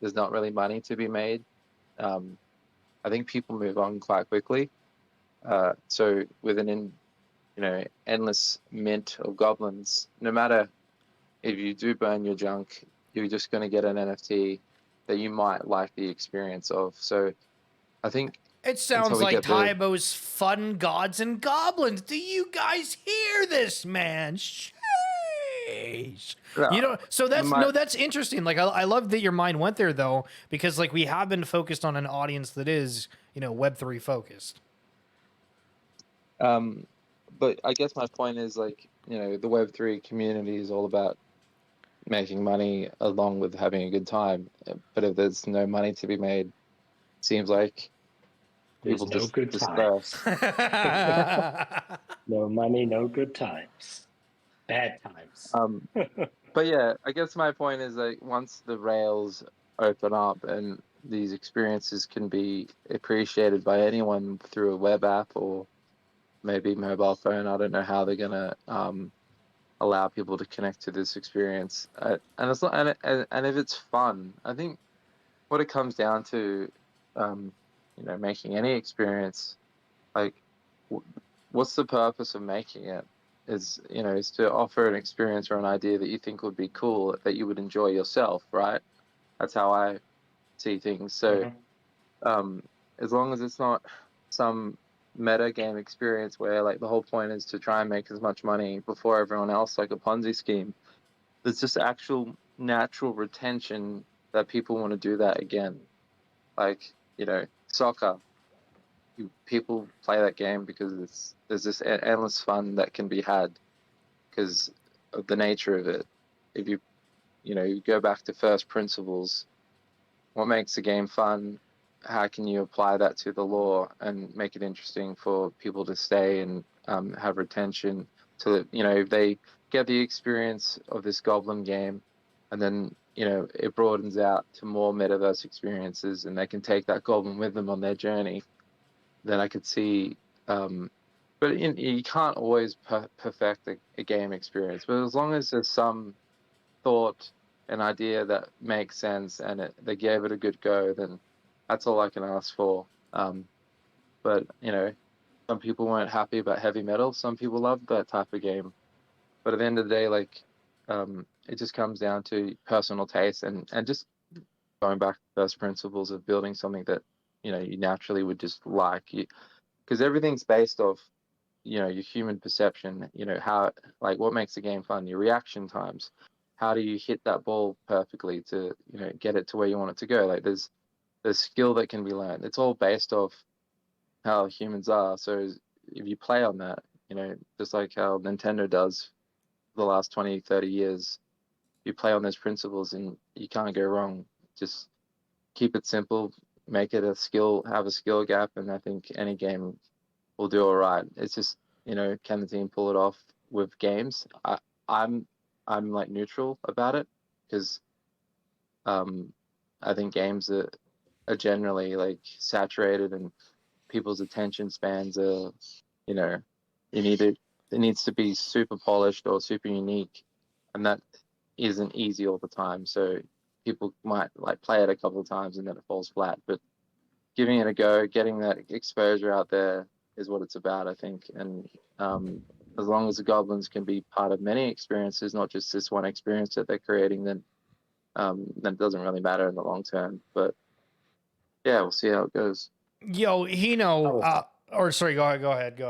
there's not really money to be made, I think people move on quite quickly. So with an endless mint of goblins, no matter if you do burn your junk, you're just going to get an NFT that you might like the experience of. So I think It sounds until we like get the Tybo's fun Gods and Goblins. Do you guys hear this, man? Sheesh. So that's interesting. Like, I love that your mind went there, though, because like we have been focused on an audience that is, Web3 focused. But I guess my point is, like, the Web3 community is all about making money along with having a good time. But if there's no money to be made, seems like There's people no just good disperse. No money, no good times. Bad times. But yeah, I guess my point is, like, once the rails open up and these experiences can be appreciated by anyone through a web app or maybe mobile phone, I don't know how they're gonna allow people to connect to this experience. And it's not, and if it's fun, I think what it comes down to, making any experience, like, what's the purpose of making it? is is to offer an experience or an idea that you think would be cool, that you would enjoy yourself, right? That's how I see things. So as long as it's not some meta game experience where like the whole point is to try and make as much money before everyone else, like a Ponzi scheme, there's just actual natural retention that people want to do that again. Like, soccer, people play that game because there's this endless fun that can be had because of the nature of it. If you go back to first principles, what makes the game fun? How can you apply that to the lore and make it interesting for people to stay and have retention? To if they get the experience of this goblin game, and then it broadens out to more metaverse experiences, and they can take that goblin with them on their journey, then I could see. But you can't always perfect a game experience. But as long as there's some thought, an idea that makes sense, and they gave it a good go, then that's all I can ask for. But some people weren't happy about heavy metal. Some people loved that type of game. But at the end of the day, like it just comes down to personal taste and just going back to first principles of building something that you naturally would just like. Because everything's based off your human perception. How, like, what makes the game fun? Your reaction times. How do you hit that ball perfectly to get it to where you want it to go? Like there's skill that can be learned. It's all based off how humans are. So if you play on that, just like how Nintendo does for the last 20, 30 years, you play on those principles and you can't go wrong. Just keep it simple, make it have a skill gap, and I think any game will do all right. It's just, can the team pull it off with games? I'm like neutral about it because I think games are generally like saturated and people's attention spans are, it needs to be super polished or super unique, and that isn't easy all the time. So people might like play it a couple of times and then it falls flat, but giving it a go, getting that exposure out there is what it's about, I think. And as long as the goblins can be part of many experiences, not just this one experience that they're creating, then it doesn't really matter in the long term. But yeah, we'll see how it goes. Yo, Hino, or sorry, go ahead.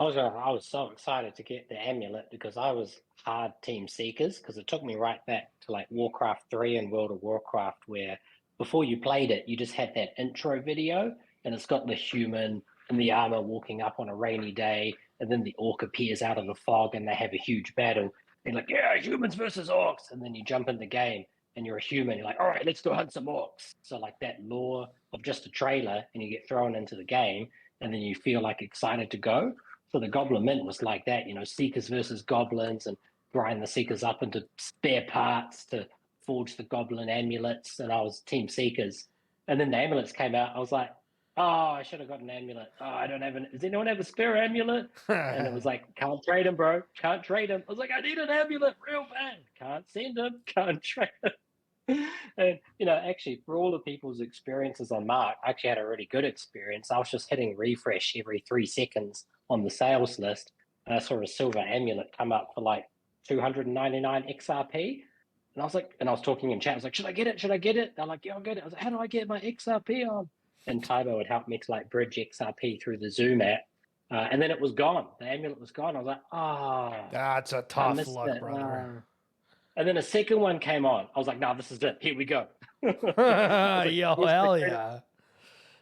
I was so excited to get the amulet because I was hard Team Seekers because it took me right back to like Warcraft 3 and World of Warcraft, where before you played it, you just had that intro video and it's got the human in the armor walking up on a rainy day, and then the orc appears out of the fog and they have a huge battle. They're like, yeah, humans versus orcs. And then you jump in the game and you're a human. You're like, all right, let's go hunt some orcs. So like that lore of just a trailer and you get thrown into the game and then you feel like excited to go. So the Goblin Mint was like that, Seekers versus Goblins, and grind the Seekers up into spare parts to forge the Goblin amulets. And I was Team Seekers. And then the amulets came out. I was like, oh, I should have got an amulet. Oh, I don't have does anyone have a spare amulet? And it was like, can't trade him, bro. Can't trade him. I was like, I need an amulet real bad. Can't send him. Can't trade him. And actually, for all the people's experiences on Mark, I actually had a really good experience. I was just hitting refresh every 3 seconds on the sales list, and I saw a silver amulet come up for like 299 XRP. And I was like, and I was talking in chat, I was like, should I get it? Should I get it? They're like, yeah, I'll get it. I was like, how do I get my XRP on? And Tybo had helped me to like bridge XRP through the Zoom app. And then it was gone. The amulet was gone. I was like, that's a tough luck, brother. And then a second one came on. I was like, no, this is it. Here we go. Like, yo, hell yeah.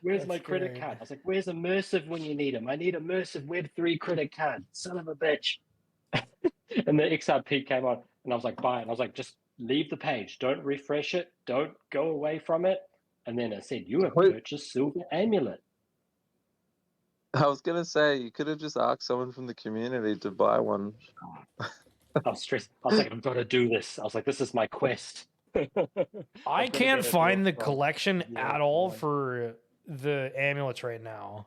Where's my credit card? I was like, where's immersive when you need them? I need immersive Web3 credit card. Son of a bitch. And the XRP came on and I was like, buy it. And I was like, just leave the page. Don't refresh it. Don't go away from it. And then it said, you have purchased silver amulet. I was going to say, you could have just asked someone from the community to buy one. I was stressed. I was like, I've got to do this. I was like, this is my quest. I can't find the collection at all for the amulets right now.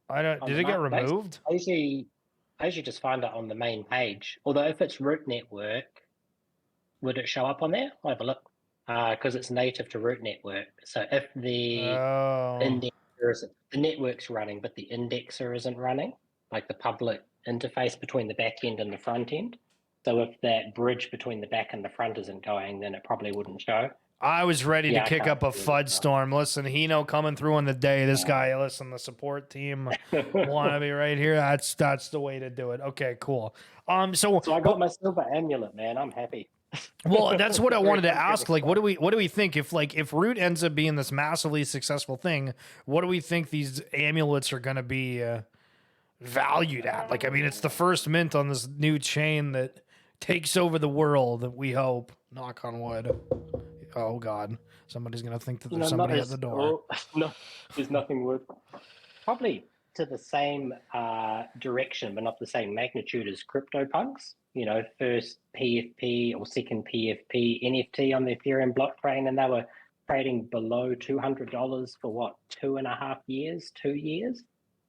Did it get removed? I usually just find it on the main page. Although if it's Root Network, would it show up on there? I'll have a look. Because it's native to Root Network. So if the indexer isn't, the network's running, but the indexer isn't running, like the public interface between the back end and the front end. So if that bridge between the back and the front isn't going, then it probably wouldn't show. I was ready Yeah, to I kick can't up a see it FUD now. storm. Listen, Hino coming through on the day. This guy, listen, the support team want to be right here. That's the way to do it. Okay, cool. So I got my silver amulet, man. I'm happy. well, that's what I Very wanted to comfortable ask. Like, stuff. what do we think if Root ends up being this massively successful thing? What do we think these amulets are going to be valued at? Like, I mean, it's the first mint on this new chain that takes over the world. We hope. Knock on wood. Oh God, somebody's gonna think that there's somebody at the door. No, there's nothing worth. Probably to the same direction, but not the same magnitude as CryptoPunks. You know, first PFP or second PFP NFT on the Ethereum blockchain, and they were trading below $200 for what, 2.5 years, 2 years,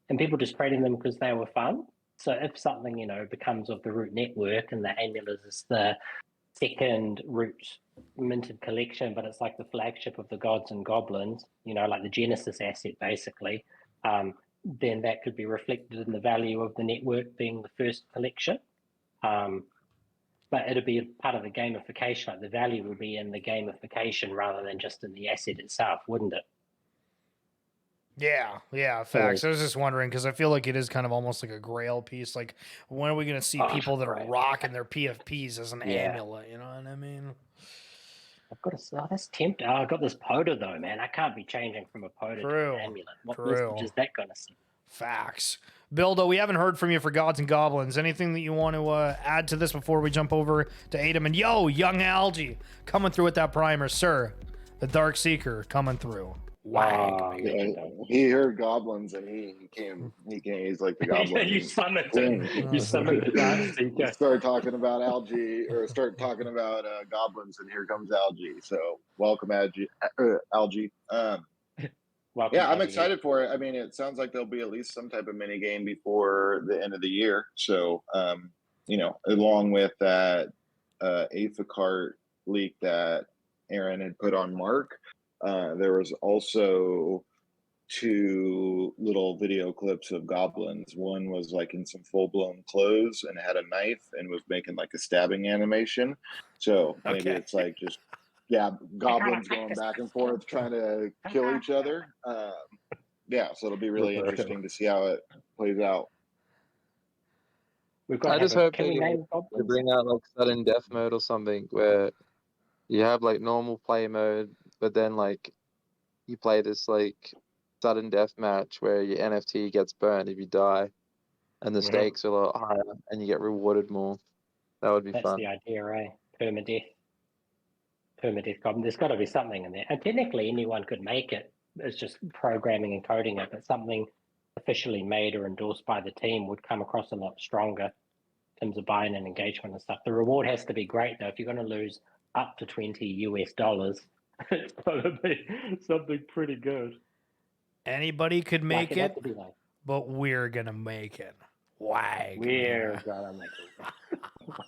and people just trading them because they were fun. So if something, you know, becomes of the Root network and the amulet is the second Root minted collection, but it's like the flagship of the gods and goblins, you know, like the Genesis asset basically, then that could be reflected in the value of the network being the first collection. But it'd be part of the gamification, like the value would be in the gamification rather than just in the asset itself, wouldn't it? Yeah, facts. I was just wondering because I feel like it is kind of almost like a grail piece. Like, when are we going to see people that are rocking their PFPs as an amulet? You know what I mean? I've got that's tempting. I got this Poda though, man. I can't be changing from a Poda to an amulet. What message is that going to send? Facts. Bildo, we haven't heard from you for Gods and Goblins. Anything that you want to add to this before we jump over to Adam? And yo, Young Algae coming through with that primer, sir. The Dark Seeker coming through. Wow. Yeah, he heard goblins and he came. He's like the goblin. You summoned him. You summoned the Dark Seeker. Start talking about algae, or start talking about goblins, and here comes algae. So welcome, algae. Welcome, yeah, I'm algae. excited for it. I mean, it sounds like there'll be at least some type of mini game before the end of the year. So, you know, along with that Aphicart leak that Aaron had put on Mark. There was also 2 little video clips of goblins. One was like in some full-blown clothes and had a knife and was making like a stabbing animation. So maybe it's like just goblins going back and forth trying to kill each other. So it'll be really interesting to see how it plays out. I just hope they bring out like sudden death mode or something where you have like normal play mode, but then like you play this like sudden death match where your NFT gets burned if you die, and the stakes are a lot higher, and you get rewarded more. That would be fun. That's the idea, right? Permadeath goblin. There's got to be something in there, and technically anyone could make it. It's just programming and coding it, but something officially made or endorsed by the team would come across a lot stronger in terms of buy-in and engagement and stuff. The reward has to be great though. If you're going to lose up to $20, it's got to be something pretty good. Anybody could make it, but we're gonna make it. Why? We're gonna make it.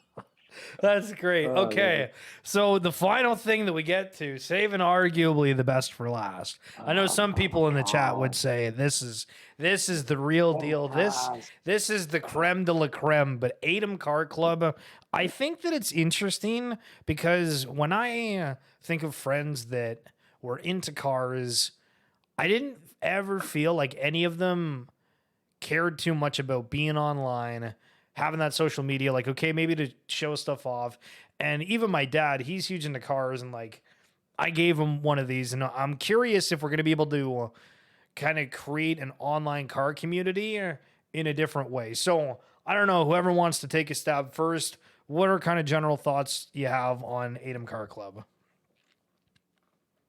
That's great. Okay, so the final thing that we get to, saving arguably the best for last. I know some people in the chat would say this is the real deal. This is the creme de la creme. But Adam Car Club, I think that it's interesting because when I think of friends that were into cars, I didn't ever feel like any of them cared too much about being online, having that social media, like, okay, maybe to show stuff off. And even my dad, he's huge into cars, and like, I gave him one of these, and I'm curious if we're going to be able to kind of create an online car community in a different way. So I don't know, whoever wants to take a stab first, what are kind of general thoughts you have on Adam Car Club?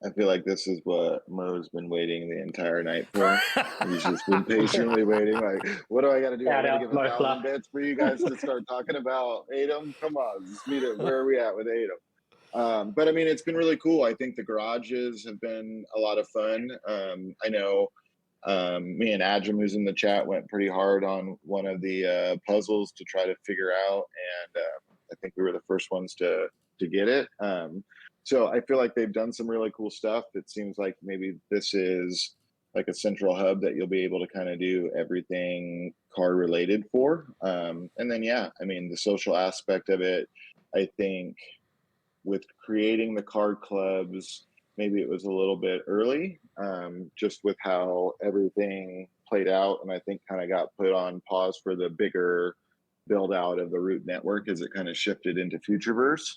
I feel like this is what Mo's been waiting the entire night for. He's just been patiently waiting. Like, what do I got to do? I got to give 1,000 bits for you guys to start talking about Adam. Come on, just meet it. Where are we at with Adam? But I mean, it's been really cool. I think the garages have been a lot of fun. I know me and Adjum, who's in the chat, went pretty hard on one of the puzzles to try to figure out, and I think we were the first ones to get it. So I feel like they've done some really cool stuff. It seems like maybe this is like a central hub that you'll be able to kind of do everything car related for. And then, yeah, I mean, the social aspect of it, I think with creating the card clubs, maybe it was a little bit early, just with how everything played out. And I think kind of got put on pause for the bigger build out of the root network as it kind of shifted into Futureverse.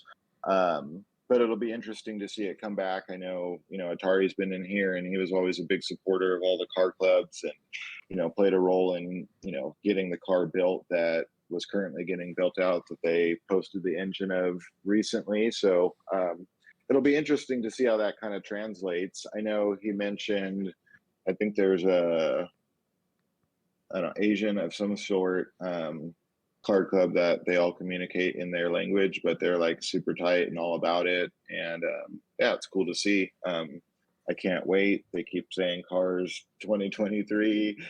But it'll be interesting to see it come back. I know, Atari's been in here and he was always a big supporter of all the car clubs and, played a role in, getting the car built that was currently getting built out that they posted the engine of recently. So it'll be interesting to see how that kind of translates. I know he mentioned, I think there's I don't know, Asian of some sort, card club that they all communicate in their language, but they're like super tight and all about it. And yeah, it's cool to see. I can't wait. They keep saying cars 2023.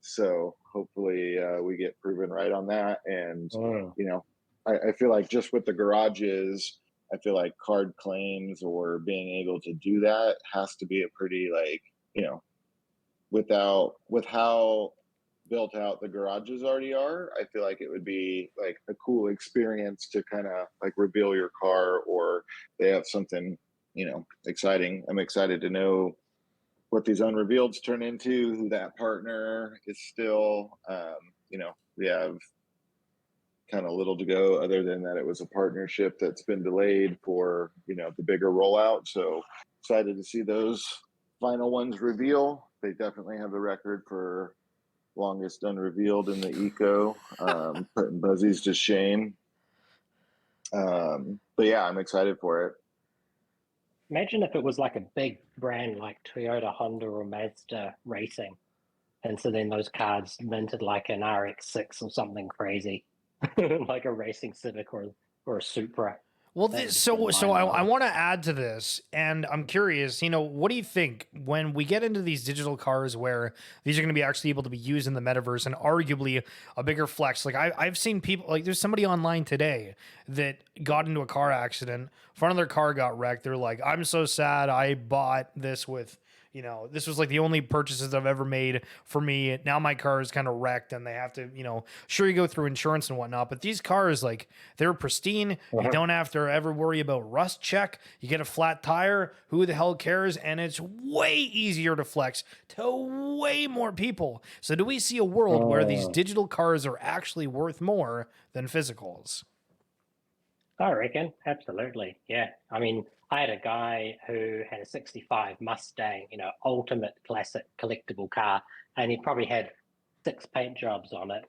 So hopefully we get proven right on that. And, I feel like just with the garages, I feel like card claims or being able to do that has to be a pretty with how built out the garages already are, I feel like it would be like a cool experience to kind of like reveal your car, or they have something, exciting. I'm excited to know what these unrevealeds turn into, who that partner is still. We have kind of little to go other than that it was a partnership that's been delayed for, the bigger rollout. So excited to see those final ones reveal. They definitely have the record for longest unrevealed in the eco, putting Buzzies to shame. But yeah, I'm excited for it. Imagine if it was like a big brand like Toyota, Honda, or Mazda Racing, and so then those cards minted like an RX-6 or something crazy, like a racing Civic or a Supra. Well, I want to add to this, and I'm curious, what do you think when we get into these digital cars where these are going to be actually able to be used in the metaverse and arguably a bigger flex? Like I've seen people, like there's somebody online today that got into a car accident, front of their car got wrecked. They're like, I'm so sad. I bought this with, this was like the only purchases I've ever made for me. Now my car is kind of wrecked and they have to, sure you go through insurance and whatnot, but these cars, like they're pristine. You don't have to ever worry about rust check. You get a flat tire. Who the hell cares? And it's way easier to flex to way more people. So do we see a world where these digital cars are actually worth more than physicals? I reckon. Absolutely. Yeah. I mean, I had a guy who had a 65 Mustang, ultimate classic collectible car, and he probably had 6 paint jobs on it.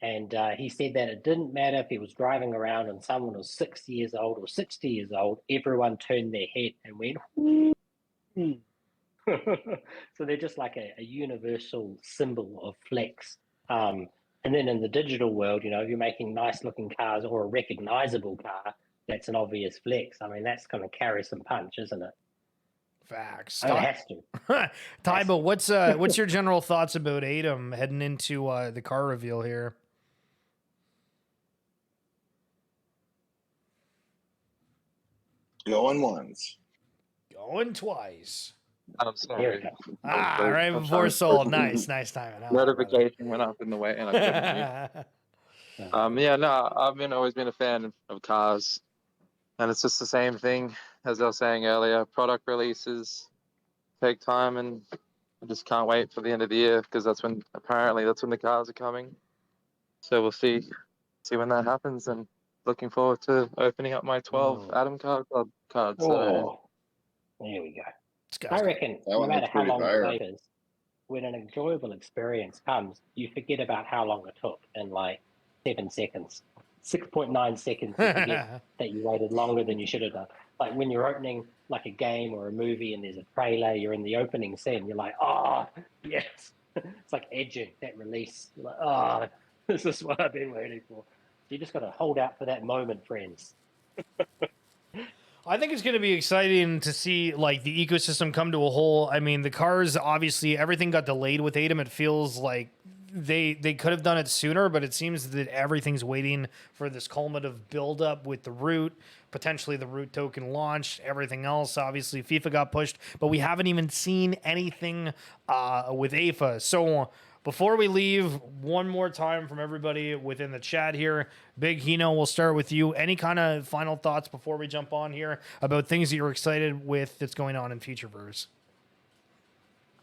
And he said that it didn't matter if he was driving around and someone was 60 years old or 60 years old, everyone turned their head and went, "Hmm." So they're just like a universal symbol of flex. And then in the digital world, if you're making nice looking cars or a recognizable car, that's an obvious flex. I mean, that's going to carry some punch, isn't it? Facts. It has to. Tybo, what's your general thoughts about Atom heading into the car reveal here? Going once. Going twice. I'm sorry. Right before sold. Nice timing. Notification went up in the way, and I couldn't mute. I've always been a fan of cars, and it's just the same thing as I was saying earlier. Product releases take time, and I just can't wait for the end of the year because that's when the cars are coming. So we'll see when that happens, and looking forward to opening up my 12 Atom Car Club cards. Oh, there we go. I reckon no matter how long the wait is, when an enjoyable experience comes, you forget about how long it took in like 7 seconds, 6.9 seconds. You forget that you waited longer than you should have done. Like when you're opening like a game or a movie and there's a trailer, you're in the opening scene, you're like, oh, yes. It's like edging that release. You're like, oh, this is what I've been waiting for. You just got to hold out for that moment, friends. I think it's going to be exciting to see like the ecosystem come to a whole. I mean, the cars, obviously everything got delayed with Atom. It feels like they could have done it sooner, but it seems that everything's waiting for this culminative buildup with the root, potentially the root token launch, everything else. Obviously, FIFA got pushed, but we haven't even seen anything with AFA. So before we leave, one more time from everybody within the chat here. Big Hino, we'll start with you. Any kind of final thoughts before we jump on here about things that you're excited with that's going on in Futureverse?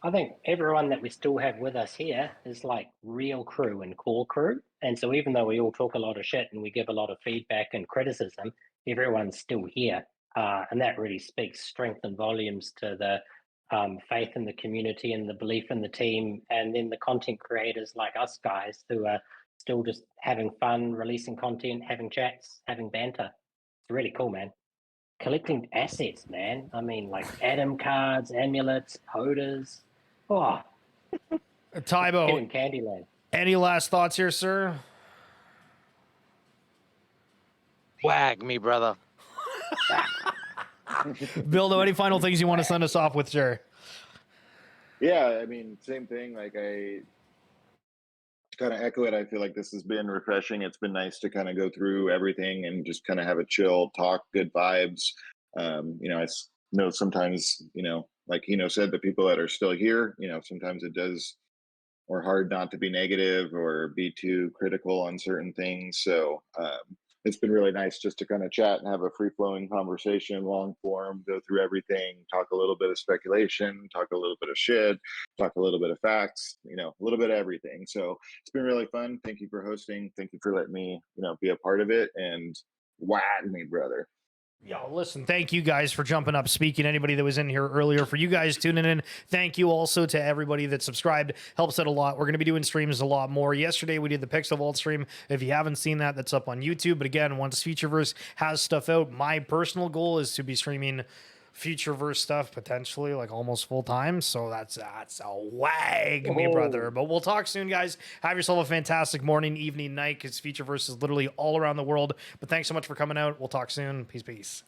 I think everyone that we still have with us here is like real crew and core crew. And so even though we all talk a lot of shit and we give a lot of feedback and criticism, everyone's still here. And that really speaks strength and volumes to the faith in the community and the belief in the team. And then the content creators like us guys who are still just having fun, releasing content, having chats, having banter. It's really cool, man. Collecting assets, man. I mean, like Atom cards, amulets, poders. Oh, Tybo, in Candyland. any last thoughts here, sir? Wag me, brother. Bildo, any final things you want to send us off with, sir? Yeah, I mean, same thing. Like, I kind of echo it. I feel like this has been refreshing. It's been nice to kind of go through everything and just kind of have a chill talk, good vibes. I know sometimes, like Hino said, the people that are still here, sometimes it does, or hard not to be negative or be too critical on certain things. So it's been really nice just to kind of chat and have a free flowing conversation, long form, go through everything, talk a little bit of speculation, talk a little bit of shit, talk a little bit of facts, a little bit of everything. So it's been really fun. Thank you for hosting. Thank you for letting me, be a part of it, and wag me, brother. Yo, listen, thank you guys for jumping up, speaking. Anybody that was in here earlier, for you guys tuning in, thank you also to everybody that subscribed. Helps out a lot. We're going to be doing streams a lot more. Yesterday, we did the Pixel Vault stream. If you haven't seen that, that's up on YouTube. But again, once Futureverse has stuff out, my personal goal is to be streaming Futureverse stuff potentially like almost full time. So that's a wag me, brother. But we'll talk soon, guys. Have yourself a fantastic morning, evening, night, because Futureverse is literally all around the world. But thanks so much for coming out. We'll talk soon. Peace.